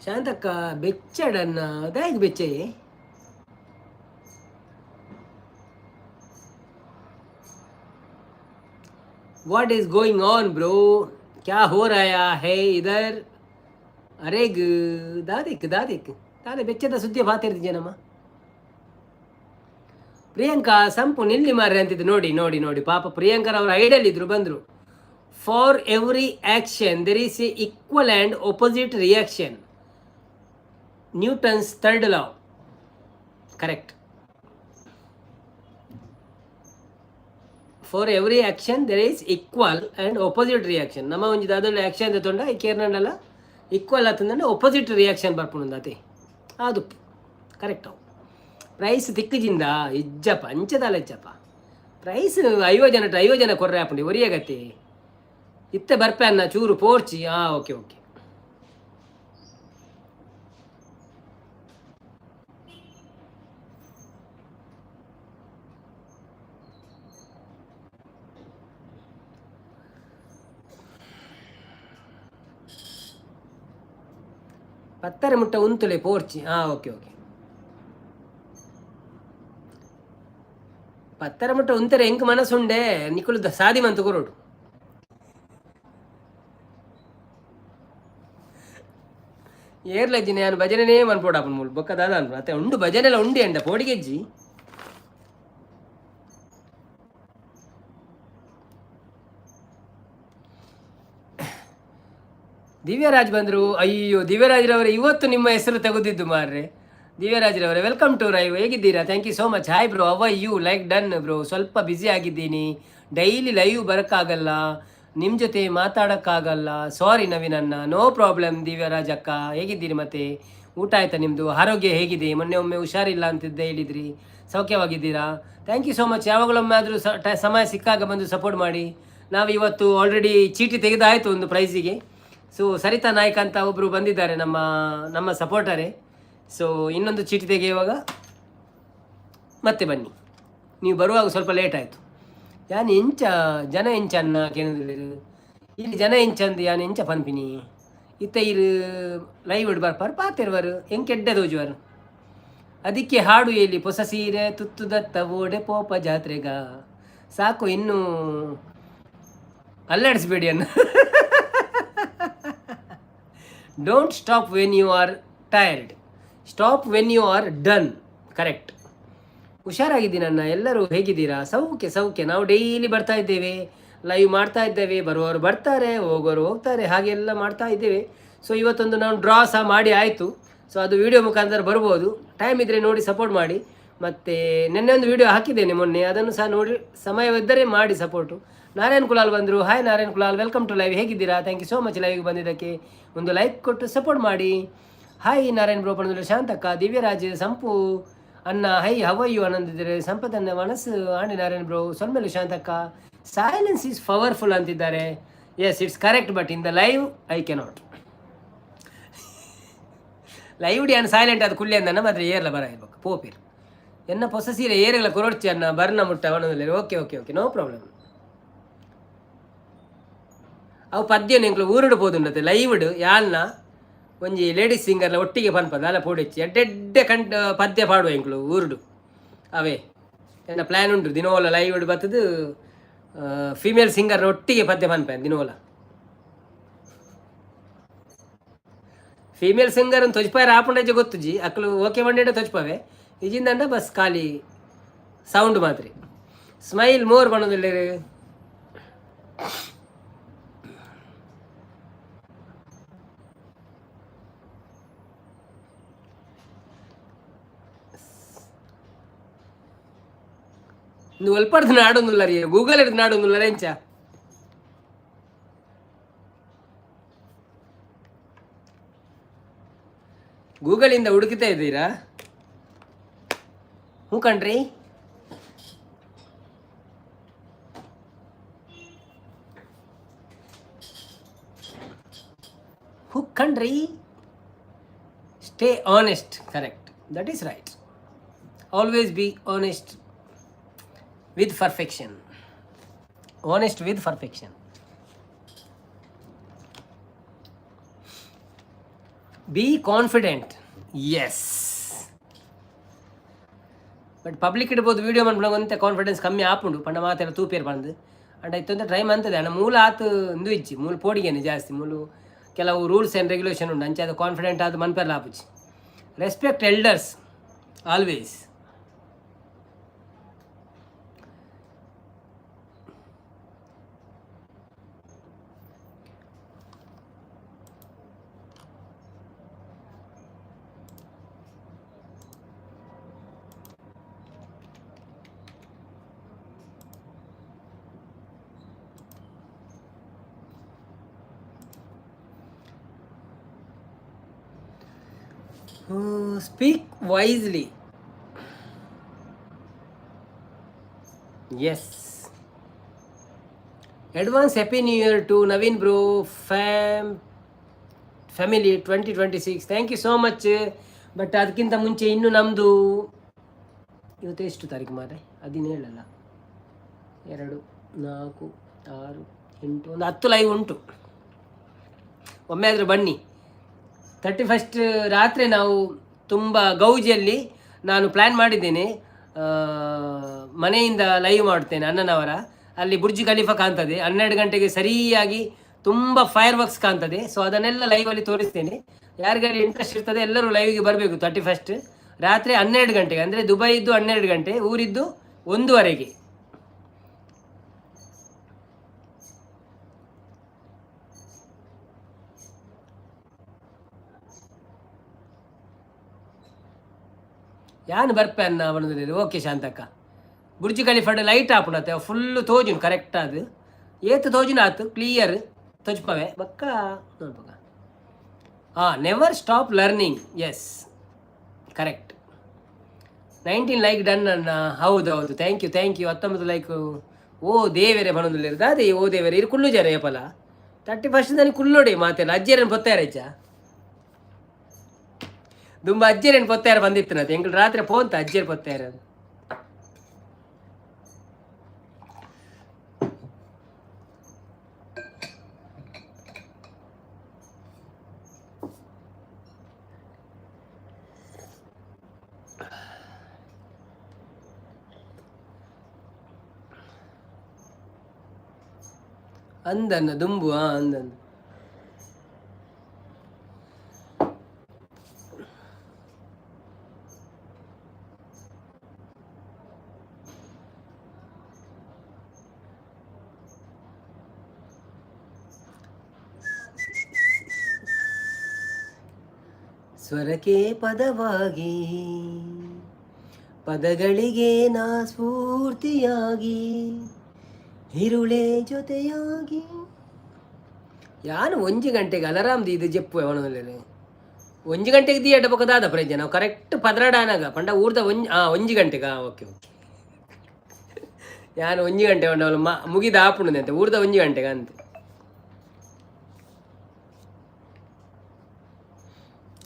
ಶಾಂತಕ್ಕ ಬೆಚ್ಚಡನ್ನ ಅದಾಗಿ ಬೆಚ್ಚಯೇ what is going on bro क्या हो रहा है इधर अरे दादिक ತಾನೇ ಬೆಚ್ಚದ ಸುದ್ದಿ ಮಾತಾಡ್ತಿದ್ದೆ ನಮ್ಮ ಪ್ರಿಯಾಂಕಾ ಸಂಪು ನಿಲ್ಲಿ ಮಾರ್ರೆ ಅಂತಿದ್ದು ನೋಡಿ ನೋಡಿ ನೋಡಿ ಪಾಪ ಪ್ರಿಯಾಂಕರ್ ಅವರು ಐಡಲ್ ಇದ್ರು ಬಂದರು. For every action there is A equal and opposite reaction, Newton's third law correct. For every action there is equal and opposite reaction. ನಮ್ಮ ಒಂಜಿದ ಅದೊಂದು ಆ್ಯಕ್ಷನ್ ತೊಂಡ ಈ ಕೇರ್ನಲ್ಲ ಈಕ್ವಲ್ ಆತಂದ್ರೆ ಒಪೋಸಿಟ್ ರಿಯಾಕ್ಷನ್ ಬರ್ಪುಂಡು ಅದೇ ಅದು ಕರೆಕ್ಟ್. ಅವು ಪ್ರೈಸ್ ತಿಕ್ಕಜಿಂದ ಇಜ್ಜಪ್ಪ ಅಂಚದಲ್ಲ ಇಜ್ಜಪ್ಪ ಪ್ರೈಸ್ 50 ಜನ ಕೊರ್ರೆ ಹಾಪುಂಡಿ ಒರಿಯಾಗತ್ತೆ ಇತ್ತೆ ಬರ್ಪೆ ಅನ್ನ ಚೂರು ಪೋರ್ಚಿ ಓಕೆ ಓಕೆ. ಪತ್ತರ ಮುಟ್ಟ ಉಂತುಲೆ ಪೋರ್ಚಿ ಓಕೆ ಓಕೆ. ಪತ್ತರ ಮುಟ್ಟ ಉಂತರೆ ಎಂಕ್ ಮನಸ್ಸುಂಡೆ ನಿಕುಲು ಸಾದಿ ಮಂತು ಕೊರೋಡು ಏರ್ಲಜ್ಜಿ ನಾನು ಭಜನೆನೇ ಮನ್ಪೋಡಪ್ಪನ ಮೂಲ ಬೊಕ್ಕ ದಾದ ಅನ್ರು ಅತ್ತೆ ಉಂಡು ಭಜನೆಲ್ಲ ಉಂಡಿ ಅಂಡ ಪೋಡಿಗೆಜ್ಜಿ ದಿವ್ಯರಾಜ್ ಬಂದರು. ಅಯ್ಯೋ ದಿವ್ಯರಾಜ್ರವರೇ ಇವತ್ತು ನಿಮ್ಮ ಹೆಸರು ತೆಗೆದಿದ್ದು ಮಾರ್ರೆ. ದಿವ್ಯರಾಜ್ರವರೇ ವೆಲ್ಕಮ್ ಟು ರೈವ್, ಹೇಗಿದ್ದೀರಾ? Thank you so much. Hi bro, ಅವ ಯು ಲೈಕ್ ಡನ್ ಬ್ರೋ. ಸ್ವಲ್ಪ ಬ್ಯುಸಿ ಆಗಿದ್ದೀನಿ, ಡೈಲಿ ಲೈವ್ ಬರೋಕ್ಕಾಗಲ್ಲ, ನಿಮ್ಮ ಜೊತೆ ಮಾತಾಡೋಕ್ಕಾಗಲ್ಲ, ಸಾರಿ ನವೀನನ್ನ. ನೋ ಪ್ರಾಬ್ಲಮ್ ದಿವ್ಯರಾಜ್ ಅಕ್ಕ, ಹೇಗಿದ್ದೀರಿ? ಮತ್ತೆ ಊಟ ಆಯ್ತಾ ನಿಮ್ಮದು? ಆರೋಗ್ಯ ಹೇಗಿದೆ? ಮೊನ್ನೆ ಒಮ್ಮೆ ಹುಷಾರಿಲ್ಲ ಅಂತಿದ್ದೆ ಹೇಳಿದ್ರಿ, ಸೌಖ್ಯವಾಗಿದ್ದೀರಾ? Thank you so much. ಯಾವಾಗಲೊಮ್ಮೆ ಆದರೂ ಸಮಯ ಸಿಕ್ಕಾಗ ಬಂದು ಸಪೋರ್ಟ್ ಮಾಡಿ. ನಾವು ಇವತ್ತು ಆಲ್ರೆಡಿ ಚೀಟಿ ತೆಗೆದಾಯಿತು ಒಂದು ಪ್ರೈಸಿಗೆ. ಸೊ ಸರಿತಾ ನಾಯ್ಕ ಅಂತ ಒಬ್ಬರು ಬಂದಿದ್ದಾರೆ, ನಮ್ಮ ಸಪೋರ್ಟರೇ. ಸೊ ಇನ್ನೊಂದು ಚೀಟಿ ತೆಗೆಯುವಾಗ ಮತ್ತೆ ಬನ್ನಿ. ನೀವು ಬರುವಾಗ ಸ್ವಲ್ಪ ಲೇಟ್ ಆಯಿತು. ಯಾನ್ ಎಂಚ ಜನ ಎಂಚನ್ನ ಕೇಳಿದ್ರು ಇಲ್ಲಿ ಜನ ಎಂಚಂದು ಯಾನ್ ಎಂಚ ಪನ್ಪಿನಿ ಇತ್ತ ಇರು ಲೈವ್ ಇಡ್ ಬರ್ಪಾರು ಪಾತಿರುವರು ಎಂಕೆಡ್ಡೆ ದೋಜುವರು. ಅದಕ್ಕೆ ಹಾಡು ಎಲ್ಲಿ ಹೊಸ ಸೀರೆ ತುತ್ತು ದತ್ತ ಓಡೆ ಪೋಪ ಜಾತ್ರೆಗ ಸಾಕು, ಇನ್ನು ಅಲ್ಲಾಡಿಸ್ಬೇಡಿ ಅನ್ನ. Don't stop when you are tired, stop when you are done. Correct. ಹುಷಾರಾಗಿದ್ದೀನನ್ನ. ಎಲ್ಲರೂ ಹೇಗಿದ್ದೀರಾ? ಸೌಖ್ಯ ಸೌಖ್ಯ. ನಾವು ಡೈಲಿ ಬರ್ತಾ ಇದ್ದೇವೆ, ಲೈವ್ ಮಾಡ್ತಾ ಇದ್ದೇವೆ, ಬರುವವರು ಬರ್ತಾರೆ, ಹೋಗೋರು ಹೋಗ್ತಾರೆ, ಹಾಗೆಲ್ಲ ಮಾಡ್ತಾ ಇದ್ದೇವೆ. ಸೊ ಇವತ್ತೊಂದು ನಾವು ಡ್ರಾ ಸಹ ಮಾಡಿ ಆಯಿತು. ಸೊ ಅದು ವಿಡಿಯೋ ಮುಖಾಂತರ ಬರ್ಬೋದು, ಟೈಮ್ ಇದ್ದರೆ ನೋಡಿ ಸಪೋರ್ಟ್ ಮಾಡಿ. ಮತ್ತು ನಿನ್ನೆ ಒಂದು ವಿಡಿಯೋ ಹಾಕಿದ್ದೇನೆ ಮೊನ್ನೆ, ಅದನ್ನು ಸಹ ನೋಡಿ, ಸಮಯವಿದ್ದರೆ ಮಾಡಿ ಸಪೋರ್ಟು. ನಾರಾಯಣ್ ಕುಲಾಲ್ ಬಂದರು. Hi Narayan Kulal, welcome to live, ಹೇಗಿದ್ದೀರಾ? ಥ್ಯಾಂಕ್ ಯು ಸೋ ಮಚ್ ಲೈವ್ಗೆ ಬಂದಿದ್ದಕ್ಕೆ. ಒಂದು ಲೈಕ್ ಕೊಟ್ಟು ಸಪೋರ್ಟ್ ಮಾಡಿ. ಹಾಯ್ ನಾರಾಯಣ್ ಬ್ರೋ ಬಂದಿದ್ರು, ಶಾಂತಕ್ಕ, ದಿವ್ಯರಾಜ್, ಸಂಪು ಅನ್ನ, ಹೈ ಹವಯ್ಯು ಅನ್ನಂದಿದ್ದಾರೆ, ಸಂಪತ್ತನ್ನ ಮನಸ್ಸು ಆಂಡಿ ನಾರಾಯಣ್ ಬ್ರೋ, ಸೊನ್ಮೇಲು ಶಾಂತಕ್ಕ, ಸೈಲೆನ್ಸ್ ಈಸ್ ಪವರ್ಫುಲ್ ಅಂತಿದ್ದಾರೆ. Yes it's correct, but in the live I cannot. Live ಡಿ ಅನ್ನ ಸೈಲೆಂಟ್ ಅದು ಕುಳ್ಳಿ ಅಂದನ್ನ ಮಾತ್ರ ಏರ್ಲ ಬರ ಇರ್ಬೇಕು ಪೋಪಿರ್ ಎನ್ನ ಹೊಸ ಸೀರೆ ಏರೆಲ್ಲ ಕೊರಡ್ಚಿ ಅನ್ನ ಬರ್ನ ಮುಟ್ಟ ಅವನದಲ್ಲಿ. Okay okay okay, no problem. ಅವು ಪದ್ಯ ಎಂಕ್ಲು ಊರಿಡ್ಬೋದುಂಡತೆ ಲೈವ್ಡ್ ಯಾಲ್ನ ಒಂಜಿ ಲೇಡೀಸ್ ಸಿಂಗರ್ಲ ಒಟ್ಟಿಗೆ ಪನ್ಪದ ಅಲ್ಲ ಪೋಡಿಚ್ಚಿ ಎಡ್ಡೆಡ್ಡೆ ಪದ್ಯ ಪಾಡುವ ಎಂಕ್ಲು ಊರುಡು ಅವೇ ಎನ್ನ ಪ್ಲ್ಯಾನ್ ಉಂಟು. ದಿನೋಲ ಲೈವ್ಡ್ ಬತ್ತದು ಫೀಮೇಲ್ ಸಿಂಗರ್ನ ಒಟ್ಟಿಗೆ ಪದ್ಯ ಪನ್ಪೆ ದಿನೋಲ. ಫೀಮೇಲ್ ಸಿಂಗರ್ ತೊಜ್ಪಾಯ ಆಪುಂಡಜ್ಜೆ ಗೊತ್ತುಜಿ ಅಕ್ಲು ಓಕೆ ಮಂಡೇಟ ತೊಜ್ಪಾವೆ ಇಜಿಂದಂಡ ಬಸ್ ಖಾಲಿ ಸೌಂಡ್ ಮಾತ್ರ. ಸ್ಮೈಲ್ ಮೋರ್ ಬಣ್ಣದಿಲ್ಲ. నువ్వు వెళ్ళపడుతున్న ఆడుందుల్లారి గూగుల్ ఎడుతున్న ఆడుందుల్లారా ఎంచా ಗೂಗಲಿಂದ ಹುಡುಕ್ತಾ ಇದ್ದೀರಾ? ಹ್ಞೂ ಕಣ್ರಿ. ಹೂ ಕಣ್ರಿ. Stay honest. Correct, that is right. Always be honest with perfection. Honest with perfection. Be confident. Yes. But public ಇಡ್ಬೋದು ವೀಡಿಯೋ ಮನ್ಪುನಂತೆ ಕಾನ್ಫಿಡೆನ್ಸ್ ಕಮ್ಮಿ ಆಪುಂಡು ಪಂಡ ಮಾತೆಲ್ಲ ತೂಪೇರು ಬಂದು ಅಂಡ್ ಇತ್ತೊಂದು ಟ್ರೈ ಮಂತದೆ ಅಣ್ಣ ಮೂಲ ಆತು ಇಂದು ಇಜ್ಜಿ ಮೂಲ ಪೋಡಿಗೇನೆ ಜಾಸ್ತಿ ಮೂಲು ಕೆಲವು ರೂಲ್ಸ್ ಆ್ಯಂಡ್ ರೆಗ್ಯುಲೇಷನ್ ಉಂಡು ಅಂಚೆ ಅದು ಕಾನ್ಫಿಡೆಂಟ್ ಆದ ಮನ್ಪೆರ್ಲ ಆಪುಜಿ. Respect elders always. Speak wisely. Yes. Advance Happy New Year to Naveen bro, family 2026. Thank you so much. But ಅದಕ್ಕಿಂತ ಮುಂಚೆ ಇನ್ನು ನಮ್ಮದು ಇವತ್ತು ಎಷ್ಟು ತಾರೀಕು ಮಾರೆ 17 ಅಲ್ಲ, 2, 4, 6, 8 ಒಂದು 10 ಲೈವ್ ಉಂಟು. ಒಮ್ಮೆ ಆದರೂ ಬನ್ನಿ. 31st ರಾತ್ರಿ ನಾವು ತುಂಬ ಗೌಜಿಯಲ್ಲಿ ನಾನು ಪ್ಲ್ಯಾನ್ ಮಾಡಿದ್ದೇನೆ, ಮನೆಯಿಂದ ಲೈವ್ ಮಾಡ್ತೇನೆ ಅಣ್ಣನವರ. ಅಲ್ಲಿ ಬುರ್ಜ್ ಖಲೀಫಾ ಕಾಣ್ತದೆ 12 ಗಂಟೆಗೆ ಸರಿಯಾಗಿ, ತುಂಬ ಫೈರ್ ವರ್ಕ್ಸ್ ಕಾಣ್ತದೆ. ಸೊ ಅದನ್ನೆಲ್ಲ ಲೈವಲ್ಲಿ ತೋರಿಸ್ತೇನೆ. ಯಾರಿಗಾರಿ ಇಂಟ್ರೆಸ್ಟ್ ಇರ್ತದೆ ಎಲ್ಲರೂ ಲೈವಿಗೆ ಬರಬೇಕು. 31st ರಾತ್ರಿ 12 ಗಂಟೆಗೆ, ಅಂದರೆ ದುಬೈದ್ದು 12 ಗಂಟೆ, ಊರಿದ್ದು 1:15. ಯಾನು ಬರ್ಪೆ ಅನ್ನ ಅವನದಲ್ಲಿ. ಓಕೆ ಶಾಂತಕ್ಕ. ಬುರ್ಜ್ ಖಲೀಫಾಡ್ ಲೈಟ್ ಆಪುಣತ್ತೆ ಫುಲ್ಲು ತೋಜುನು ಕರೆಕ್ಟ್ ಅದು ಏತು ತೋಜುನ ಆತು ಕ್ಲಿಯರ್ ತೊಜ್ಪವೆ ಬಕ್ಕ ನೋಡ್ಬೇಕ. Never stop learning. Yes correct. 19 like done ಅನ್ನ. ಹೌದು ಥ್ಯಾಂಕ್ ಯು 19 ಲೈಕ್. ಓ ದೇವೇರೆ ಬಣದಲ್ಲಿ ಅದೇ ಓ ದೇವೇರೆ ಇರು ಕುಳ್ಳು ಜರ ಏಪಲ 31st ನನಗೆ ಕುಳ್ಳೋಡಿ ಮಾತೆಲ್ಲ ಅಜ್ಜೇರೇನು ಪೊತ್ತಾರಜ್ಜ ದುಂಬ ಅಜ್ಜೇರೇನು ಪೊತ್ತಾರ ಬಂದಿತ್ತು ನತ್ತೆ ಎಂಗಳು ರಾತ್ರಿ ಪೋಂತ ಅಜ್ಜೇರು ಪೊತ್ತಾರ. ಅಂದನ್ನ ದುಂಬು ಅಂದನ್ನ ಸ್ವರಕ್ಕೆ ಪದವಾಗಿ ಪದಗಳಿಗೆ ನಾ ಸ್ಫೂರ್ತಿಯಾಗಿ ಹಿರುಳೆ ಜೊತೆಯಾಗಿ. ಯಾನು 1 ಗಂಟೆಗೆ ಅಲಾರಾಮ್ ಇದು ಜಪ್ಪು ಅವನಲ್ಲಿ 1 ಗಂಟೆಗೆ ದಿ ಎಡ್ಡ ಪಕ್ಕದಾದ ಪ್ರಜ್ಞೆ ನಾವು ಕರೆಕ್ಟ್ ಪದರಾಡಾನಾಗ ಪಂಡ ಊರ್ದ 1 ಗಂಟೆಗೆ. ಓಕೆ ಯಾನು 1 ಗಂಟೆ ಅವಳು ಮುಗಿದ ಆಪುಣದೆ ಅಂತ ಊರ್ದ 1 ಗಂಟೆಗೆ ಅಂತ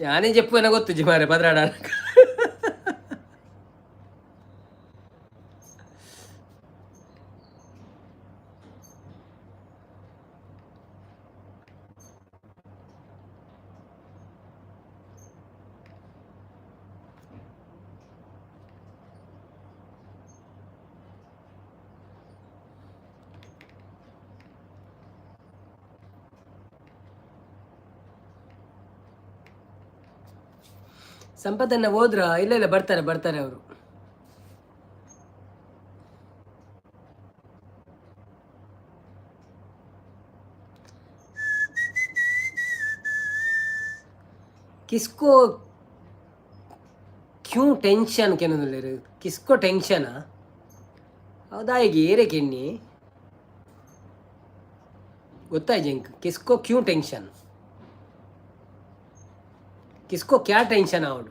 ಯಾನೇ ಜಪ್ಪು ಏನೋ ಗೊತ್ತು ಜಿಮಾರೆ ಪದರಾಡಾನ. ಸಂಪತ್ತನ್ನ ಹೋದ್ರ ಇಲ್ಲ ಬರ್ತಾರೆ ಅವರು. किसको क्यों टेंशन केनोले किसको टेंशन ಹೌದಾ ಈಗ ಏರೆ ಕೆಣ್ಣಿ ಗೊತ್ತಾಯ್ತು ಜಂಕ್. किसको क्यों टेंशन किसको क्या टेंशन आवड़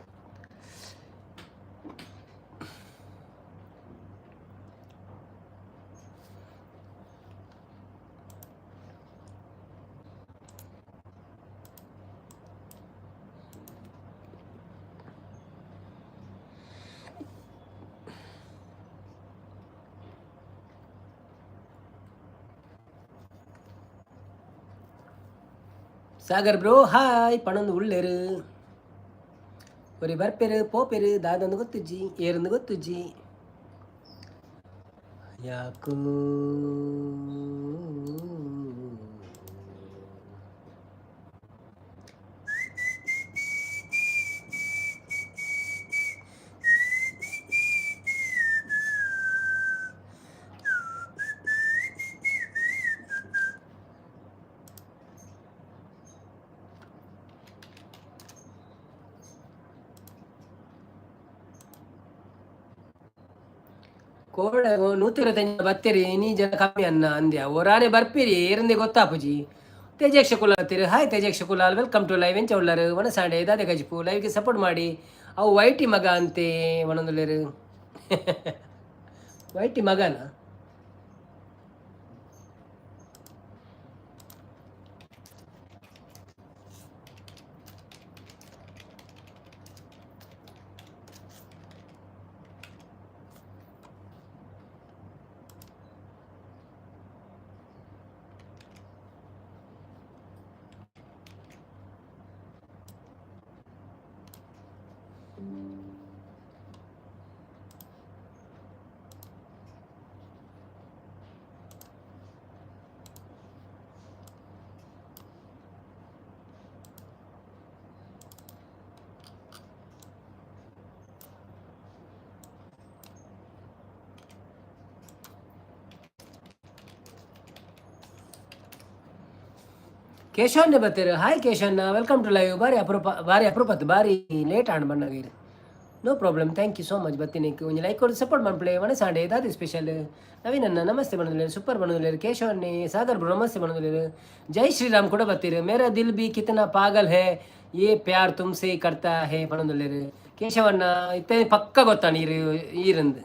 ಸಾಗರ್ ಬ್ರೋ ಹಾಯ್ ಪಣೊಂದು ಉಳ್ಳೇರು ಒರಿ ಬರ್ಪೆರು ಪೋಪೆರು ದಾದೊಂದು ಗೊತ್ತುಜ್ಜಿ ಏರೊಂದು ಗೊತ್ತುಜ್ಜಿ ಯಾಕೋ ಕೋಡ 125 ಬತ್ತೀರಿ ನೀ ಜನ ಕಮ್ಮಿ ಅನ್ನ ಅಂದ್ಯ ಒರಾನೆ ಬರ್ಪಿರಿ ಏರಂದೆ ಗೊತ್ತಾಪುಜಿ ತೇಜಕ್ಷ ಕುಲಾಲ್ ಹತ್ತೀರಿ hi Tejaksha Kulal welcome to live ಎಂಚ ಉಳ್ಳರು ಒಣ ಸಾಂಡೆ ದಾದೆ ಗಜ್ಪು ಲೈವ್ಗೆ ಸಪೋರ್ಟ್ ಮಾಡಿ ಅವು ವೈಟಿ ಮಗ ಅಂತೆ ಒಣೊಂದುಲ್ಲೇರು ವೈಟಿ ಮಗನ ಕೇಶವನ್ನೇ ಬರ್ತೀರಿ ಹಾಯ್ ಕೇಶವನ್ನ ವೆಲ್ಕಮ್ ಟು ಲೈವ್ ಭಾರಿ ಅಪರೂಪತ್ತು ಭಾರಿ ಲೇಟ್ ಆಂಡ್ ಬಣ್ಣಗೀರಿ no problem thank you so much ಬರ್ತೀನಿ ಒಂದು ಲೈಕ್ ಕೊಟ್ಟು ಸಪೋರ್ಟ್ ಮಾಡ್ಪ್ಲೇ ಒಣ ಸಾಂಡೆ ದಾದಿ ಸ್ಪೆಷಲ್ ನವೀನನ್ನ ನಮಸ್ತೆ ಬಣ್ಣದಲ್ಲಿ ಸೂಪರ್ ಬಣ್ಣದಲ್ಲಿ ಕೇಶವನ್ನೇ ಸಾಗರ್ ಬ್ರೋ ನಮಸ್ತೆ ಬಣ್ಣದಲ್ಲಿ ಜೈ ಶ್ರೀರಾಮ್ ಕೂಡ ಬರ್ತೀರಿ ಮೇರಾ ದಿಲ್ ಬಿ ಕಿತನಾ ಪಾಗಲ್ ಹೇ ಯೇ ಪ್ಯಾರ್ ತುಮ್ಸೆ ಕರ್ತಾ ಹೇ ಬಣ್ಣದಲ್ಲಿ ಕೇಶವನ್ನ ಇತ್ತೆ ಪಕ್ಕ ಗೊತ್ತಾ ನೀರು ಈರಂದು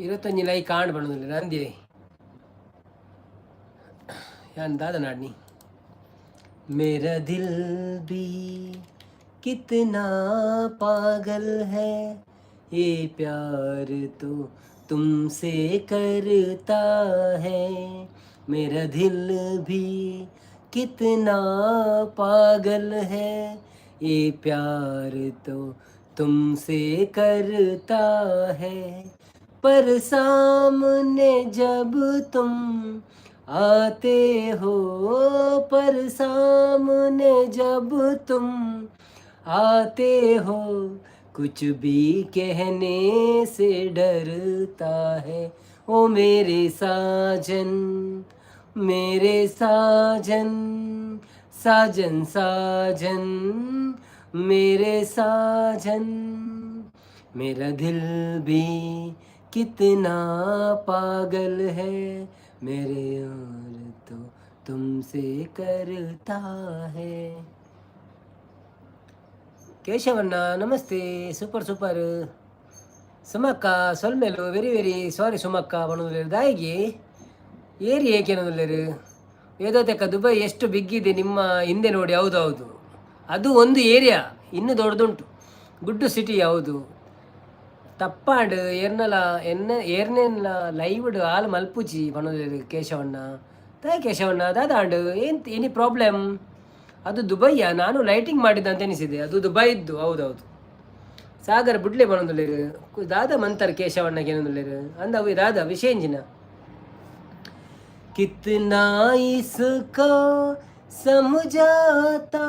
ഇരുപത്തഞ്ച് ലൈക്ക് കാണു പണുന്നില്ല നന്ദിയെ ഞാൻ दादा नाडनी मेरा दिल भी कितना पागल है ये प्यार तो तुमसे करता है मेरा दिल भी कितना पागल है ये प्यार तो तुमसे करता है पर सामने जब तुम आते हो पर सामने जब तुम आते हो कुछ भी कहने से डरता है ओ मेरे साजन साजन साजन मेरे साजन मेरा दिल भी कितना पागल है मेरे यार तो तुमसे करता है ಕೇಶವಣ್ಣ ನಮಸ್ತೆ ಸೂಪರ್ ಸೂಪರ್ ಸುಮಕ್ಕ ಸೊಲ್ಮೇಲು ವೆರಿ ವೆರಿ ಸಾರಿ ಸುಮಕ್ಕ ಬಣ್ಣದಲ್ಲಿ ದಾಯಿಗೆ ಏರಿ ಏಕೆ ಅನ್ನೋದಿಲ್ಲರು ಏದೋ ತೆಕ್ಕ ದುಬೈ ಎಷ್ಟು ಬಿಗ್ಗಿದೆ ನಿಮ್ಮ ಹಿಂದೆ ನೋಡಿ ಹೌದು ಅದು ಒಂದು ಏರಿಯಾ ಇನ್ನೂ ದೊಡ್ಡದುಂಟು ಗುಡ್ಡು ಸಿಟಿ ಹೌದು ತಪ್ಪಾಂಡು ಏರ್ನೆಲ್ಲ ಲೈವ್ಡ್ ಆಲ್ ಮಲ್ಪುಜಿ ಬಣ್ಣದಲ್ಲಿ ಕೇಶವಣ್ಣ ತಾಯಿ ಕೇಶವಣ್ಣ ದಾದಾಂಡು ಎನಿ ಪ್ರಾಬ್ಲಮ್ ಅದು ದುಬೈಯ ನಾನು ಲೈಟಿಂಗ್ ಮಾಡಿದ್ದ ಅಂತ ಎನಿಸಿದೆ ಅದು ದುಬೈ ಇದ್ದು ಹೌದೌದು ಸಾಗರ ಬುಡ್ಲೆ ಬಣ್ಣದಲ್ಲಿರು ದಾದ ಮಂತರ ಕೇಶವಣ್ಣಗೆ ಏನೊಂದುಲ್ಲೇರು ಅಂದ ಅವು ದಾದ ವಿಷಯಂಜಿನ ಕಿತ್ನಾ ಇಸ್ಕೋ समझाता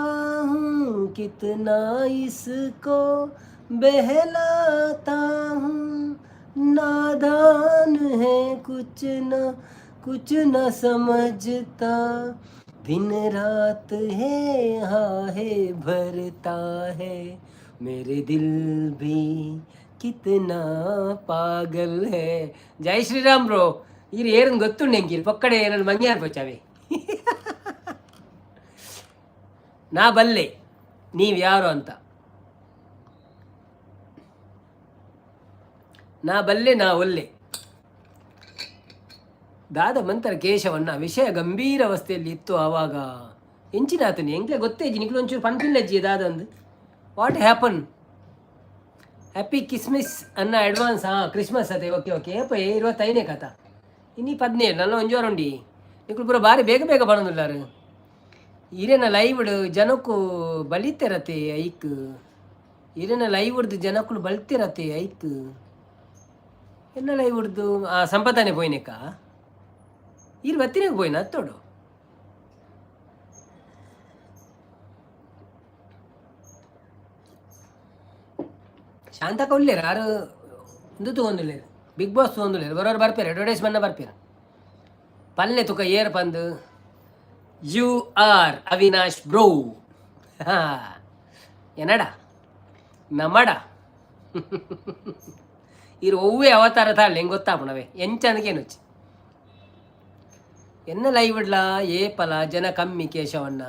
हूँ कितना इसको बहलाता हूँ, नादान है कुछ न समझता, दिन रात है आहे भरता है, मेरे दिल भी कितना पागल है. ಜೈ ಶ್ರೀರಾಮ್ ಬ್ರೋ. ಇರು ಏನು ಗೊತ್ತುಂಡು ಎಂಕಿಲ್ ಪಕ್ಕಡೆ ನನ್ನ ಮಂಗಿ ಅನ್ಪೋಚಾವೆ. ನಾ ಬಲ್ಲೆ ನೀವು ಯಾರು ಅಂತ, ನಾ ಬಲ್ಲೆ ನಾ ಒಲ್ಲೆ. ದಾದ ಮಂತರ ಕೇಶವನ್ನ ವಿಷಯ ಗಂಭೀರ ಅವಸ್ಥೆಯಲ್ಲಿ ಇತ್ತು ಆವಾಗ. ಎಂಚಿನಾತನಿ ಎಂಕ್ಲೆ ಗೊತ್ತೇಜಿ ನಿಕ್ಲು ಒಂಚೂರು ಪನ್ಪಿಲ್ಲಜ್ಜಿ ದಾದಂದು. What happen? ಹ್ಯಾಪಿ ಕ್ರಿಸ್ಮಸ್ ಅನ್ನ ಅಡ್ವಾನ್ಸ್. ಕ್ರಿಸ್ಮಸ್ ಅದೇ. ಓಕೆ ಓಕೆ ಏಪ 25ನೇ ಕಥ ಇನ್ನಿ 17 ನನ್ನ ಒಂಜೋರುಂಡಿ ನಿಕ್ಲು ಪೂರ ಬಾರಿ ಬೇಗ ಬೇಗ ಬರೋದಿಲ್ಲಾರು. ಇರೇನ ಲೈವ್ಡ್ ಜನಕ್ಕೂ ಬಲಿತಿರತ್ತೆ ಐಕ್. ಇರೇನ ಲೈವ್ ಹಿಡ್ದು ಜನಕ್ಕಳು ಬಲ್ತಿರತ್ತೆ ಐಕ್. ಎನ್ನ ಲೈವ್ ಹಿಡ್ದು ಸಂಪತ್ತಾನೆ ಪೋಯ್ನೆಕ್ಕ ಇರು ಬತ್ತಿನಾಗ ಪೋಯ್ನ ಹತ್ತೋಡು. ಶಾಂತಕ ಒಳ್ಳೆರ ಯಾರು ಒಂದು ತೊಗೊಂದಿಲ್ಲೇರು. Big boss ತೊಗೊಂದಿಲ್ಲೇರು. ಬರೋರು ಬರ್ಪೇರು, ಅಡ್ವರ್ಟೈಸ್ಮೆಂಟ್ನ ಬರ್ಪೇರು. ಪಲ್ಲೆ ತುಕ ಏರ್ ಬಂದು ಯು ಆರ್ ಅವಿನಾಶ್ ಬ್ರೋ. ಏನಡ ನಮ್ಮಡ ಇರು ಒವ್ವೇ ಅವತಾರ ತಾಳೆ ಹೆಂಗೆ ಗೊತ್ತಾಪಣವೇ ಎಂಚಂದಕ್ಕೇನುಚ್ಚಿ ಎನ್ನ ಲೈವ್ ಇಡ್ಲ ಏಪಲ ಜನ ಕಮ್ಮಿ ಕೇಶವಣ್ಣ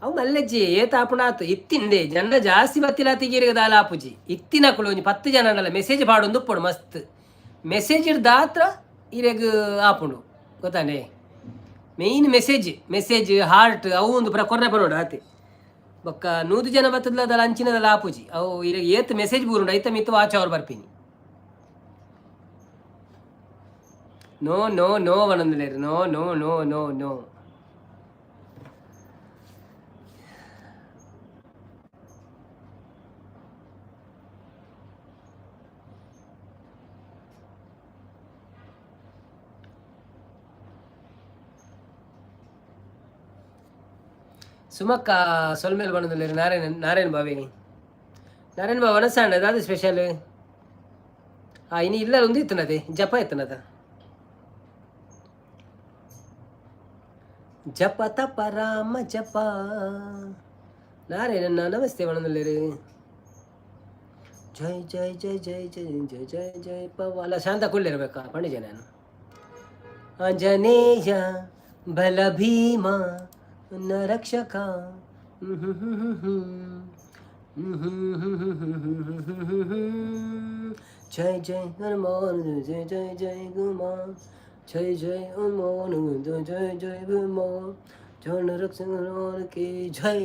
ಅವು ಮಲ್ಲೆಜ್ಜಿ ಏತಾಪುಣಾತು ಇತ್ತಿಂದೆ ಜನ ಜಾಸ್ತಿ ಬತ್ತಿಲ್ಲ ತೆಗೀರಿಗೆ ದಾಲ ಆಪುಜಿ ಇತ್ತಿನ ಕುಳು ಒಂಜಿ 10 ಜನನಲ್ಲ ಮೆಸೇಜ್ ಪಾಡೊಂದು ಉಪ್ಪುಡು ಮಸ್ತ್ ಮೆಸೇಜ್ ಇಡ್ದಾತ್ರ ಇರೆಗ್ ಆಪುಂಡು ಗೊತ್ತಾನೆ. ಮೇಯ್ನ್ ಮೆಸೇಜ್ ಹಾರ್ಟ್ ಅವು ಒಂದು ಕೊರ್ರೆ ಬರೋಡು ಆತೆ ಬೊಕ್ಕ 100 ಜನ ಬತ್ತದಲ್ಲ ಅಂಚಿನದಲ್ಲ ಆಪುಜಿ ಅವು ಇರ ಏತ್ ಮೆಸೇಜ್ ಬೂರುಂಡು ಐತ ಮಿತ್ತು ವಾಚ್ ಅವ್ರು ಬರ್ಪೀನಿ. ನೋ ನೋ ನೋ ವನೊಂದುಲೇರು no no no no no. ಸುಮಕ್ಕ ಸೊಲ್ಮೇಲೆ ಬಣ್ಣದಲ್ಲಿ ನಾರಾಯಣ ಬಾವ ವನಸಾಂಡ ಅದಾದ ಸ್ಪೆಷಲ್. ಇನ್ನು ಇಲ್ಲ ಒಂದು ಇತ್ತನದೆ ಜಪ ಇತ್ತನದ ಜಪ ತಪ ರಾಮ ಜಪ ನಾರಾಯಣ ನಮಸ್ತೆ ಬಣ್ಣದಲ್ಲಿ ಜೈ ಜೈ ಜೈ ಜೈ ಜೈ ಜೈ ಜೈ ಜೈ ಪವ ಅಲ್ಲ ಶಾಂತ ಕುಳ್ಳಿರ್ಬೇಕಾ ಪಂಡಿಜ ನಾನು. ಆಂಜನೇಯ ಬಲ ಭೀಮ ನ ರಕ್ಷಕ ಜೈ ಜೈ ಹನುಮಾನ್ ಜೈ ಜೈ ಜೈ ಗುಮಾನ್ ಜೈ ಜೈ ಹನುಮಾನ್ ಜೈ ಜೈ ಗುಮಾನ್ ಜನ ರಕ್ಷಕ ಕಿ ಜೈ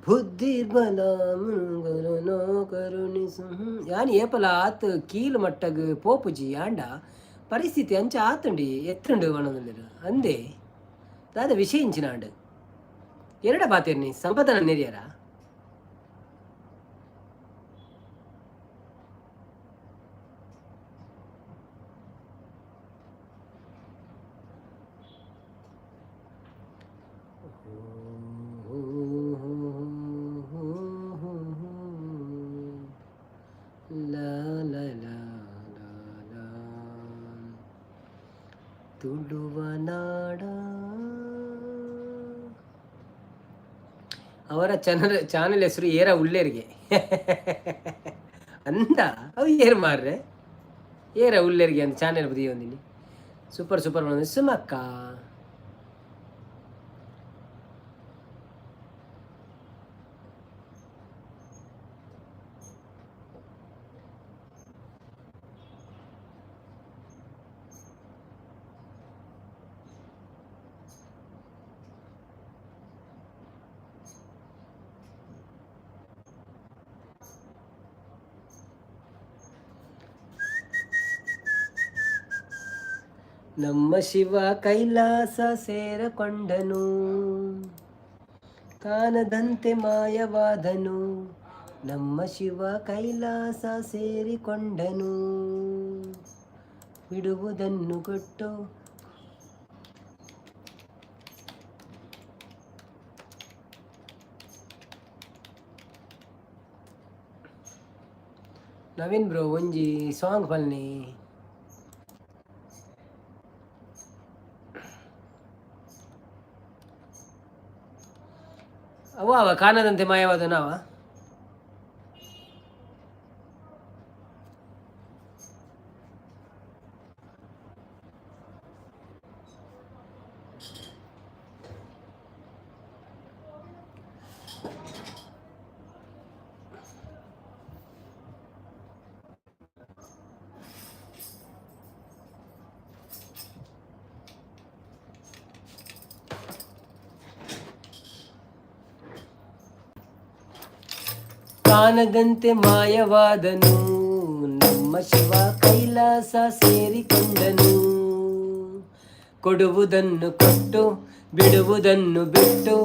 ಬುದ್ಧಿ ಬಲ ಮಂಗಲನ ಕರುಣಿಸು. ಯಾನಿ ಏಪಲ ಆತ್ ಕೀಲು ಮಟ್ಟಗ್ ಪೋಪುಜಿ ಆಂಡ ಪರಿಸ್ಥಿತಿ ಅಂಚ ಆತುಂಡಿ ಎತ್ತುಂಡು ವನದಲ್ಲಿ ಅಂದೆ ದಾದ ವಿಷಯ ಇಂಚಿನಾಂಡು ಎರಡ ಬಾತೇರ್ನಿ ಸಂಪದನ ನೆರಿಯರ ತುಳುವ ನಾಡ ಅವರ ಚಾನಲ್ ಹೆಸರು ಏರ ಉಳ್ಳೇರಿಗೆ ಅಂದ ಅವು ಏರು ಮಾರ್ರೆ ಏರ ಉಳ್ಳೇರಿಗೆ ಅಂತ ಚಾನೆಲ್ ಬದಿ ಒಂದಿನಿ ಸೂಪರ್ ಸುಮಕ್ಕ. ನಮ್ಮ ಶಿವ ಕೈಲಾಸ ಸೇರಕೊಂಡನು ಕಾಣದಂತೆ ಮಾಯವಾದನು. ನಮ್ಮ ಶಿವ ಕೈಲಾಸ ಸೇರಿಕೊಂಡನು ಬಿಡುವುದನ್ನು ಕೊಟ್ಟು ನವೀನ್ ಬ್ರೋ ಒಂಜಿ ಸಾಂಗ್ ಪಲ್ನಿ. ಅವ ಕಾಣದಂತೆ ಮಾಯವಾದ ನಾವ. ಕಾಣದಂತೆ ಮಾಯವಾದನು ನಮ್ಮ ಶಿವ ಕೈಲಾಸ ಸೇರಿಕೊಂಡನು. ಕೊಡುವುದನ್ನು ಕೊಟ್ಟು ಬಿಡುವುದನ್ನು ಬಿಟ್ಟು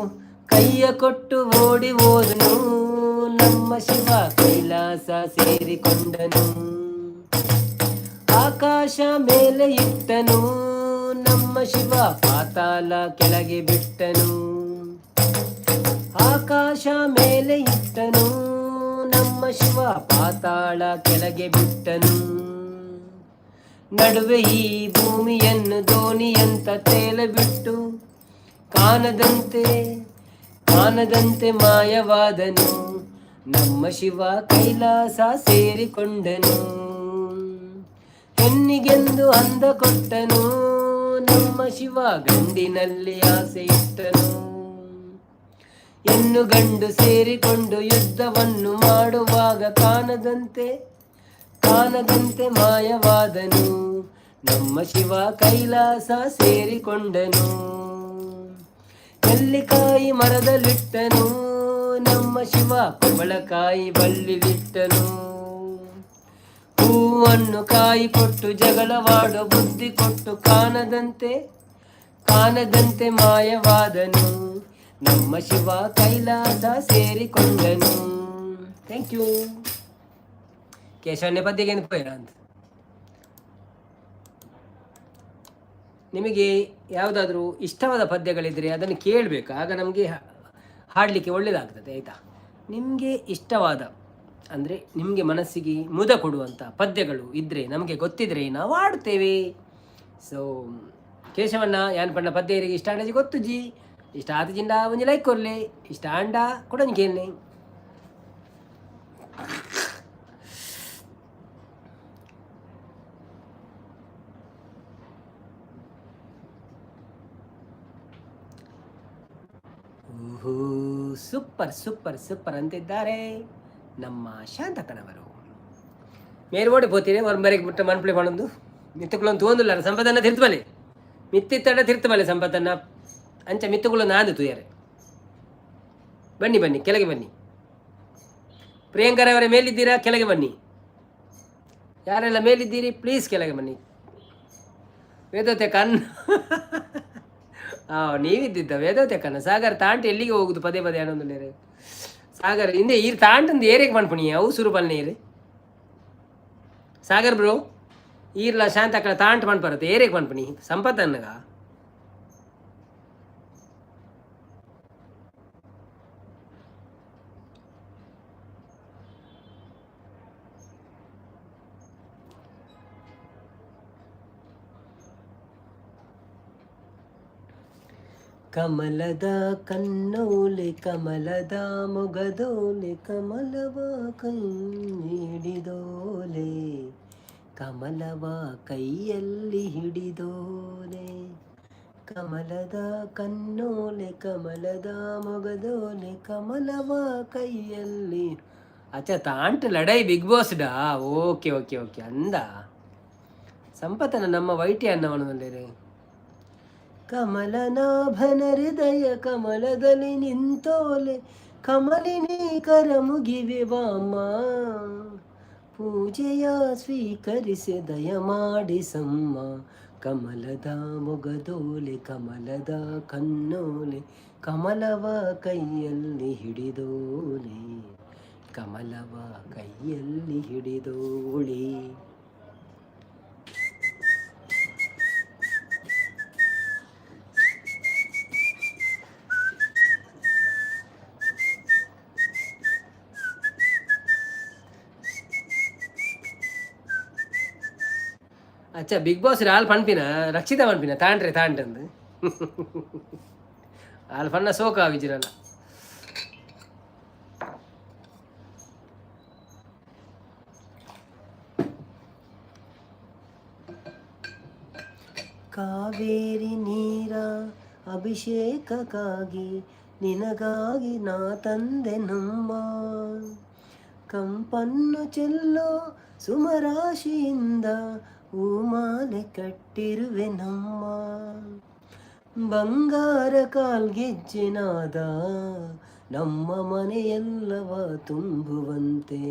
ಕೈಯ ಕೊಟ್ಟು ಓಡಿ ಹೋದನು. ನಮ್ಮ ಶಿವ ಕೈಲಾಸ ಸೇರಿಕೊಂಡನು. ಆಕಾಶ ಮೇಲೆ ಇಟ್ಟನು ನಮ್ಮ ಶಿವ ಪಾತಾಳ ಕೆಳಗೆ ಬಿಟ್ಟನು. ಆಕಾಶ ಮೇಲೆ ಇಟ್ಟನು ನಮ್ಮ ಶಿವ ಪಾತಾಳ ಕೆಳಗೆ ಬಿಟ್ಟನು. ನಡುವೆ ಈ ಭೂಮಿಯನ್ನು ದೋಣಿಯಂತ ತೇಲಬಿಟ್ಟು ಕಾಣದಂತೆ ಮಾಯವಾದನು. ನಮ್ಮ ಶಿವ ಕೈಲಾಸ ಸೇರಿಕೊಂಡನು. ಹೆಣ್ಣಿಗೆಂದು ಅಂದ ಕೊಟ್ಟನು ನಮ್ಮ ಶಿವ ಗಂಡಿನಲ್ಲಿ ಆಸೆ ಇಟ್ಟನು. ಹೆಣ್ಣು ಗಂಡು ಸೇರಿಕೊಂಡು ಯುದ್ಧವನ್ನು ಮಾಡುವಾಗ ಕಾಣದಂತೆ ಮಾಯವಾದನು. ನಮ್ಮ ಶಿವ ಕೈಲಾಸ ಸೇರಿಕೊಂಡನು. ನೆಲ್ಲಿಕಾಯಿ ಮರದಲ್ಲಿಟ್ಟನು ನಮ್ಮ ಶಿವ ಕುಂಬಳಕಾಯಿ ಬಳ್ಳಿಲಿಟ್ಟನು. ಹೂವನ್ನು ಕಾಯಿ ಕೊಟ್ಟು ಜಗಳವಾಡೋ ಬುದ್ಧಿ ಕೊಟ್ಟು ಕಾಣದಂತೆ ಮಾಯವಾದನು. ನಮ್ಮ ಶಿವ ಕೈಲಾಸ ಸೇರಿಕೊಂಡನು. Thank you. ಕೇಶವನ್ನೇ ಪದ್ಯಗೆ ಅಂತ. ನಿಮಗೆ ಯಾವುದಾದ್ರೂ ಇಷ್ಟವಾದ ಪದ್ಯಗಳಿದ್ರೆ ಅದನ್ನು ಕೇಳಬೇಕು, ಆಗ ನಮಗೆ ಹಾಡಲಿಕ್ಕೆ ಒಳ್ಳೆಯದಾಗ್ತದೆ, ಆಯಿತಾ. ನಿಮಗೆ ಇಷ್ಟವಾದ ಅಂದರೆ ನಿಮಗೆ ಮನಸ್ಸಿಗೆ ಮುದ ಕೊಡುವಂಥ ಪದ್ಯಗಳು ಇದ್ದರೆ ನಮಗೆ ಗೊತ್ತಿದ್ರೆ ನಾವು ಹಾಡುತ್ತೇವೆ. ಸೊ ಕೇಶವನ್ನ ಯಾನ್ ಪಣ್ಣ ಪದ್ಯ ಇಷ್ಟ ಆಂಡಜಿ ಗೊತ್ತುಜಿ. ಇಷ್ಟ ಆತಜಿಂದ ಒಂಜಿ ಲೈಕ್ ಕೊರ್ಲೆ, ಇಷ್ಟ ಆಂಡ ಕೊಡೋನ್ ಕೇಳನೆ. ಓಹೋ ಸೂಪರ್ ಸೂಪರ್ ಸೂಪರ್ ಅಂತಿದ್ದಾರೆ ನಮ್ಮ ಶಾಂತಕ್ಕನವರು. ಮೇಲ್ಗೋಡೆ ಪೋತೀರಿ ಅವ್ರ ಮರೆಗೆ ಮುಟ್ಟ ಮನ್ಪ್ಲೆ ಮಾಡೋದು ಮಿತ್ತುಗಳೊಂದು ತೋಂದಿಲ್ಲ ಸಂಪದನ್ನ ತಿರ್ತಬಲೆ ಮಿತ್ತಿತ್ತಡ ತಿರ್ತಬಲೆ ಸಂಪತ್ತನ್ನ ಅಂಚ ಮಿತ್ತುಗಳು ನಾದು ತುಯಾರೆ. ಬನ್ನಿ ಕೆಳಗೆ ಬನ್ನಿ. ಪ್ರಿಯಾಂಕರವರೇ ಮೇಲಿದ್ದೀರಾ? ಕೆಳಗೆ ಬನ್ನಿ. ಯಾರೆಲ್ಲ ಮೇಲಿದ್ದೀರಿ ಪ್ಲೀಸ್ ಕೆಳಗೆ ಬನ್ನಿ. ವೇದೋತೆ ಕಣ್ಣ ನೀವಿದ್ದಿದ್ದ ವೇದೋತೆ ಕಣ್ಣ. ಸಾಗರ್ ತಾಂಟ್ ಎಲ್ಲಿಗೆ ಹೋಗುದು ಪದೇ ಅನ್ನೊಂದು ಸಾಗರ್ ಹಿಂದೆ ಈ ತಾಂಟಂದು ಏರಿಯಕ್ಕೆ ಮಾಡ್ಪಣಿ ಅವು ಸುರು ಪಲ್ನೇರಿ ಸಾಗರ್ ಬ್ರೋ ಈರ್ಲ ಶಾಂತ ಅక్కడ ತಾಂಟ್ ಮಾಡ್ಬಾರತ್ತೆ ಏರಿಯಕ್ಕೆ ಮಾಡ್ಪಣಿ ಸಂಪತ್ ಅನ್ನಗ. ಕಮಲದ ಕಣ್ಣೋಲೆ ಕಮಲದ ಮೊಗದೋಲೆ ಕಮಲವ ಕೈ ಹಿಡಿದೋಲೆ ಕಮಲವ ಕೈಯಲ್ಲಿ ಹಿಡಿದೋಲೆ. ಕಮಲದ ಕಣ್ಣೋಲೆ ಕಮಲದ ಮೊಗದೋಲೆ ಕಮಲವ ಕೈಯಲ್ಲಿ. ಅಚ್ಚಾ ತಾಂಟ್ ಲಡೈ ಬಿಗ್ ಬಾಸ್ ಡಾ. ಓಕೆ ಓಕೆ ಓಕೆ ಅಂದ ಸಂಪತ್ತನ ನಮ್ಮ ವೈಟಿ ಅನ್ನವನಲ್ಲೇ. ಕಮಲನಾಭನ ಹೃದಯ ಕಮಲದಲ್ಲಿ ನಿಂತೋಲೆ ಕಮಲಿನಿ ಕರ ಮುಗಿವೆ ಬಾಮ. ಪೂಜೆಯ ಸ್ವೀಕರಿಸಿ ದಯ ಮಾಡಿಸಮ್ಮ. ಕಮಲದ ಮೊಗದೋಲೆ ಕಮಲದ ಕಣ್ಣೋಲೆ ಕಮಲವ ಕೈಯಲ್ಲಿ ಹಿಡಿದೋಲೆ ಕಮಲವ ಕೈಯಲ್ಲಿ ಹಿಡಿದೋಳೆ. ಅಚ್ಚಾ ಬಿಗ್ ಬಾಸ್ ಹಾಲು ಪನ್ಪಿನ ರಕ್ಷಿತ ಪನ್ಪಿನ ತಾಂಡ್ರೆ ತಾಂಡ್ರಂದು ಹಾಲು ಪನ್ನ ಸೋಕ ವಿಜಿರಲ್ಲ ಕಾವೇರಿ ನೀರ ಅಭಿಷೇಕಕ್ಕಾಗಿ ನಿನಗಾಗಿ ನಾ ತಂದೆ ನಮ್ಮ ಕಂಪನ್ನು ಚೆಲ್ಲೋ ಸುಮರಾಶಿಯಿಂದ ಹೂಮಾಲೆ ಕಟ್ಟಿರುವೆ ನಮ್ಮ ಬಂಗಾರ ಕಾಲ್ಗೆಜ್ಜಿನಾದ ನಮ್ಮ ಮನೆಯೆಲ್ಲವ ತುಂಬುವಂತೆ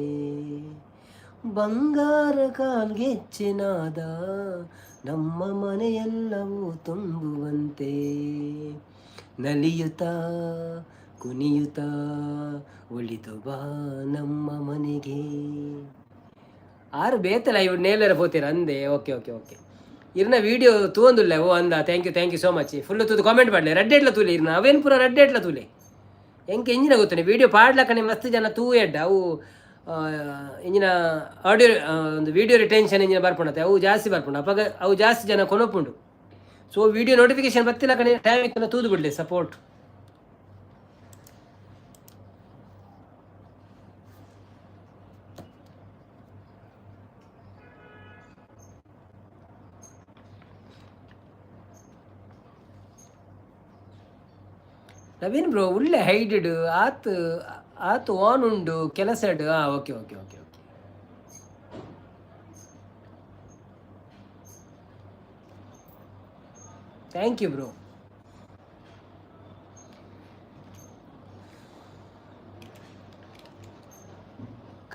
ಬಂಗಾರ ಕಾಲ್ಗೆಜ್ಜಿನಾದ ನಮ್ಮ ಮನೆಯೆಲ್ಲವೂ ತುಂಬುವಂತೆ ನಲಿಯುತ್ತಾ ಕುಣಿಯುತ್ತಾ ಒಳಿತು ಬಾ ನಮ್ಮ ಮನೆಗೆ ಆರು ಬೇತಲ್ಲ ಇವ್ ನೇಲರ ಪೋತೀರ ಅಂದೆ ಓಕೆ ಓಕೆ ಓಕೆ ಇರ್ನ ವಿಡಿಯೋ ತೂಂದುಲ್ಲ ಓ ಅಂದ thank you so much full ತೂದು ಕಾಮೆಂಟ್ ಮಾಡಲಿ ರೆಡ್ ಎಟ್ಲ ತೂಲೆ ಇರ್ನ ಅವೇನು ಪೂರ ರೆಡ್ ಎಟ್ಲ ತೂಲೆ ಎಂಕೆ ಎಂಜಿನ ಗೊತ್ತಾನೆ ವಿಡಿಯೋ ಪಾಡ್ಲಕ್ಕನೆ ಮಸ್ತ್ ಜನ ತೂ ಎಡ್ಡ ಅವು ಇಂಜಿನ ಆಡಿಯೋ ಒಂದು ವಿಡಿಯೋ ರಿಟೆನ್ಷನ್ ಇಂಜಿನ ಬರ್ಪುಂಡತ್ತೆ ಅವು ಜಾಸ್ತಿ ಬರ್ಪುಂಡು ಅಪ್ಪಾಗ ಅವು ಜಾಸ್ತಿ ಜನ ಕೊನೊಪ್ಪುಂಡು ಸೊ ವಿಡಿಯೋ ನೋಟಿಫಿಕೇಶನ್ ಬರ್ತಿಲ್ಲ ಕಣೆ ಟೈಮ್ ಇತ್ತು ತೂದು ಬಿಡಲಿ ಸಪೋರ್ಟ್ ನವೀನ್ ಬ್ರೋ ಒಳ್ಳೆ ಹೈಡೆಡ್ ಆತು ಆತು ಆನ್ ಉಂಡು ಕೆಲಸ okay okay okay okay thank you bro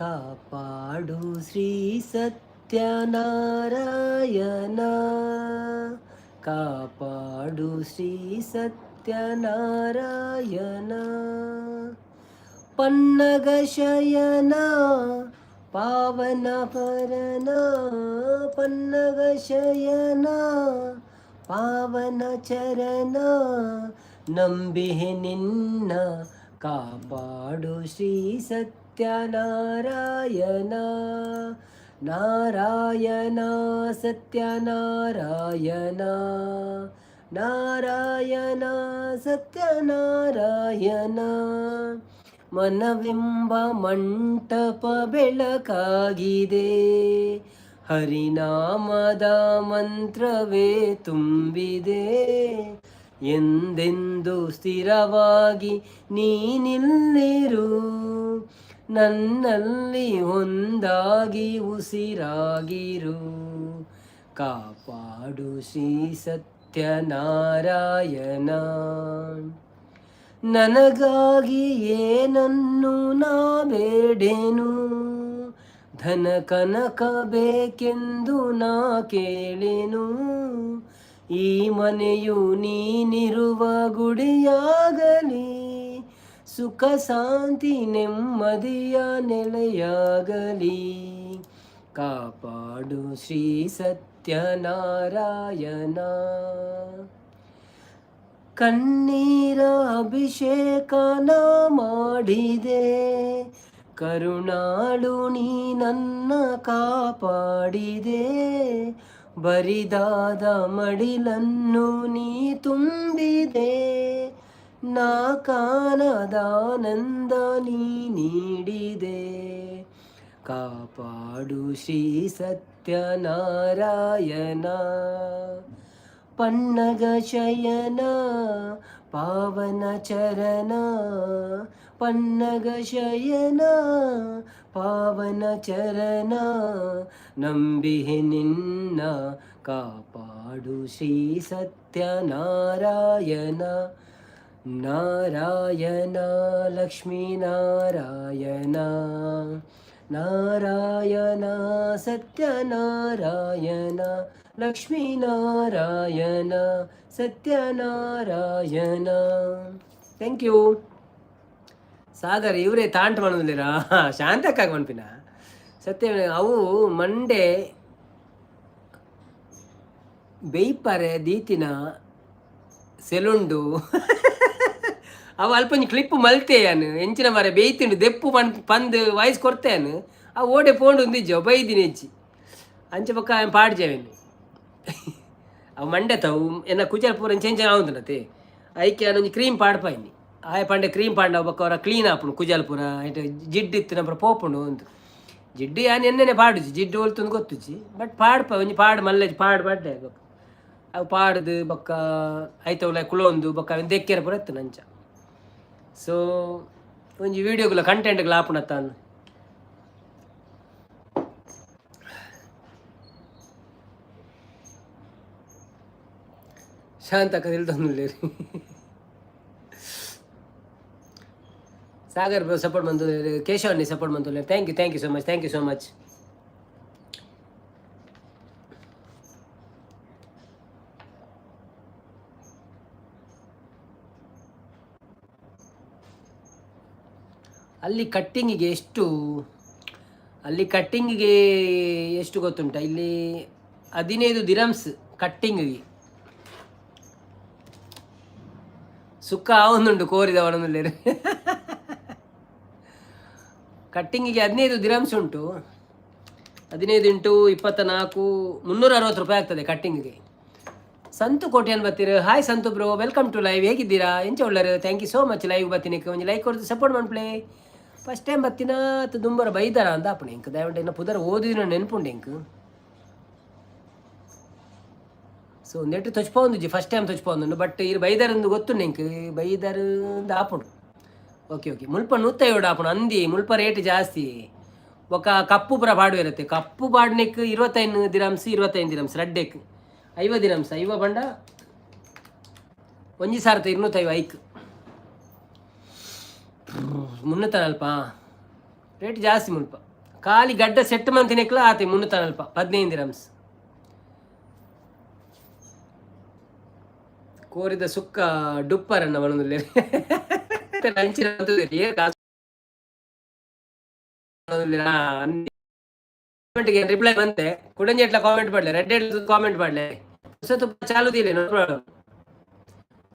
ಕಾಪಾಡು ಶ್ರೀ ಸತ್ಯನಾರಾಯಣ ಕಾಪಾಡು ಶ್ರೀ ಸತ್ಯನಾರಾಯಣ ಪನ್ನಗ ಶಯನ ಪಾವನ ಪರನ ಪನ್ನಗ ಶಯನ ಪಾವನ ಚರಣ ನಂಬಿಹೆ ನಿನ್ನ ಕಾಪಾಡು ಶ್ರೀ ಸತ್ಯನಾರಾಯಣ ನಾರಾಯಣ ಸತ್ಯನಾರಾಯಣ ನಾರಾಯಣ ಸತ್ಯನಾರಾಯಣ ಮನವೆಂಬ ಮಂಟಪ ಬೆಳಕಾಗಿದೆ ಹರಿನಾಮದ ಮಂತ್ರವೇ ತುಂಬಿದೆ ಎಂದೆಂದು ಸ್ಥಿರವಾಗಿ ನೀನಿಲ್ಲಿರು ನನ್ನಲ್ಲಿ ಒಂದಾಗಿ ಉಸಿರಾಗಿರು ಕಾಪಾಡು ಶ್ರೀ ಸತ್ಯನಾರಾಯಣ ನನಗಾಗಿ ಏನನ್ನು ನಾ ಬೇಡೇನು ಧನ ಕನಕ ಬೇಕೆಂದು ನಾ ಕೇಳೆನು ಈ ಮನೆಯು ನೀನಿರುವ ಗುಡಿಯಾಗಲಿ ಸುಖ ಶಾಂತಿ ನೆಮ್ಮದಿಯ ನೆಲೆಯಾಗಲಿ ಕಾಪಾಡು ಶ್ರೀ ಸತ್ಯನಾರಾಯಣ ಕಣ್ಣೀರ ಅಭಿಷೇಕನ ಮಾಡಿದೆ ಕರುಣಾಳು ನೀ ನನ್ನ ಕಾಪಾಡಿದೆ ಬರಿದಾದ ಮಡಿಲನ್ನು ನೀ ತುಂಬಿದೆ ನಾ ಕಾಣದಾನಂದ ನೀ ನೀಡಿದೆ ಕಾಪಾಡು ಶ್ರೀ ಸತ್ಯನಾರಾಯಣ ಪನ್ನಗ ಶಯನ ಪಾವನ ಚರಣ ಪನ್ನಗ ಶಯನ ಪಾವನ ಚರಣ ನಂಬಿಹೆ ನಿನ್ನ ಕಾಪಾಡು ಶ್ರೀ ಸತ್ಯನಾರಾಯಣ ನಾರಾಯಣ ಲಕ್ಷ್ಮೀನಾರಾಯಣ ನಾರಾಯಣ ಸತ್ಯನಾರಾಯಣ ಲಕ್ಷ್ಮೀನಾರಾಯಣ ಸತ್ಯನಾರಾಯಣ ಥ್ಯಾಂಕ್ ಯು ಸಾಗರ್ ಇವರೇ ತಾಂಟ್ ಮಾಡೋದಿಲ್ಲ ಶಾಂತಕ್ಕಾಗಿ ಮನ್ಪಿನ ಸತ್ಯ ಅವು ಮಂಡೆ ಬೇಯ್ಪಾರೆ ದೀತಿನ ಸೆಲುಂಡು ಅವು ಅಲ್ಪಂಜಿ ಕ್ಲಿಪ್ ಮಲ್ತೇಯನು ಎಂಚಿನ ಮರ ಬೇಯ್ತಿಂಡು ದೆಪ್ಪು ಪಂದು ವಾಯ್ಸ್ ಕೊಡ್ತೇನು ಆ ಓಡೆ ಪೋಂಡು ಒಂದಿಜ್ಜ ಬೈದಿನ ಹೆಚ್ಚಿ ಅಂಚೆ ಪಕ್ಕ ಪಾಡ್ಜೇವೇನು ಅವು ಮಂಡೆತವು ಎನ್ನ ಕುಜಲ್ ಪೂರ ಚೇಂಜ್ ಆವುಂದನತೆ ಐಕೆ ಅದೊಂದು ಕ್ರೀಮ್ ಪಾಡ್ಪಾಯಿನಿ ಆಯ ಪಂಡೆ ಕ್ರೀಮ್ ಪಾಂಡ ಬೊಕ್ಕ ಅವರ ಕ್ಲೀನ್ ಆಪುಂಡು ಕುಜಲ್ ಪೂರ ಐಟೆ ಜಿಡ್ಡು ಇತ್ತಿನ ಪೂರ ಪೋಪುಂಡು ಒಂದು ಜಿಡ್ಡು ಯಾನ್ ಎನ್ನೆನೆ ಪಾಡುಜಿ ಜಿಡ್ಡು ಹೋಲ್ತಂದು ಗೊತ್ತುಜಿ ಬಟ್ ಪಾಡ್ಪ ಒಂಜಿ ಪಾಡು ಮಲ್ಲೆಜಿ ಪಾಡು ಪಡ್ಡೆ ಬೊಕ್ಕ ಅವು ಪಾಡ್ದು ಬೊಕ್ಕ ಐತವುಲ ಕುಲೊಂದು ಬೊಕ್ಕ ಅವು ದೆಕ್ಕೆರೆ ಪೂರ ಇತ್ತು ನಂಚ ಸೊ ಒಂಜಿ ವೀಡಿಯೋಗುಲ ಕಂಟೆಂಟ್ಗಳು ಆಪುಣತ್ತ ಅಂದು ಶಾಂತಕ ತಿಳ್ತೊಂದುಲ್ಲೇರಿ ಸಾಗರ್ ಬ್ರೋ ಸಪೋರ್ಟ್ ಬಂತು ಕೇಶವನ್ನಿ ಸಪೋರ್ಟ್ ಬಂತು ಥ್ಯಾಂಕ್ ಯು ಸೊ ಮಚ್ ಅಲ್ಲಿ ಕಟ್ಟಿಂಗಿಗೆ ಎಷ್ಟು ಗೊತ್ತುಂಟ ಇಲ್ಲಿ 15 ದಿರಮ್ಸ್ ಕಟ್ಟಿಂಗಿಗೆ ಸುಕ್ಕ ಆವೊಂದುಂಡು ಕೋರಿದವನೊಂದುಲ್ಲೇರಿ ಕಟ್ಟಿಂಗಿಗೆ 15 ದಿರಮ್ಸ್ ಉಂಟು 15 ಇಂಟು 24 360 ರೂಪಾಯಿ ಆಗ್ತದೆ ಕಟ್ಟಿಂಗಿಗೆ ಸಂತು ಕೋಟೆಯನ್ನು ಬರ್ತೀರ hi Santhu bro welcome to live ಹೇಗಿದ್ದೀರಾ ಎಂಚ ಒಳ್ಳೆರು thank you so much live ಬರ್ತೀನಿ ಒಂದು ಲೈಕ್ ಕೊಡ್ತು ಸಪೋರ್ಟ್ ಮಾಡ್ಪ್ಲೇ ಫಸ್ಟ್ ಟೈಮ್ ಬರ್ತೀನ ದುಂಬರ ಬೈದಾರ ಅಂತ ಅಪ್ಪಣೆ ಇಂಕ ದಯವಿಟ್ಟು ಇನ್ನು ಪುದರ ಓದಿನ ನೆನ್ಪುಂಡು ಇಂಕ ಸೊ ನೆಟ್ಟು ತೊಚ್ಪೊಂದು ಫಸ್ಟ್ ಟೈಮ್ ತೊಚ್ಪೊಂದು ಬಟ್ ಇರು ಬೈದಾರಂದು ಗೊತ್ತುಂಡು ಇಂಕ ಬೈದಾರಂದು ಆಪುಂಡು ಓಕೆ ಮುಲ್ಪ 150 ಆಪುಂಡು ಅಂದಿ ಮುಲ್ಪ ರೇಟ್ ಜಾಸ್ತಿ ఒక కప్పు ಪುರ ಪಾಡು ಇರುತ್ತೆ ಕಪ್ಪು ಪಾಡ್ನಿಕ್ 25 ದಿರಮ್ಸ್ ರಡ್ಡೆಕ್ 50 ದಿರಮ್ಸ್ ಐವ ಬಂಡ 1250 ಐಕ್ 340 ರೇಟ್ ಜಾಸ್ತಿ ಮುಲ್ಪ ಖಾಲಿ ಗಡ್ಡ ಸೆಟ್ ಮಂತಿನೆಕ್ಲ ಆತೆ 340 15 ದಿರಮ್ಸ್ ಕೋರಿದ ಸುಕ್ಕ ಡುಪ್ಪರನ್ನ ಬಣದಲ್ಲಿ ರಿಪ್ಲೈ ಬಂತೆ ಕುಡಂಜಿ ಎಟ್ಲ ಕಾಮೆಂಟ್ ಮಾಡ್ಲೆ ರೆಡ್ ಕಾಮೆಂಟ್ ಮಾಡ್ಲೆ ಚಾಲು ದಿಲ್ಲ